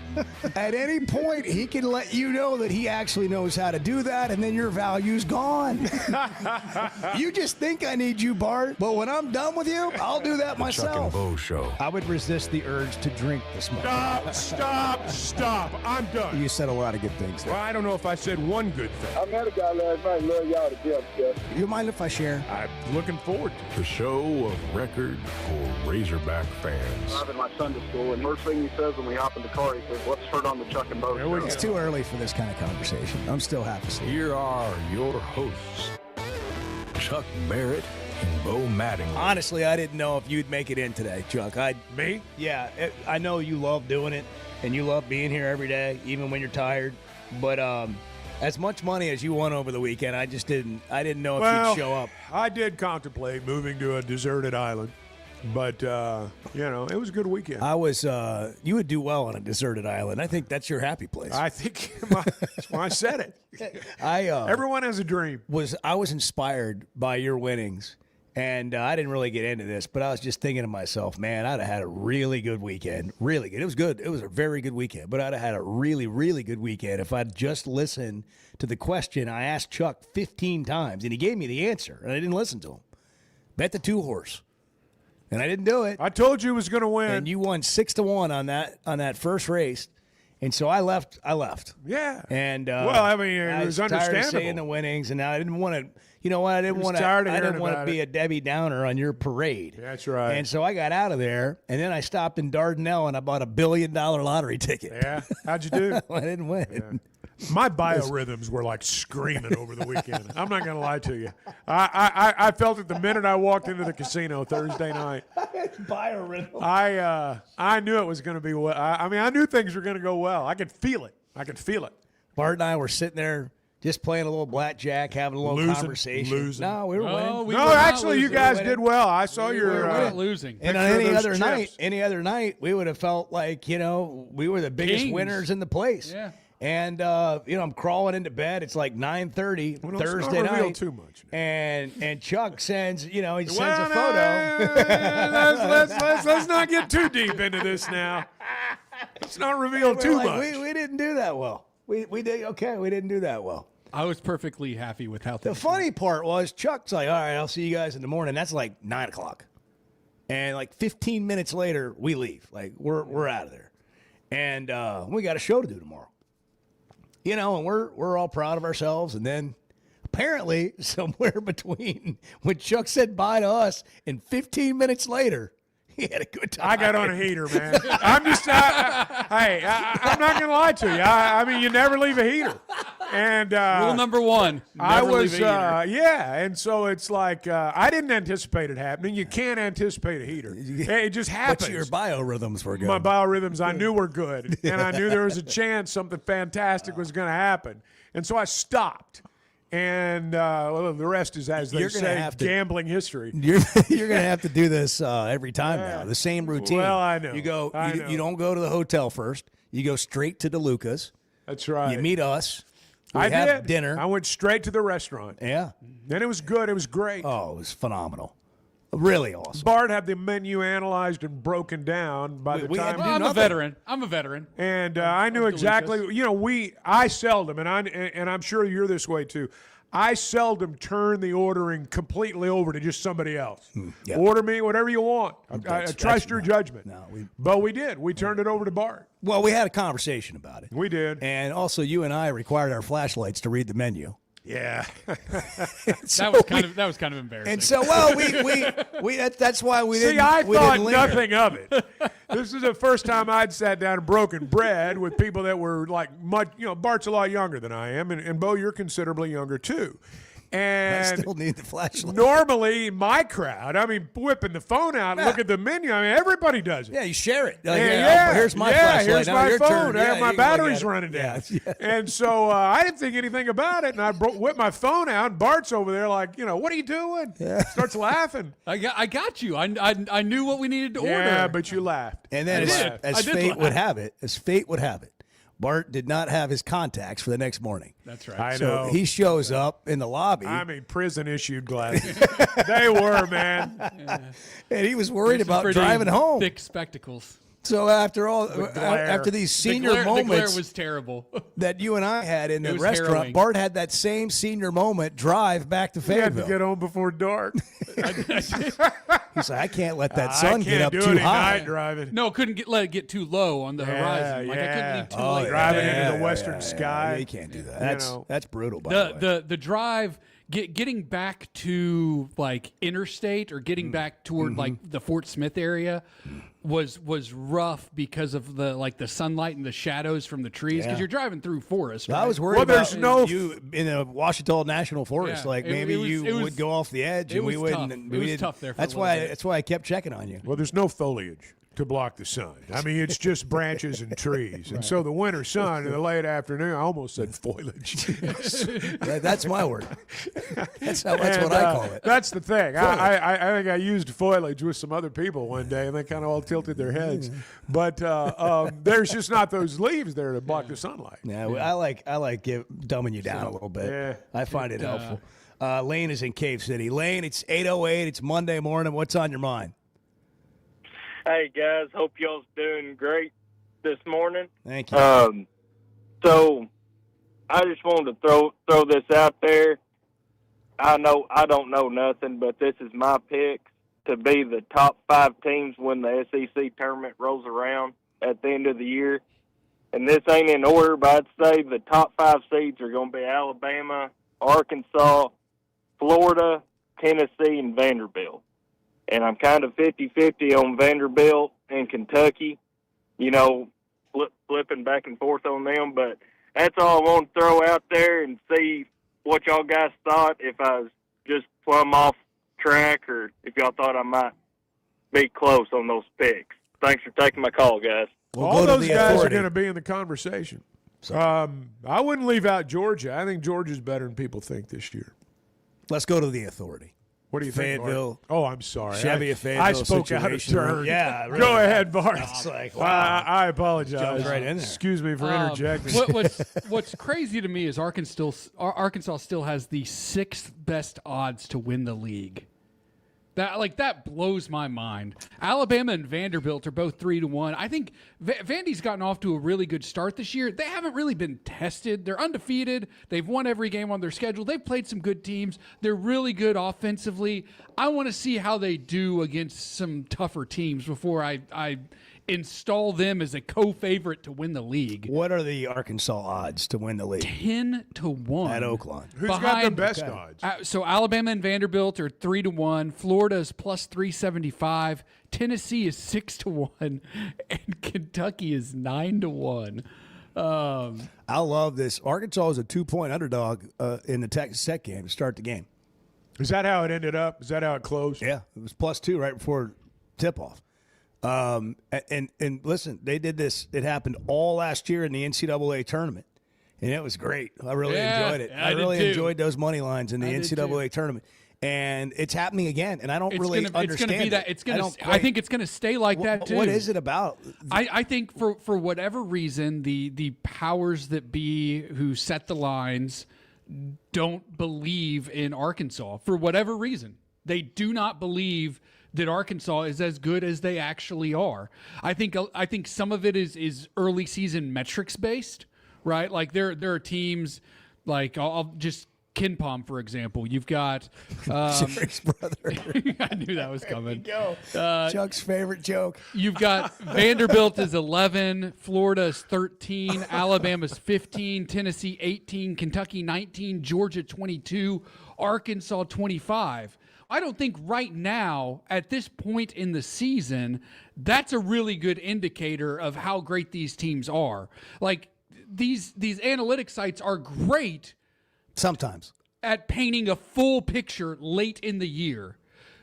At any point, he can let you know that he actually knows how to do that, and then your value's gone. You just think I need you, Bart, but when I'm done with you, I'll do that myself. Chuck and Bo Show. I would resist the urge to drink this morning. Stop. I'm done. You said a lot of good things there. Well, I don't know if I said one good thing. I met a guy last night. Love y'all to death, Jeff. You mind if I share? I'm looking forward to it. The show of record for Razorback fans. Driving my son to school, and first thing he says when we hop in the car, he says, "Let's turn on the Chuck and Bo Show." It's too early for this kind of conversation. I'm still half asleep. Here are your hosts, Chuck Barrett and Bo Mattingly. Honestly, I didn't know if you'd make it in today, Chuck. Me? Yeah, I know you love doing it, and you love being here every day, even when you're tired. But as much money as you won over the weekend, I didn't know if you'd show up. I did contemplate moving to a deserted island, but it was a good weekend. You would do well on a deserted island. I think that's your happy place. I think that's why I said it. Everyone has a dream. I was inspired by your winnings. And I didn't really get into this, but I was just thinking to myself, man, I'd have had a really good weekend. Really good. It was good. It was a very good weekend, but I'd have had a really, really good weekend if I'd just listened to the question I asked Chuck 15 times, and he gave me the answer, and I didn't listen to him. Bet the 2-horse. And I didn't do it. I told you it was going to win. And you won 6-1 on that first race. And so I left. Yeah. And it was understandable. Tired of saying the winnings, and now I didn't want to. You know what? I didn't want to be a Debbie Downer on your parade. That's right. And so I got out of there, and then I stopped in Dardanelle, and I bought a $1 billion lottery ticket. Yeah. How'd you do? I didn't win. Yeah. My biorhythms were like screaming over the weekend. I'm not going to lie to you. I felt it the minute I walked into the casino Thursday night. Biorhythm. I knew it was going to be well. I knew things were going to go well. I could feel it. Bart and I were sitting there just playing a little blackjack, having a little conversation. Losing. No, we were winning. No, actually, you guys did well. I saw we your were losing. And on any other night, we would have felt like we were the biggest winners in the place. Yeah. And I'm crawling into bed. It's like 9:30 Thursday not reveal night. Too much. And Chuck sends a photo. Let's not get too deep into this now. Let's not reveal too much. We didn't do that well. We did okay. We didn't do that well. I was perfectly happy with how things The funny part was Chuck's like, all right, I'll see you guys in the morning. That's like 9 o'clock. And like 15 minutes later, we leave. Like we're out of there. And we got a show to do tomorrow. And we're all proud of ourselves. And then apparently somewhere between when Chuck said bye to us and 15 minutes later, he had a good time. I got on a heater, man. I'm not going to lie to you. You never leave a heater. And rule number 1, never leave a heater. And so it's like I didn't anticipate it happening. You can't anticipate a heater. It just happens. But your biorhythms were good. My biorhythms I knew were good, and I knew there was a chance something fantastic was going to happen. And so I stopped. And the rest is, as they say, gambling history. You're going to have to do this every time now. The same routine. Well, I know. You don't go to the hotel first. You go straight to DeLuca's. That's right. You meet us. I have did. dinner. I went straight to the restaurant. Yeah. And it was good. It was great. Oh, it was phenomenal. Really awesome. Bart had the menu analyzed and broken down by the time. I'm a veteran. And I knew exactly. I seldom, and I'm sure you're this way too. I seldom turn the ordering completely over to just somebody else. Yeah. Order me whatever you want. I trust your judgment. No, but we did. We turned it over to Bart. Well, we had a conversation about it. We did. And also, you and I required our flashlights to read the menu. Yeah. that was kind of embarrassing. And so, that's why we didn't. See, I thought linger. nothing of it. This is the first time I'd sat down and broken bread with people that were like much. Bart's a lot younger than I am, and Bo, you're considerably younger too. And I still need the flashlight. Normally, my crowd, I mean, whipping the phone out and look at the menu. I mean, everybody does it. Yeah, you share it. Here's my flashlight. Here's Now my your phone. turn. I have my you can look batteries at it. running down. Yeah. And so I didn't think anything about it. And I whipped my phone out, and Bart's over there like, what are you doing? Starts laughing. I got you. I knew what we needed to order. Yeah, but you laughed. And then as fate would have it, Bart did not have his contacts for the next morning. That's right. I So know. he shows up in the lobby. I mean, prison-issued glasses. They were, man. And he was worried Some about pretty driving home. Thick spectacles. So after these senior the glare moments was terrible. that you and I had in It the was restaurant, harrowing. Bart had that same senior moment drive back to He had to Fayetteville. get home before dark. He's like, I can't let that sun get up do too any high. night driving. No, couldn't let it get too low on the horizon. Like I couldn't leave too late. Driving into the western sky. Yeah, you can't do that. That's brutal, by the way. The drive getting back to like interstate or getting back toward like the Fort Smith area was rough because of the sunlight and the shadows from the trees because Yeah. you're driving through forest. I was worried about you in the Washita National Forest. Yeah, Like it maybe was- you it was- would go off the edge, it and we was wouldn't. tough. And It we was didn't. tough there for a That's little why. bit. That's why I kept checking on you. Well, there's no foliage to block the sun. I mean, it's just branches and trees. And so the winter sun in the late afternoon, I almost said foliage. That's my word. That's what I call it. That's the thing. I think I used foliage with some other people one day, and they kind of all tilted their heads. But there's just not those leaves there to block the sunlight. Yeah, I like dumbing you down a little bit. Yeah. I find it helpful. Lane is in Cave City. Lane, it's 8:08. It's Monday morning. What's on your mind? Hey guys, hope y'all's doing great this morning. Thank you. So I just wanted to throw this out there. I don't know nothing, but this is my pick to be the top 5 teams when the SEC tournament rolls around at the end of the year. And this ain't in order, but I'd say the top 5 seeds are going to be Alabama, Arkansas, Florida, Tennessee, and Vanderbilt. And I'm kind of 50-50 on Vanderbilt and Kentucky, flipping back and forth on them. But that's all I want to throw out there and see what y'all guys thought, if I was just plumb off track or if y'all thought I might be close on those picks. Thanks for taking my call, guys. All those guys are going to be in the conversation. I wouldn't leave out Georgia. I think Georgia's better than people think this year. Let's go to the authority. What do you think, Fayetteville? Bart? Oh, I'm sorry. Chevy of Fayetteville I spoke out of situation. turn. Yeah, really. Go ahead, Bart. It's like, Well, wow. I apologize. Jumped right in there. Excuse me for interjecting. What's crazy to me is Arkansas still has the 6th best odds to win the league. That blows my mind. Alabama and Vanderbilt are both 3-1. I think Vandy's gotten off to a really good start this year. They haven't really been tested. They're undefeated. They've won every game on their schedule. They've played some good teams. They're really good offensively. I want to see how they do against some tougher teams before I install them as a co-favorite to win the league. What are the Arkansas odds to win the league? 10-1 at Oakland. Who's got the best odds? So Alabama and Vanderbilt are 3-1. Florida is plus 375. Tennessee is 6-1, and Kentucky is 9-1. I love this. Arkansas is a 2-point underdog in the Texas Tech game to start the game. Is that how it ended up? Is that how it closed? Yeah, it was +2 right before tip-off. And listen, they did this. It happened all last year in the NCAA tournament, and it was great. I really enjoyed it. I really enjoyed those money lines in the NCAA tournament, and it's happening again. And I don't understand. It's going to be that. It's going to. I think it's going to stay like that too. What is it about? I think for whatever reason, the powers that be who set the lines don't believe in Arkansas for whatever reason. They do not believe that Arkansas is as good as they actually are. I think some of it is early season metrics based, right? Like there are teams like I'll just KenPom, for example. You've got Jerry's brother. I knew that was coming. Go. Chuck's favorite joke. You've got Vanderbilt is 11, Florida is 13, Alabama's 15, Tennessee 18, Kentucky 19, Georgia 22, Arkansas 25. I don't think right now, at this point in the season, that's a really good indicator of how great these teams are. Like these analytic sites are great sometimes. at painting a full picture late in the year.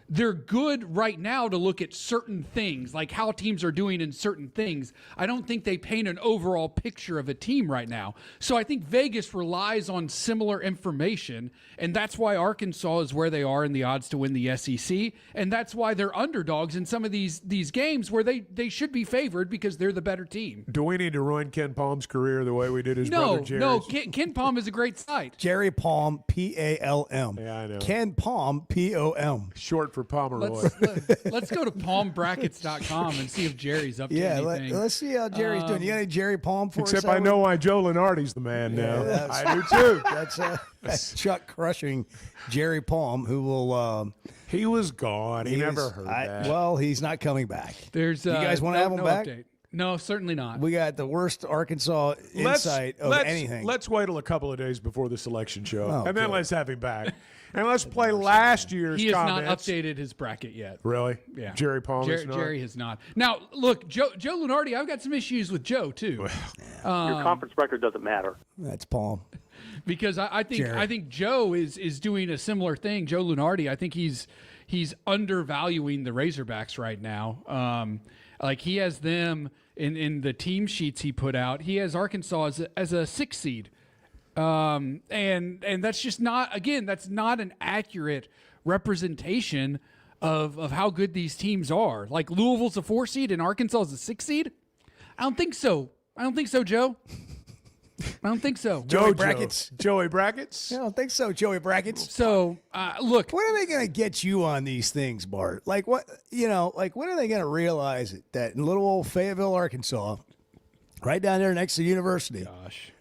They're good right now to look at certain things, like how teams are doing in certain things. I don't think they paint an overall picture of a team right now. So I think Vegas relies on similar information, and that's why Arkansas is where they are in the odds to win the SEC, and that's why they're underdogs in some of these games where they should be favored because they're the better team. Do we need to ruin Ken Palm's career the way we did his brother Jerry's? No, Ken Palm is a great site. Jerry Palm, P-A-L-M. Yeah, I know. Ken Palm, P-O-M. Short for Pomeroy. Let's go to palmbrackets.com and see if Jerry's up to anything. Let's see how Jerry's doing. You got any Jerry Palm for us? Except I know why Joe Lenardi's the man now. I do too. That's Chuck crushing Jerry Palm, who will. He was gone. He never heard that. Well, he's not coming back. You guys want to have him back? Update. No, certainly not. We got the worst Arkansas insight of anything. Let's wait a couple of days before the selection show, and then good. let's have him back. And let's play last year's He has comments. not updated his bracket yet. Really? Yeah. Jerry Palm is not? Jerry has not. Now, look, Joe Lunardi, I've got some issues with Joe, too. Your conference record doesn't matter. That's Palm. Because I think Joe is doing a similar thing. Joe Lunardi, I think he's undervaluing the Razorbacks right now. Like he has them in the team sheets he put out. He has Arkansas as a 6 seed. And that's just not, again, that's not an accurate representation of how good these teams are. Like Louisville's a 4 seed and Arkansas is a 6 seed. I don't think so, Joe. I don't think so. Joey Brackets. Joey Brackets? I don't think so, Joey Brackets. So, look. When are they going to get you on these things, Bart? Like, what, when are they going to realize that in little old Fayetteville, Arkansas, right down there next to the university,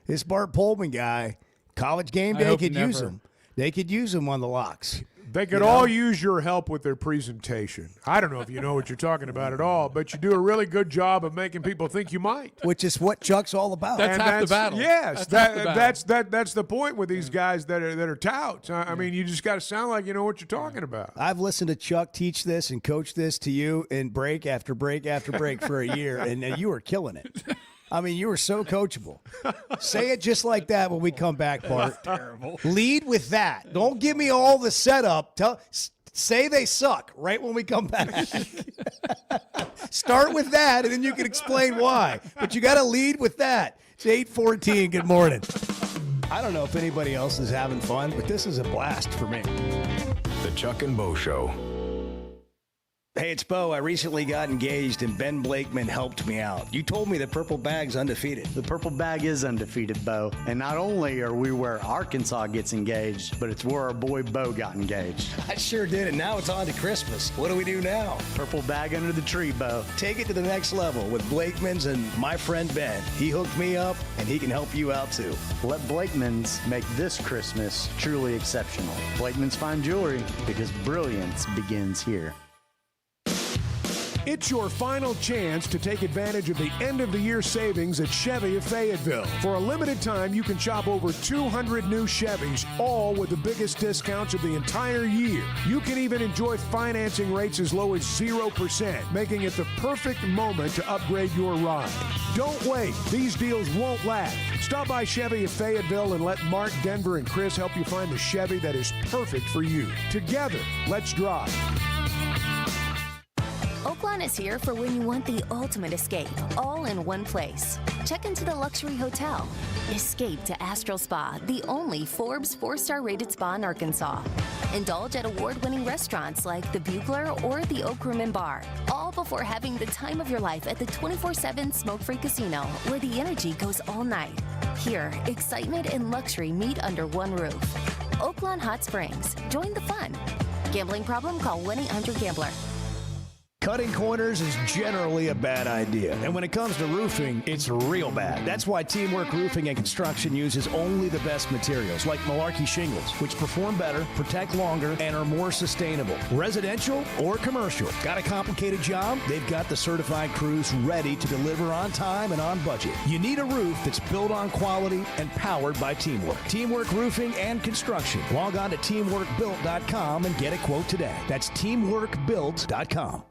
this Bart Pullman guy, college game day could use him. They could use him on the locks. They could all use your help with their presentation. I don't know if you know what you're talking about at all, but you do a really good job of making people think you might. Which is what Chuck's all about. That's half the battle. Yes, that's the point with these guys that are touts. I mean, you just got to sound like you know what you're talking about. I've listened to Chuck teach this and coach this to you in break after break after break for a year, and you were killing it. I mean, you were so coachable. Say it just like that when we come back, Bart. Terrible. Lead with that. Don't give me all the setup. Say they suck right when we come back. Start with that, and then you can explain why. But you got to lead with that. It's 8:14. Good morning. I don't know if anybody else is having fun, but this is a blast for me. The Chuck and Bo Show. Hey, it's Bo. I recently got engaged, and Ben Blakeman helped me out. You told me the Purple Bag's undefeated. The Purple Bag is undefeated, Bo. And not only are we where Arkansas gets engaged, but it's where our boy Bo got engaged. I sure did, and now it's on to Christmas. What do we do now? Purple Bag under the tree, Bo. Take it to the next level with Blakeman's and my friend Ben. He hooked me up, and he can help you out, too. Let Blakeman's make this Christmas truly exceptional. Blakeman's Fine Jewelry, because brilliance begins here. It's your final chance to take advantage of the end-of-the-year savings at Chevy of Fayetteville. For a limited time, you can shop over 200 new Chevys, all with the biggest discounts of the entire year. You can even enjoy financing rates as low as 0%, making it the perfect moment to upgrade your ride. Don't wait. These deals won't last. Stop by Chevy of Fayetteville and let Mark, Denver, and Chris help you find the Chevy that is perfect for you. Together, let's drive. Oaklawn is here for when you want the ultimate escape, all in one place. Check into the luxury hotel. Escape to Astral Spa, the only Forbes 4-star rated spa in Arkansas. Indulge at award-winning restaurants like the Bugler or the Oak Room and Bar, all before having the time of your life at the 24/7 smoke-free casino, where the energy goes all night. Here, excitement and luxury meet under one roof. Oaklawn Hot Springs. Join the fun. Gambling problem? Call 1-800-GAMBLER. Cutting corners is generally a bad idea. And when it comes to roofing, it's real bad. That's why Teamwork Roofing and Construction uses only the best materials, like Malarkey shingles, which perform better, protect longer, and are more sustainable. Residential or commercial. Got a complicated job? They've got the certified crews ready to deliver on time and on budget. You need a roof that's built on quality and powered by Teamwork. Teamwork Roofing and Construction. Log on to teamworkbuilt.com and get a quote today. That's teamworkbuilt.com.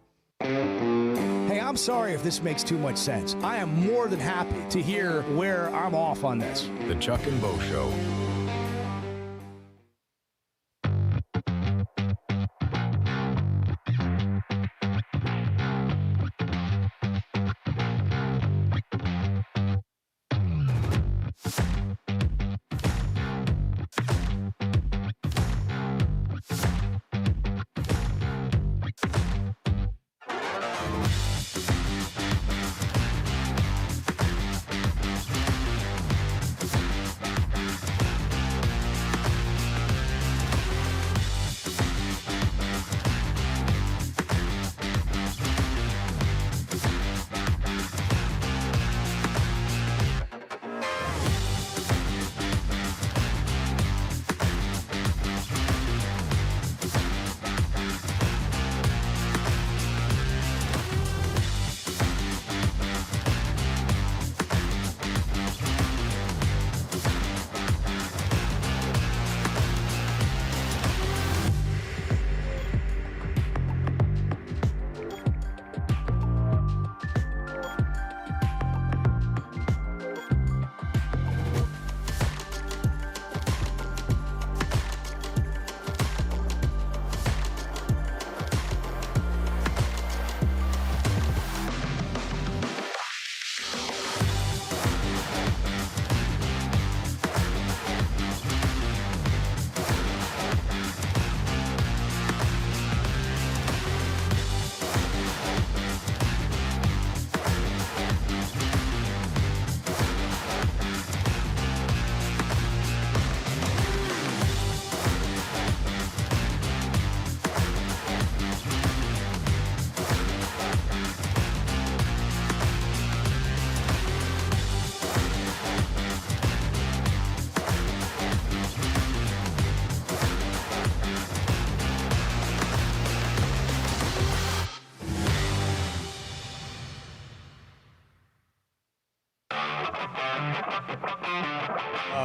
Hey, I'm sorry if this makes too much sense. I am more than happy to hear where I'm off on this. The Chuck and Bo Show.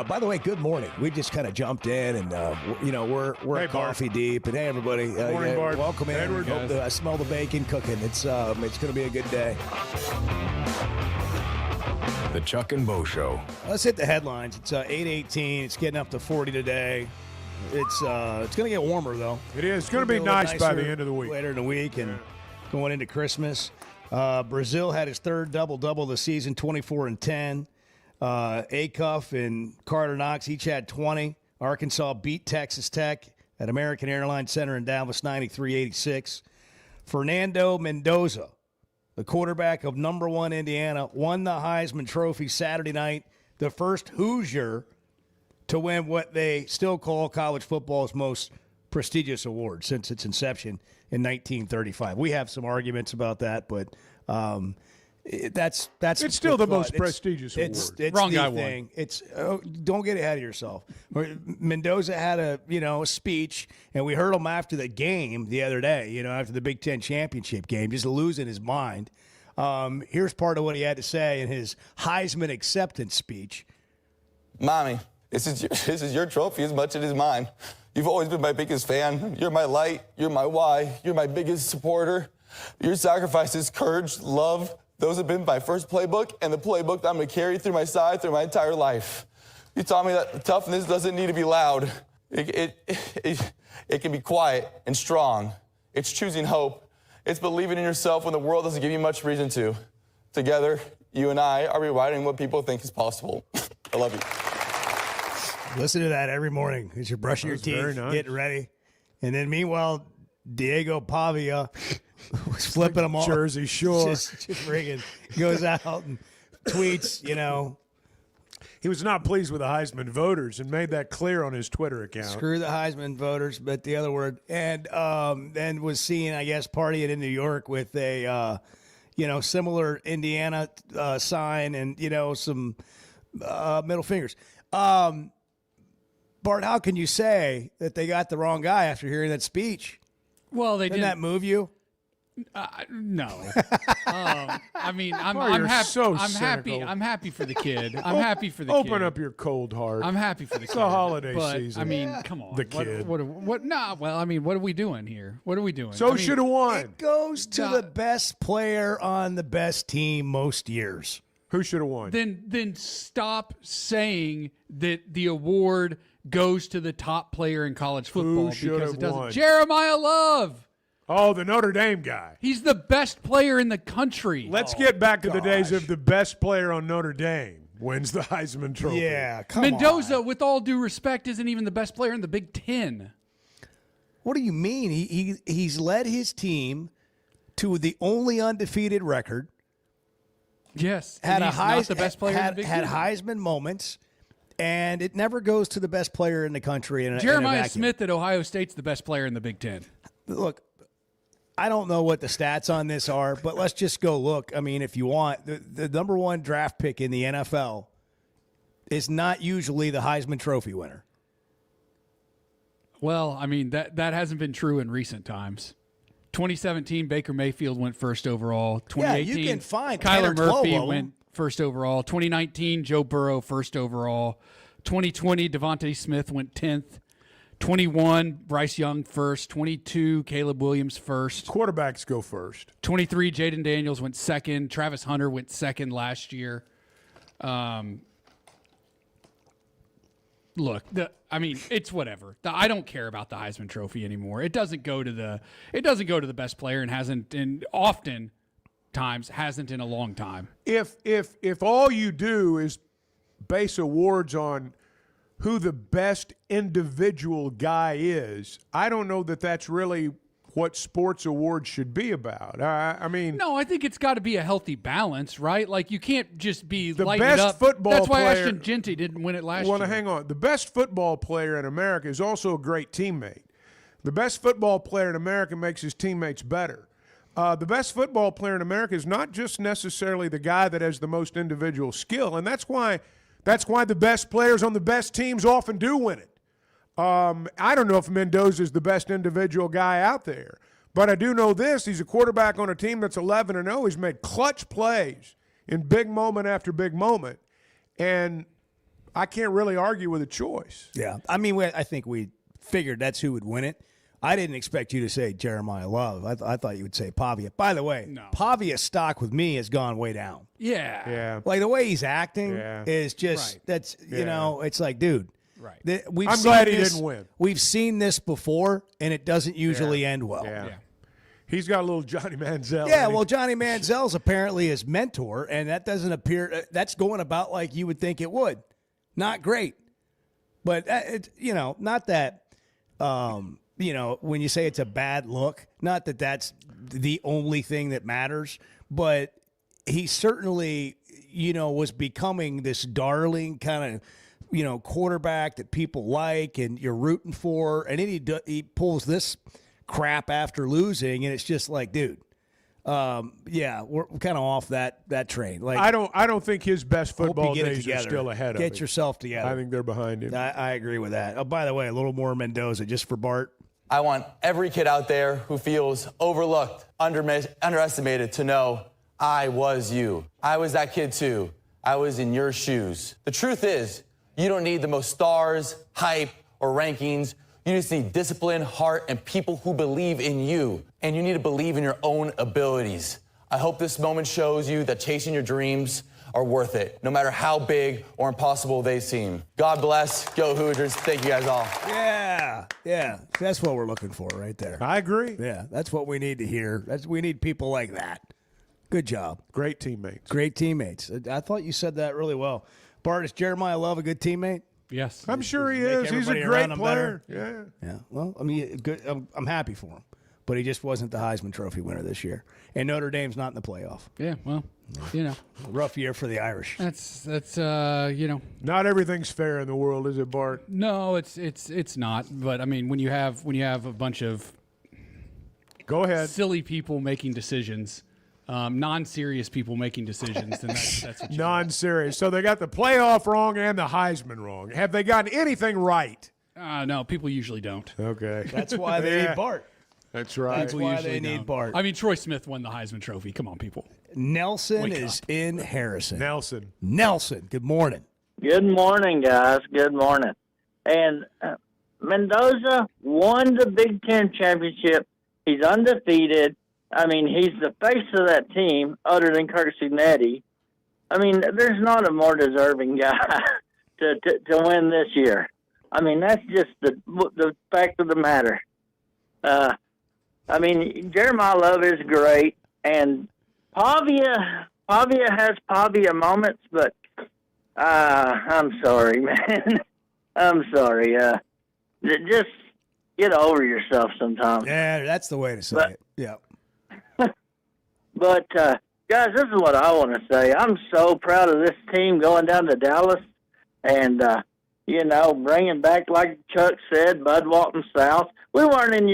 By the way, good morning. We just kind of jumped in, and we're coffee deep. And hey, everybody, Morning, Bart. welcome in. Edward. I smell the bacon cooking. It's going to be a good day. The Chuck and Bo Show. Let's hit the headlines. It's 8:18. It's getting up to 40 today. It's going to get warmer though. It is. It's going to be nice by the end of the week. Later in the week and going into Christmas. Brazil had his third double-double of the season, 24-10. Acuff and Carter Knox each had 20. Arkansas beat Texas Tech at American Airlines Center in Dallas, 93-86. Fernando Mendoza, the quarterback of number 1 Indiana, won the Heisman Trophy Saturday night, the first Hoosier to win what they still call college football's most prestigious award since its inception in 1935. We have some arguments about that, but that's it's still the most prestigious award. It's Wrong the guy thing. won. It's don't get ahead of yourself. Mendoza had a speech, and we heard him after the game the other day. After the Big Ten championship game, just losing his mind. Here's part of what he had to say in his Heisman acceptance speech. Mommy, this is your trophy as much as it is mine. You've always been my biggest fan. You're my light. You're my why. You're my biggest supporter. Your sacrifices, courage, love, those have been my first playbook and the playbook that I'm going to carry through my side through my entire life. You taught me that toughness doesn't need to be loud. It can be quiet and strong. It's choosing hope. It's believing in yourself when the world doesn't give you much reason to. Together, you and I are rewriting what people think is possible. I love you. Listen to that every morning as you're brushing your teeth, getting ready. And then meanwhile, Diego Pavia was flipping them off. Jersey Shore. Just ringing. Goes out and tweets, He was not pleased with the Heisman voters and made that clear on his Twitter account. Screw the Heisman voters, but the other word. And then was seen, I guess, partying in New York with a, similar Indiana sign and, some middle fingers. Bart, how can you say that they got the wrong guy after hearing that speech? Well, they didn't. That move you? No. I'm you're happy. so I'm cynical. happy. I'm happy for the kid. I'm happy for the kid. Open up your cold heart. I'm happy for the it's kid. the holiday but, season. Come on. The kid. What? Nah. Well, what are we doing here? What are we doing? So should have won. It goes to the best player on the best team most years. Who should have won? Then stop saying that the award goes to the top player in college football because it doesn't. Won? Jeremiah Love. Oh, the Notre Dame guy. He's the best player in the country. Let's get back to the days of the best player on Notre Dame wins the Heisman Trophy. Yeah, come Mendoza, on. with all due respect, isn't even the best player in the Big Ten. What do you mean? He's led his team to the only undefeated record. Yes, Had and he's not the best player in the Big had Ten. Heisman moments, and it never goes to the best player in the country. Jeremiah Smith at Ohio State's the best player in the Big Ten. Look, I don't know what the stats on this are, but let's just go look. I mean, if you want, the number 1 draft pick in the NFL is not usually the Heisman Trophy winner. Well, I mean, that hasn't been true in recent times. 2017, Baker Mayfield went first overall. 2018, you can find 10 or Kyler 12 Murphy of them. went first overall. 2019, Joe Burrow first overall. 2020, Devontae Smith went 10th. 21, Bryce Young first. 22, Caleb Williams first. Quarterbacks go first. 23, Jaden Daniels went second. Travis Hunter went second last year. Look, it's whatever. I don't care about the Heisman Trophy anymore. It doesn't go to the best player and hasn't, and often times hasn't in a long time. If all you do is base awards on who the best individual guy is, I don't know that that's really what sports awards should be about. I mean, no, I think it's got to be a healthy balance, right? Like you can't just be the lighting best it up. Football That's why player, Ashton Genty didn't win it last year. Well, hang on. The best football player in America is also a great teammate. The best football player in America makes his teammates better. The best football player in America is not just necessarily the guy that has the most individual skill, and that's why the best players on the best teams often do win it. I don't know if Mendoza is the best individual guy out there, but I do know this. He's a quarterback on a team that's 11-0. He's made clutch plays in big moment after big moment. and I can't really argue with a choice. Yeah. I mean, I think we figured that's who would win it. I didn't expect you to say Jeremiah Love. I thought you would say Pavia. By the way, Pavia's stock with me has gone way down. Yeah. Like the way he's acting is just, it's like, dude. Right. I'm glad he didn't win. We've seen this before, and it doesn't usually end well. Yeah. He's got a little Johnny Manziel. Yeah, well, Johnny Manziel's apparently his mentor, and that doesn't appear – that's going about like you would think it would. Not great. But, not that when you say it's a bad look, not that that's the only thing that matters, but he certainly, was becoming this darling kind of, quarterback that people like and you're rooting for. And then he pulls this crap after losing, and it's just like, dude, we're kind of off that train. Like, I don't think his best football days are still ahead of him. Get yourself together. I think they're behind him. I agree with that. Oh, by the way, a little more Mendoza just for Bart. I want every kid out there who feels overlooked, underestimated to know I was you. I was that kid too. I was in your shoes. The truth is, you don't need the most stars, hype, or rankings. You just need discipline, heart, and people who believe in you. And you need to believe in your own abilities. I hope this moment shows you that chasing your dreams are worth it, no matter how big or impossible they seem. God bless. Go Hoosiers. Thank you guys all. Yeah. That's what we're looking for right there. I agree. Yeah, that's what we need to hear. We need people like that. Good job. Great teammates. I thought you said that really well. Bart, is Jeremiah Love a good teammate? Yes. I'm sure he is. He's a great player. Yeah. Well, I mean, good. I'm happy for him. But he just wasn't the Heisman Trophy winner this year. And Notre Dame's not in the playoff. Yeah, well, rough year for the Irish. That's Not everything's fair in the world, is it, Bart? No, it's not. But I mean, when you have a bunch of silly people making decisions, non-serious people making decisions, then that's what you non-serious. So they got the playoff wrong and the Heisman wrong. Have they gotten anything right? No, people usually don't. Okay. That's why they need Bart. That's right. That's why they need Bart. I mean, Troy Smith won the Heisman Trophy. Come on, people. Nelson is in Harrison. Nelson, good morning. Good morning, guys. Good morning. And Mendoza won the Big Ten championship. He's undefeated. I mean, he's the face of that team other than Kirk Cincinnati. I mean, there's not a more deserving guy to win this year. I mean, that's just the fact of the matter. I mean, Jeremiah Love is great, and Pavia has Pavia moments, but I'm sorry, man. I'm sorry. Just get over yourself sometimes. Yeah, that's the way to say it. Yeah. But, guys, this is what I want to say. I'm so proud of this team going down to Dallas and, bringing back, like Chuck said, Bud Walton South. We weren't in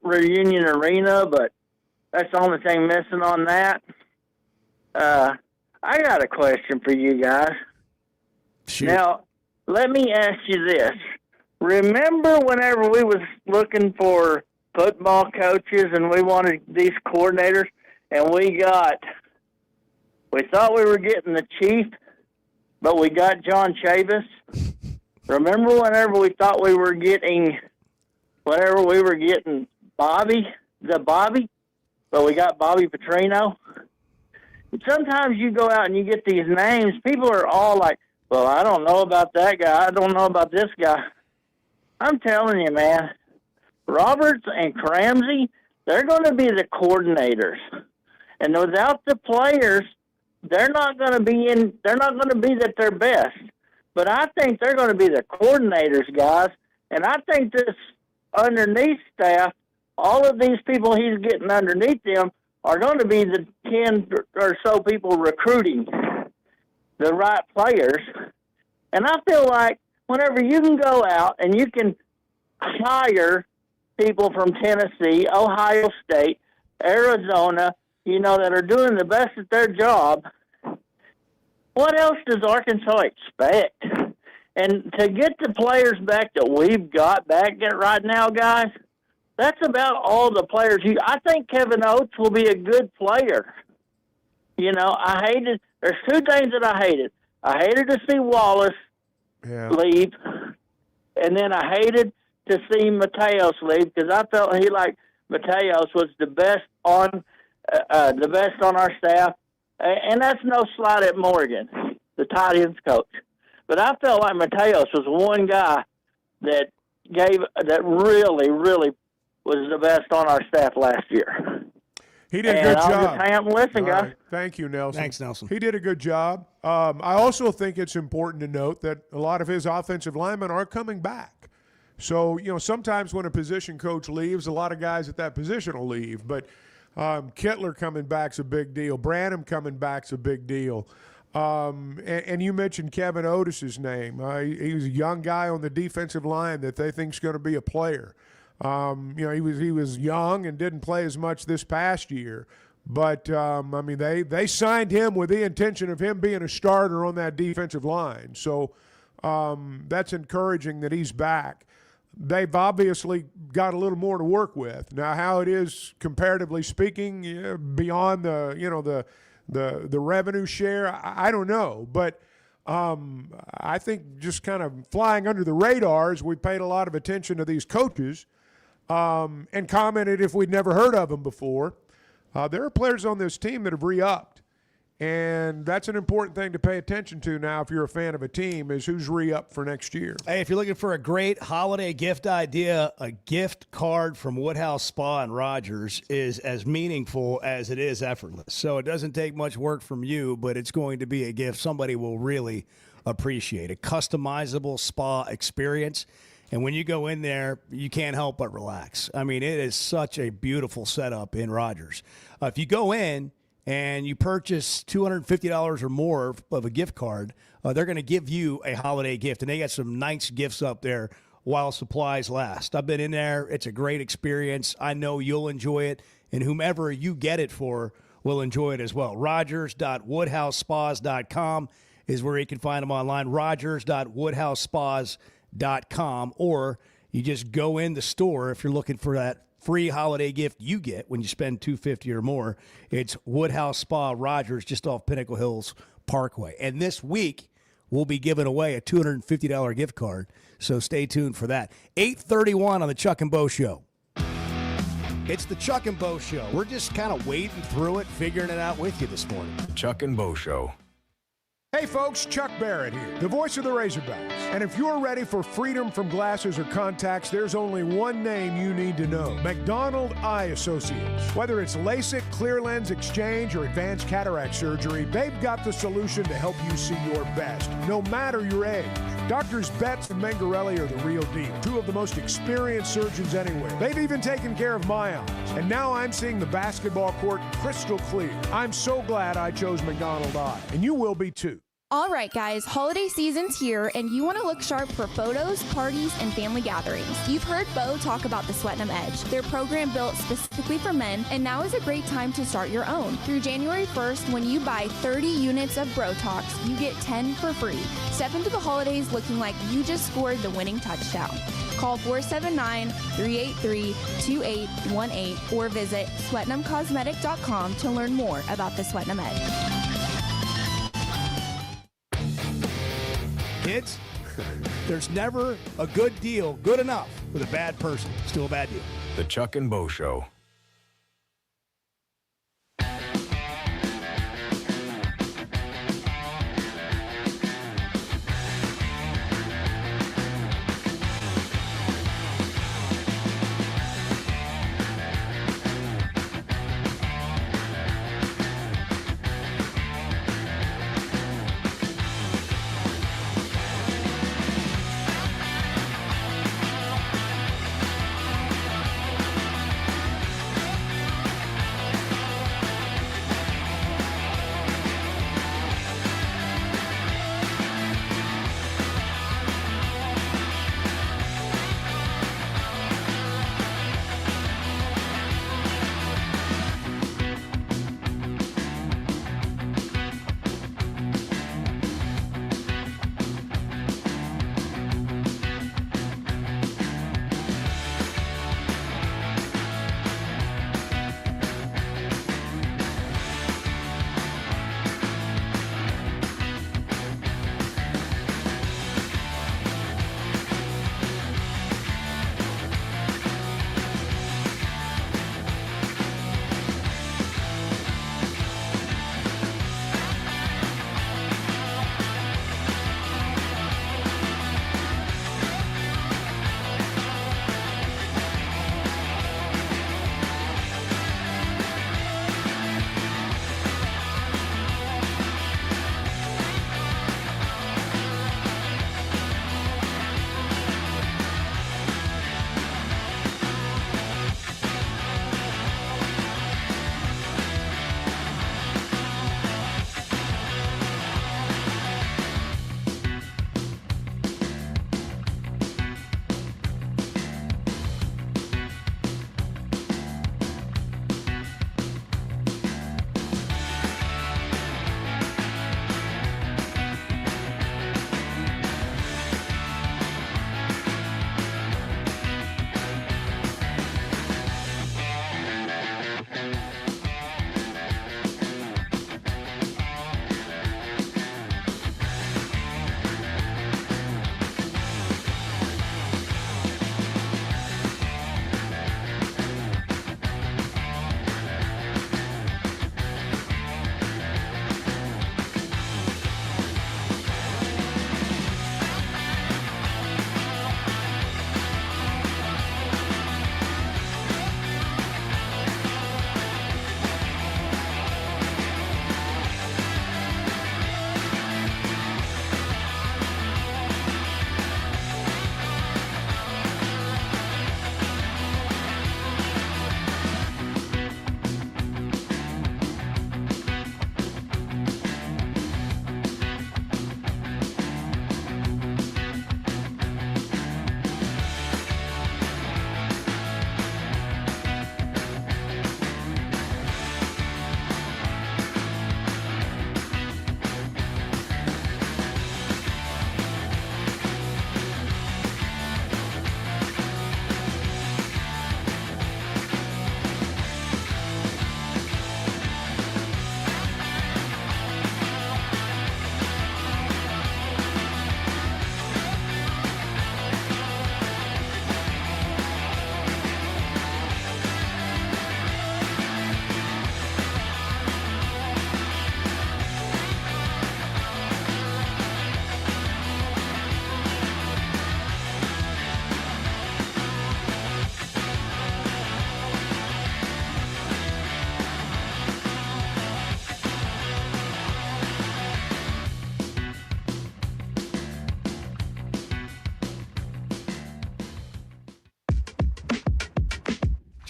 Reunion Arena, but that's the only thing missing on that. I got a question for you guys. Sure. Now, let me ask you this. Remember whenever we was looking for football coaches and we wanted these coordinators, and we thought we were getting the Chief, but we got John Chavis? Remember whenever we thought we were getting Bobby, but we got Bobby Petrino? Sometimes you go out and you get these names, people are all like, well, I don't know about that guy. I don't know about this guy. I'm telling you, man, Roberts and Ramsey, they're going to be the coordinators. And without the players, they're not going to be at their best. But I think they're going to be the coordinators, guys. And I think this underneath staff, all of these people he's getting underneath them are going to be the 10 or so people recruiting the right players. And I feel like whenever you can go out and you can hire people from Tennessee, Ohio State, Arizona, that are doing the best at their job, what else does Arkansas expect? And to get the players back that we've got back right now, guys, that's about all the players. I think Kevin Oates will be a good player. There's two things that I hated. I hated to see Wallace leave, and then I hated to see Mateos leave because I felt Mateos was the best on our staff, and that's no slight at Morgan, the tight ends coach. But I felt like Mateos was one guy that really, really was the best on our staff last year. He did a good job. Listen, guys. Right. Thank you, Nelson. Thanks, Nelson. He did a good job. I also think it's important to note that a lot of his offensive linemen are coming back. So, sometimes when a position coach leaves, a lot of guys at that position will leave. But Kittler coming back's a big deal. Branham coming back's a big deal. And you mentioned Kevin Otis's name. He was a young guy on the defensive line that they think's going to be a player. He was young and didn't play as much this past year. But, they signed him with the intention of him being a starter on that defensive line. So that's encouraging that he's back. They've obviously got a little more to work with. Now, how it is comparatively speaking beyond the revenue share, I don't know. But I think just kind of flying under the radars, we paid a lot of attention to these coaches and commented if we'd never heard of them before. There are players on this team that have re-upped, and that's an important thing to pay attention to now if you're a fan of a team is who's re-upped for next year. Hey, if you're looking for a great holiday gift idea, a gift card from Woodhouse Spa and Rogers is as meaningful as it is effortless. So it doesn't take much work from you, but it's going to be a gift somebody will really appreciate. A customizable spa experience. And when you go in there, you can't help but relax. I mean, it is such a beautiful setup in Rogers. If you go in and you purchase $250 or more of a gift card, they're going to give you a holiday gift. And they got some nice gifts up there while supplies last. I've been in there. It's a great experience. I know you'll enjoy it. And whomever you get it for will enjoy it as well. Rogers.woodhousespas.com is where you can find them online. Rogers.woodhousespas.com, or you just go in the store if you're looking for that free holiday gift you get when you spend $250 or more. It's Woodhouse Spa Rogers, just off Pinnacle Hills Parkway. And this week, we'll be giving away a $250 gift card, so stay tuned for that. 8:31 on the Chuck and Bo Show. It's the Chuck and Bo Show. We're just kind of wading through it, figuring it out with you this morning. Chuck and Bo Show. Hey folks, Chuck Barrett here, the voice of the Razorbacks. And if you're ready for freedom from glasses or contacts, there's only one name you need to know: McDonald Eye Associates. Whether it's LASIK, clear lens exchange, or advanced cataract surgery, they've got the solution to help you see your best, no matter your age. Doctors Betts and Mangarelli are the real deal, two of the most experienced surgeons anywhere. They've even taken care of my eyes, and now I'm seeing the basketball court crystal clear. I'm so glad I chose McDonald Eye, and you will be too. All right, guys, holiday season's here, and you want to look sharp for photos, parties, and family gatherings. You've heard Bo talk about the Sweatnam Edge, their program built specifically for men, and now is a great time to start your own. Through January 1st, when you buy 30 units of Bro Talks, you get 10 for free. Step into the holidays looking like you just scored the winning touchdown. Call 479-383-2818 or visit SwetnamCosmetic.com to learn more about the Sweatnam Edge. Kids, there's never a good deal good enough with a bad person. Still a bad deal. The Chuck and Bo Show.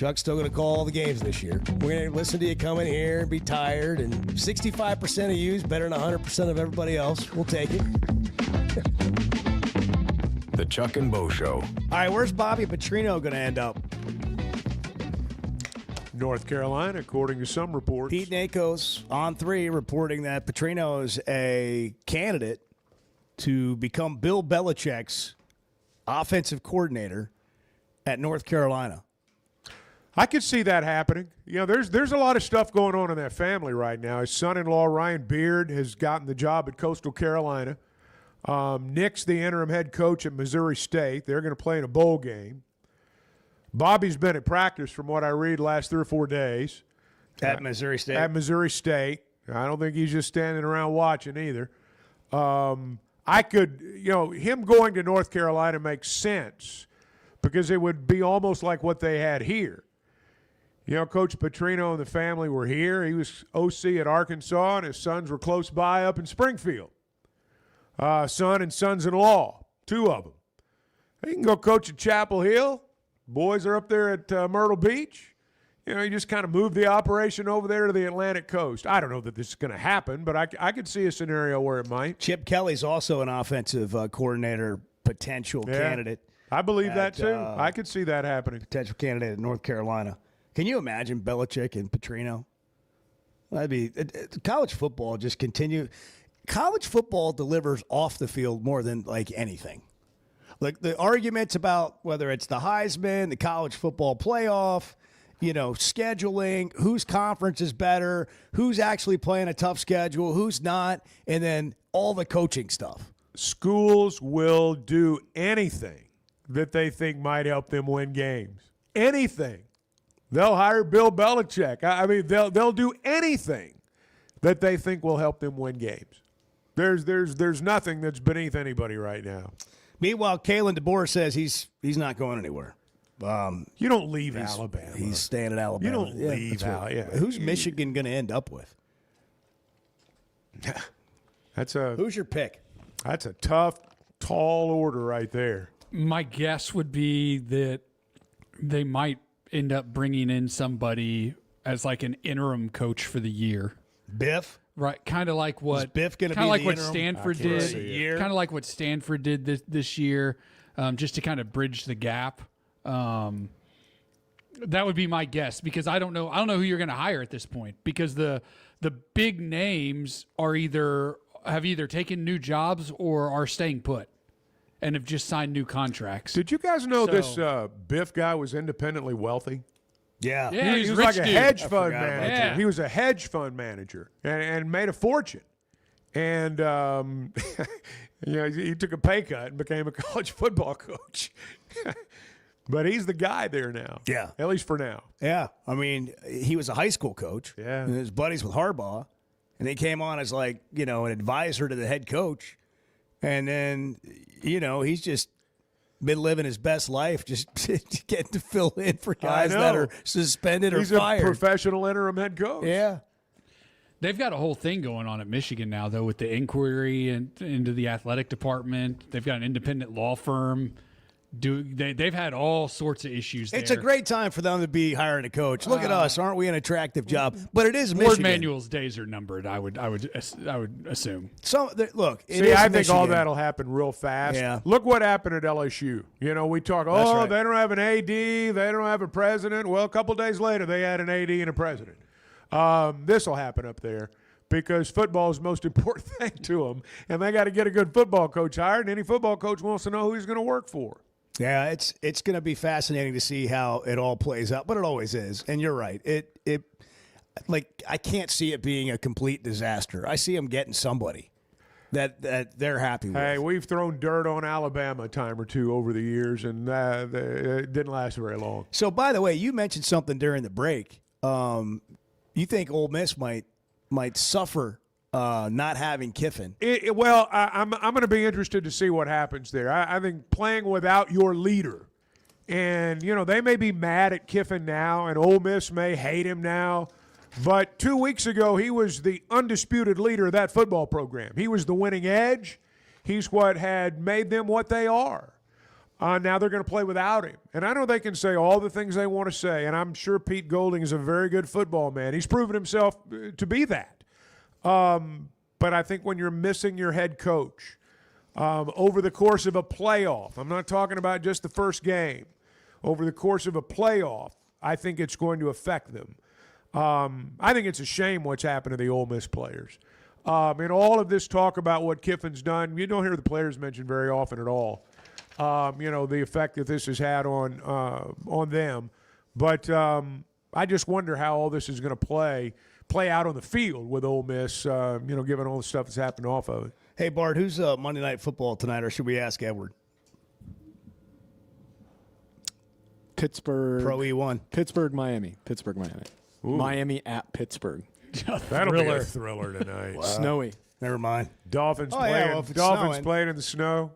Chuck's still going to call all the games this year. We're going to listen to you come in here and be tired, and 65% of you is better than 100% of everybody else. We'll take it. The Chuck and Bo Show. All right, where's Bobby Petrino going to end up? North Carolina, according to some reports. Pete Nakos on 3 reporting that Petrino is a candidate to become Bill Belichick's offensive coordinator at North Carolina. I could see that happening. You know, there's a lot of stuff going on in that family right now. His son-in-law, Ryan Beard, has gotten the job at Coastal Carolina. Nick's the interim head coach at Missouri State. They're going to play in a bowl game. Bobby's been at practice, from what I read, last 3 or 4 days. At Missouri State? At Missouri State. I don't think he's just standing around watching either. I could, him going to North Carolina makes sense because it would be almost like what they had here. Coach Petrino and the family were here. He was OC at Arkansas, and his sons were close by up in Springfield. Son and sons-in-law, 2 of them. He can go coach at Chapel Hill. Boys are up there at Myrtle Beach. You just kind of move the operation over there to the Atlantic coast. I don't know that this is going to happen, but I could see a scenario where it might. Chip Kelly's also an offensive coordinator potential candidate. I believe that too. I could see that happening. Potential candidate at North Carolina. Can you imagine Belichick and Petrino? That'd be college football. Just continue. College football delivers off the field more than like anything. Like the arguments about whether it's the Heisman, the college football playoff, scheduling, whose conference is better, who's actually playing a tough schedule, who's not, and then all the coaching stuff. Schools will do anything that they think might help them win games. Anything. They'll hire Bill Belichick. I mean, they'll do anything that they think will help them win games. There's nothing that's beneath anybody right now. Meanwhile, Kalen DeBoer says he's not going anywhere. You don't leave Alabama. He's staying at Alabama. You don't leave Alabama. Who's Michigan going to end up with? Who's your pick? That's a tough, tall order right there. My guess would be that they might end up bringing in somebody as like an interim coach for the year. Biff? Right, kind of like what Biff going to be kind of like the what interim? Stanford did. Kind of like what Stanford did this year, just to kind of bridge the gap. That would be my guess because I don't know who you're going to hire at this point because the big names have either taken new jobs or are staying put and have just signed new contracts. Did you guys know this Biff guy was independently wealthy? Yeah, he was like a hedge fund manager. Yeah. He was a hedge fund manager and made a fortune. And he took a pay cut and became a college football coach. But he's the guy there now. Yeah. At least for now. Yeah. I mean, he was a high school coach. Yeah. And his buddies with Harbaugh. And he came on as like, an advisor to the head coach. And then, he's just been living his best life, just getting to fill in for guys that are suspended or fired. He's a professional interim head coach. Yeah. They've got a whole thing going on at Michigan now, though, with the inquiry into the athletic department. They've got an independent law firm. They've had all sorts of issues there. It's a great time for them to be hiring a coach. Look at us. Aren't we an attractive job? But it is Michigan. Ward Manuel's days are numbered, I would assume. So, look, I think all that'll happen real fast. Yeah. Look what happened at LSU. We talk, right. They don't have an AD, they don't have a president. Well, a couple days later, they had an AD and a president. This will happen up there because football is the most important thing to them, and they got to get a good football coach hired, and any football coach wants to know who he's going to work for. Yeah, it's going to be fascinating to see how it all plays out, but it always is. And you're right. I can't see it being a complete disaster. I see them getting somebody that they're happy with. Hey, we've thrown dirt on Alabama a time or two over the years, and it didn't last very long. So, by the way, you mentioned something during the break. You think Ole Miss might suffer not having Kiffin? I'm going to be interested to see what happens there. I think playing without your leader, and they may be mad at Kiffin now, and Ole Miss may hate him now, but 2 weeks ago he was the undisputed leader of that football program. He was the winning edge. He's what had made them what they are. Now they're going to play without him. And I know they can say all the things they want to say, and I'm sure Pete Golding is a very good football man. He's proven himself to be that. But I think when you're missing your head coach over the course of a playoff, I'm not talking about just the first game, over the course of a playoff, I think it's going to affect them. I think it's a shame what's happened to the Ole Miss players. And all of this talk about what Kiffin's done, you don't hear the players mentioned very often at all. The effect that this has had on them. But I just wonder how all this is going to play out on the field with Ole Miss, given all the stuff that's happened off of it. Hey, Bart, who's Monday Night Football tonight, or should we ask Edward? Pittsburgh. Pro E1. Pittsburgh, Miami. Ooh. Miami at Pittsburgh. That'll be a thriller tonight. Wow. Snowy. Never mind. Dolphins playing in the snow.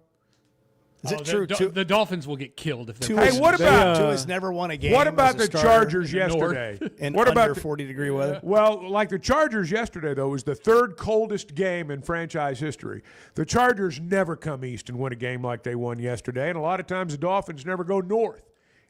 Is it true? The Dolphins will get killed if they. Hey, what about Tua's never won a game? What about the starter Chargers yesterday? In what under about 40-degree weather? Well, like the Chargers yesterday, though, was the third coldest game in franchise history. The Chargers never come east and win a game like they won yesterday, and a lot of times the Dolphins never go north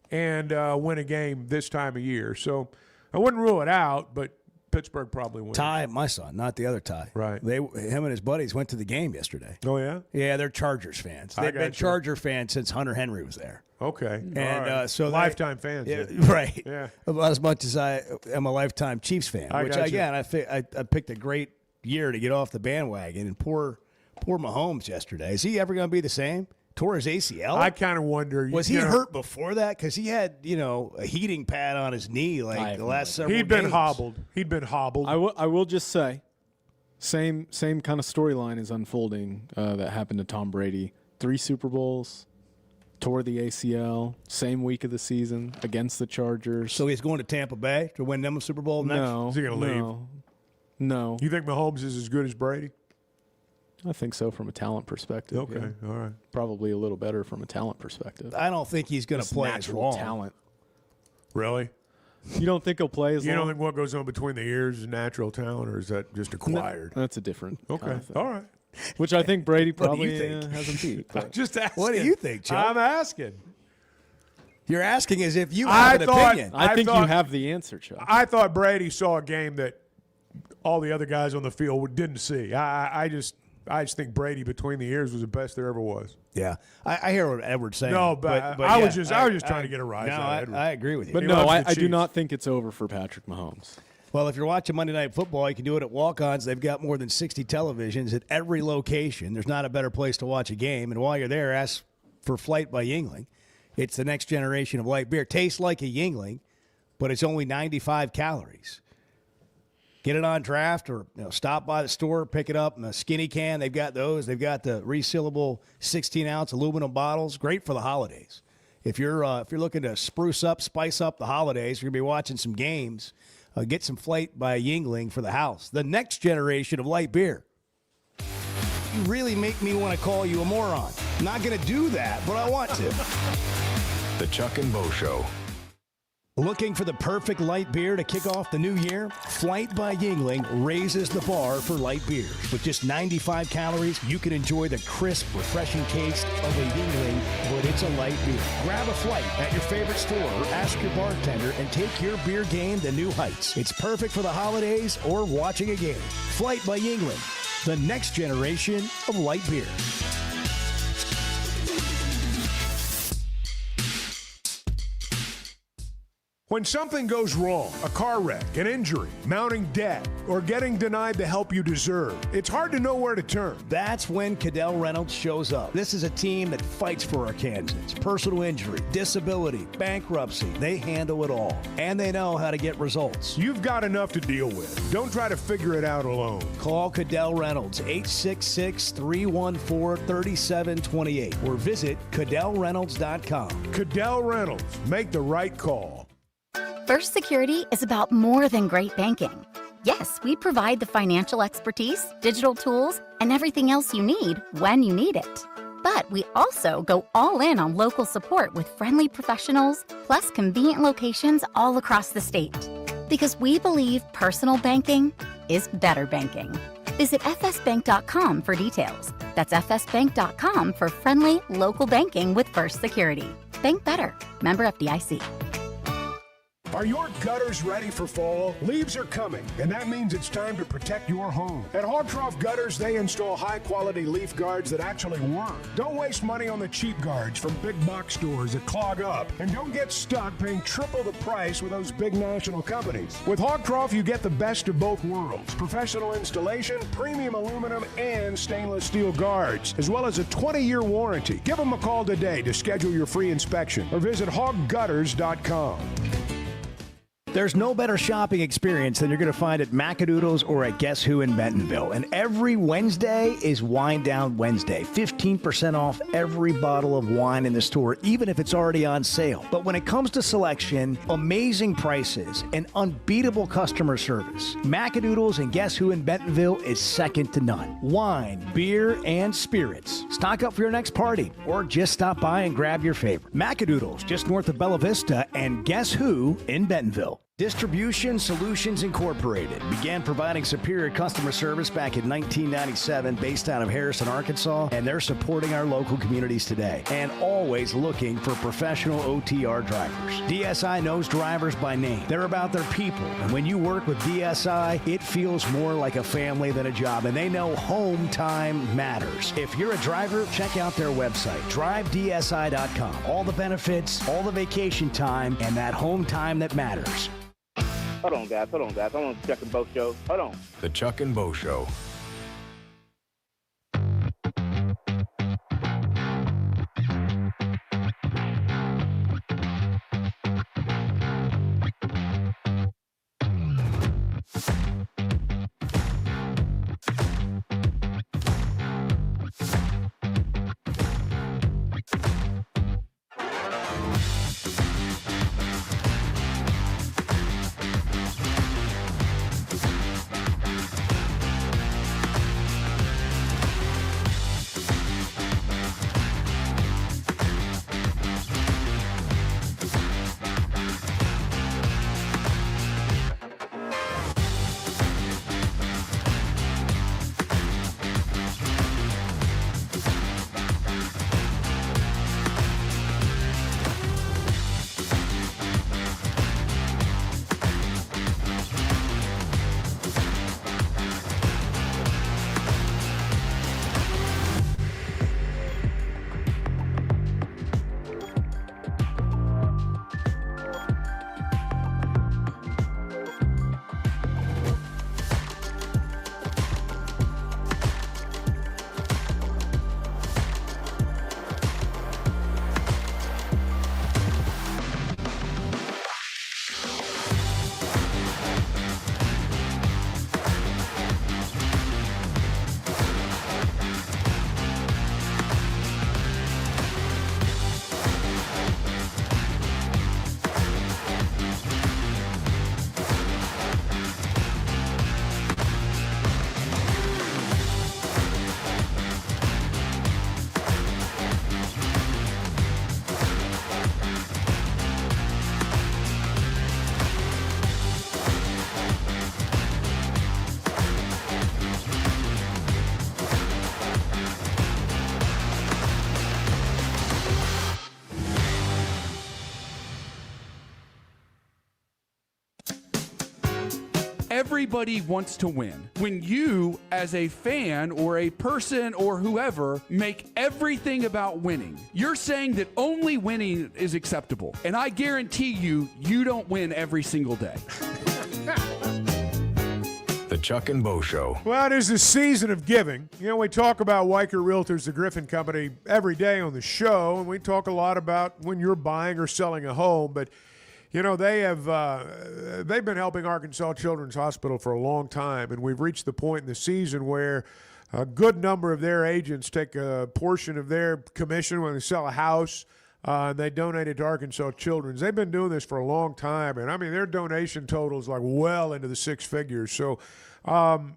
and win a game this time of year. So I wouldn't rule it out, but Pittsburgh probably wins. Ty, my son, not the other Ty. Right. Him and his buddies went to the game yesterday. Oh, yeah? Yeah, they're Chargers fans. They've been Charger fans since Hunter Henry was there. Okay. And so lifetime fans. Yeah, then. right. Yeah. About as much as I am a lifetime Chiefs fan, which again I picked a great year to get off the bandwagon. And poor Mahomes yesterday. Is he ever going to be the same? Tore his ACL. I kind of wonder. Was he hurt before that? Because he had, a heating pad on his knee like the last several He'd been games. hobbled. I will just say, same kind of storyline is unfolding that happened to Tom Brady. 3 Super Bowls, tore the ACL, same week of the season against the Chargers. So he's going to Tampa Bay to win them a Super Bowl next? No. Is he going to leave? No. You think Mahomes is as good as Brady? I think so from a talent perspective. Okay, all right. Probably a little better from a talent perspective. I don't think he's going to play as long. Talent. Really? You don't think he'll play as long? You don't think what goes on between the ears is natural talent, or is that just acquired? No, that's a different Okay, kind of thing. all right. Which I think Brady What do probably you think? hasn't beat. But. Just asking. What do you think, Chuck? I'm asking. You're asking as if you have an opinion. I think you have the answer, Chuck. I thought Brady saw a game that all the other guys on the field didn't see. I just think Brady between the ears was the best there ever was. Yeah, I hear what Edward's saying. No, but I was just trying to get a rise out of Edward. I agree with you. But no, I do not think it's over for Patrick Mahomes. Well, if you're watching Monday Night Football, you can do it at Walk-Ons. They've got more than 60 televisions at every location. There's not a better place to watch a game. And while you're there, ask for Flight by Yuengling. It's the next generation of light beer. Tastes like a Yuengling, but it's only 95 calories. Get it on draft or stop by the store, pick it up in a skinny can. They've got those. They've got the resealable 16-ounce aluminum bottles. Great for the holidays. If you're looking to spruce up, spice up the holidays, you're going to be watching some games. Get some Flight by Yuengling for the house. The next generation of light beer. You really make me want to call you a moron. I'm not going to do that, but I want to. The Chuck and Bo Show. Looking for the perfect light beer to kick off the new year? Flight by Yuengling raises the bar for light beers. With just 95 calories, you can enjoy the crisp, refreshing taste of a Yuengling, but it's a light beer. Grab a Flight at your favorite store or ask your bartender and take your beer game to new heights. It's perfect for the holidays or watching a game. Flight by Yuengling, the next generation of light beer. When something goes wrong, a car wreck, an injury, mounting debt, or getting denied the help you deserve, it's hard to know where to turn. That's when Cadell Reynolds shows up. This is a team that fights for Arkansans. Personal injury, disability, bankruptcy, they handle it all. And they know how to get results. You've got enough to deal with. Don't try to figure it out alone. Call Cadell Reynolds, 866-314-3728, or visit CadellReynolds.com. Cadell Reynolds, make the right call. First Security is about more than great banking. Yes, we provide the financial expertise, digital tools, and everything else you need when you need it. But we also go all in on local support with friendly professionals, plus convenient locations all across the state. Because we believe personal banking is better banking. Visit fsbank.com for details. That's fsbank.com for friendly, local banking with First Security. Bank better. Member FDIC. Are your gutters ready for fall? Leaves are coming, and that means it's time to protect your home. At Hogtroff Gutters, they install high-quality leaf guards that actually work. Don't waste money on the cheap guards from big box stores that clog up, and don't get stuck paying triple the price with those big national companies. With Hogtroff, you get the best of both worlds: professional installation, premium aluminum, and stainless steel guards, as well as a 20-year warranty. Give them a call today to schedule your free inspection, or visit hoggutters.com. There's no better shopping experience than you're going to find at Macadoodles or at Guess Who in Bentonville. And every Wednesday is Wine Down Wednesday. 15% off every bottle of wine in the store, even if it's already on sale. But when it comes to selection, amazing prices, and unbeatable customer service, Macadoodles and Guess Who in Bentonville is second to none. Wine, beer, and spirits. Stock up for your next party, or just stop by and grab your favorite. Macadoodles, just north of Bella Vista, and Guess Who in Bentonville. Distribution Solutions Incorporated began providing superior customer service back in 1997 based out of Harrison, Arkansas, and they're supporting our local communities today and always looking for professional OTR drivers. DSI knows drivers by name. They're about their people, and when you work with DSI, it feels more like a family than a job, and they know home time matters. If you're a driver, check out their website, drivedsi.com. All the benefits, all the vacation time, and that home time that matters. Hold on, guys. I'm on the Chuck and Bo Show. Hold on. The Chuck and Bo Show. Everybody wants to win. When you, as a fan or a person or whoever, make everything about winning, you're saying that only winning is acceptable. And I guarantee you, you don't win every single day. The Chuck and Bo Show. Well, it is the season of giving. You know, we talk about Weicker Realtors, the Griffin Company, every day on the show, and we talk a lot about when you're buying or selling a home, but you know, they've been helping Arkansas Children's Hospital for a long time, and we've reached the point in the season where a good number of their agents take a portion of their commission when they sell a house, and they donate it to Arkansas Children's. They've been doing this for a long time, and I mean their donation total is like well into the six figures. So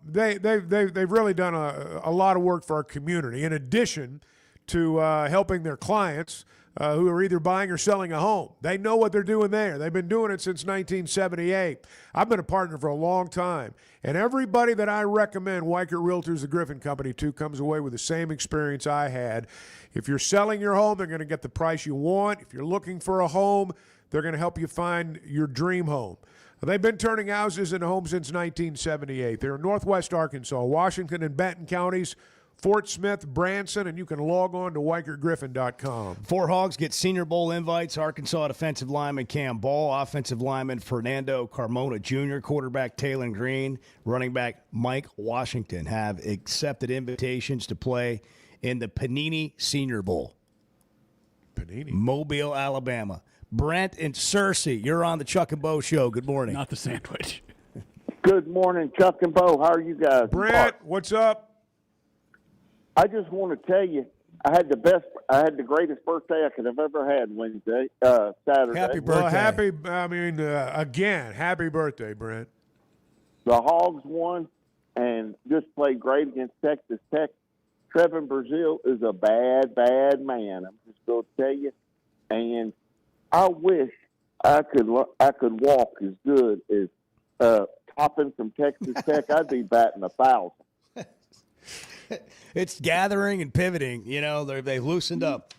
they've really done a lot of work for our community. In addition to helping their clients who are either buying or selling a home. They know what they're doing there. They've been doing it since 1978. I've been a partner for a long time, and everybody that I recommend Weichert Realtors, the Griffin Company, to comes away with the same experience I had. If you're selling your home, they're going to get the price you want. If you're looking for a home, they're going to help you find your dream home. They've been turning houses into homes since 1978. They're in Northwest Arkansas, Washington, and Benton counties, Fort Smith, Branson, and you can log on to WeichertGriffin.com. Four Hogs get Senior Bowl invites. Arkansas defensive lineman Cam Ball, offensive lineman Fernando Carmona Jr., quarterback Taylon Green, running back Mike Washington have accepted invitations to play in the Panini Senior Bowl. Panini? Mobile, Alabama. Brent and Cersei, you're on the Chuck and Bo Show. Good morning. Not the sandwich. Good morning, Chuck and Bo. How are you guys? Brent, what's up? I just want to tell you, I had the greatest birthday I could have ever had Saturday. Happy birthday. Well, again, happy birthday, Brent. The Hogs won and just played great against Texas Tech. Trevin Brazile is a bad, bad man. I'm just going to tell you. And I wish I could walk as good as Toppin from Texas Tech. I'd be batting 1,000. It's gathering and pivoting. You know, they loosened up.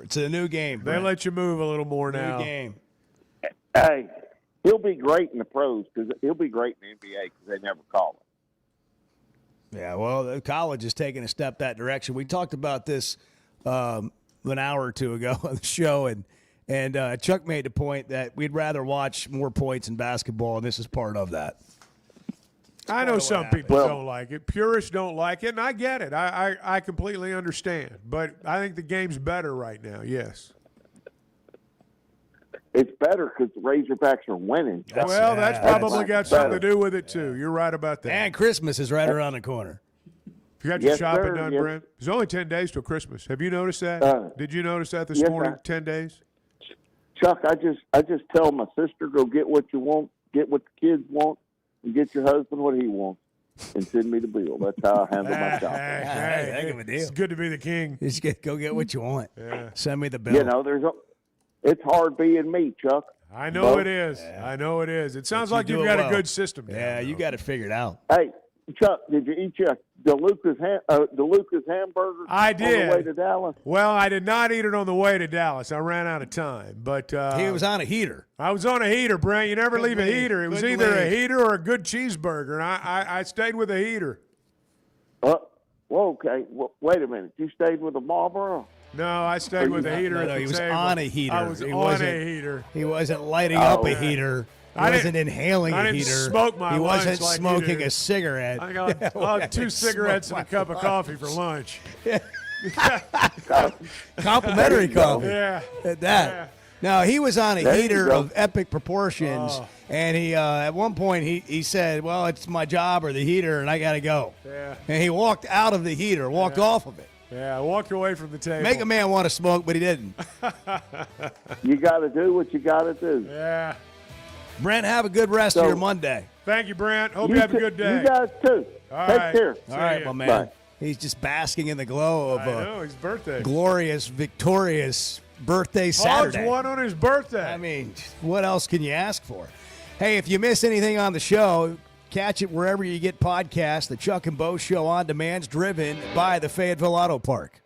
It's a new game. They let you move a little more now. New game. Hey, he'll be great in the pros because he'll be great in the NBA because they never call him. Yeah, well, the college is taking a step that direction. We talked about this an hour or two ago on the show, and Chuck made the point that we'd rather watch more points in basketball, and this is part of that. I know some people don't like it. Purists don't like it, and I get it. I completely understand. But I think the game's better right now, yes. It's better because the Razorbacks are winning. That's probably got something to do with it, too. You're right about that. And Christmas is right around the corner. You got your shopping done, Brent? It's only 10 days till Christmas. Have you noticed that? Did you notice that this morning, 10 days? Chuck, I just tell my sister, go get what you want, get what the kids want, and get your husband what he wants, and send me the bill. That's how I handle my shopping. Hey, heck of a deal. It's good to be the king. Just go get what you want. Yeah. Send me the bill. You know, it's hard being me, Chuck. I know it is. Yeah. I know it is. It sounds like you've got a good system. Yeah, you got it figured out. Hey, Chuck, did you eat your DeLuca's hamburger? I did. On the way to Dallas? Well, I did not eat it on the way to Dallas. I ran out of time. But he was on a heater. I was on a heater, Brent. You never leave a heater. It was either a heater or a good cheeseburger, and I stayed with a heater. Well, okay. Well, wait a minute. You stayed with a Marlboro? No, I stayed with a heater at the table. He was on a heater. I was on a heater. He wasn't lighting up a heater. He wasn't inhaling a heater. I didn't smoke my lunch. He wasn't like smoking a cigarette. I got 2 cigarettes and a cup of coffee for lunch. Complimentary coffee. Yeah. At that. Yeah. Now, he was on a heater of epic proportions, and he at one point he said, well, it's my job or the heater, and I got to go. Yeah. And he walked out of the heater, walked off of it. Yeah, I walked away from the table. Make a man want to smoke, but he didn't. You got to do what you got to do. Yeah. Brent, have a good rest of your Monday. Thank you, Brent. Hope you have a good day. You guys, too. Take care. All right, my man. Bye. He's just basking in the glow of his birthday. Glorious, victorious birthday Saturday. Hogs won on his birthday. I mean, what else can you ask for? Hey, if you miss anything on the show, catch it wherever you get podcasts. The Chuck and Bo Show on Demand's driven by the Fayetteville Auto Park.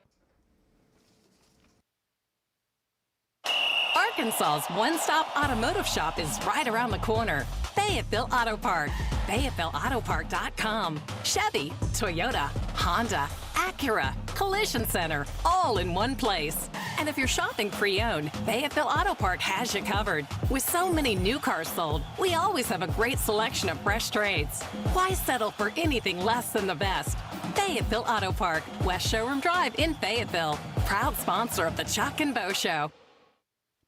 Arkansas's one-stop automotive shop is right around the corner. Fayetteville Auto Park. FayettevilleAutoPark.com. Chevy, Toyota, Honda, Acura, Collision Center, all in one place. And if you're shopping pre-owned, Fayetteville Auto Park has you covered. With so many new cars sold, we always have a great selection of fresh trades. Why settle for anything less than the best? Fayetteville Auto Park, West Showroom Drive in Fayetteville. Proud sponsor of the Chuck and Bo Show.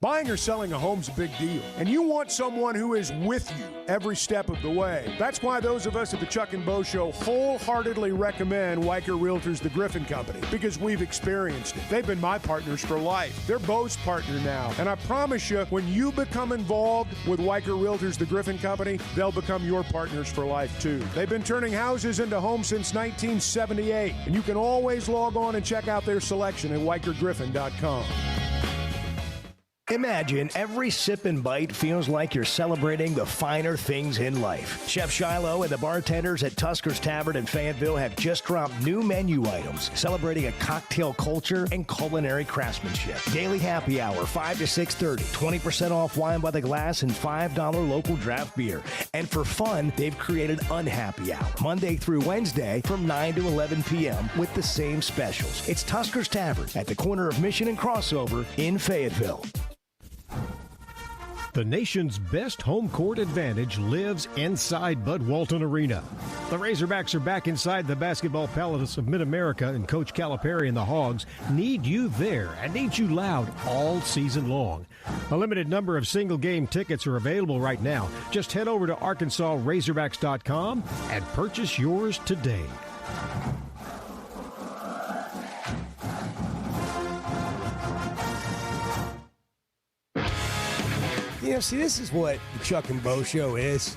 Buying or selling a home's a big deal, and you want someone who is with you every step of the way. That's why those of us at the Chuck and Bo Show wholeheartedly recommend Weichert Realtors, the Griffin Company, because we've experienced it. They've been my partners for life. They're Bo's partner now, and I promise you, when you become involved with Weichert Realtors, the Griffin Company, they'll become your partners for life, too. They've been turning houses into homes since 1978, and you can always log on and check out their selection at WeichertGriffin.com. Imagine every sip and bite feels like you're celebrating the finer things in life. Chef Shiloh and the bartenders at Tusker's Tavern in Fayetteville have just dropped new menu items celebrating a cocktail culture and culinary craftsmanship. Daily happy hour, 5 to 6:30. 20% off wine by the glass and $5 local draft beer. And for fun, they've created Unhappy Hour, Monday through Wednesday from 9 to 11 p.m. with the same specials. It's Tusker's Tavern at the corner of Mission and Crossover in Fayetteville. The nation's best home court advantage lives inside Bud Walton Arena. The Razorbacks are back inside the Basketball Palace of Mid-America, and Coach Calipari and the Hogs need you there and need you loud all season long. A limited number of single-game tickets are available right now. Just head over to ArkansasRazorbacks.com and purchase yours today. You know, see, this is what the Chuck and Bo show is.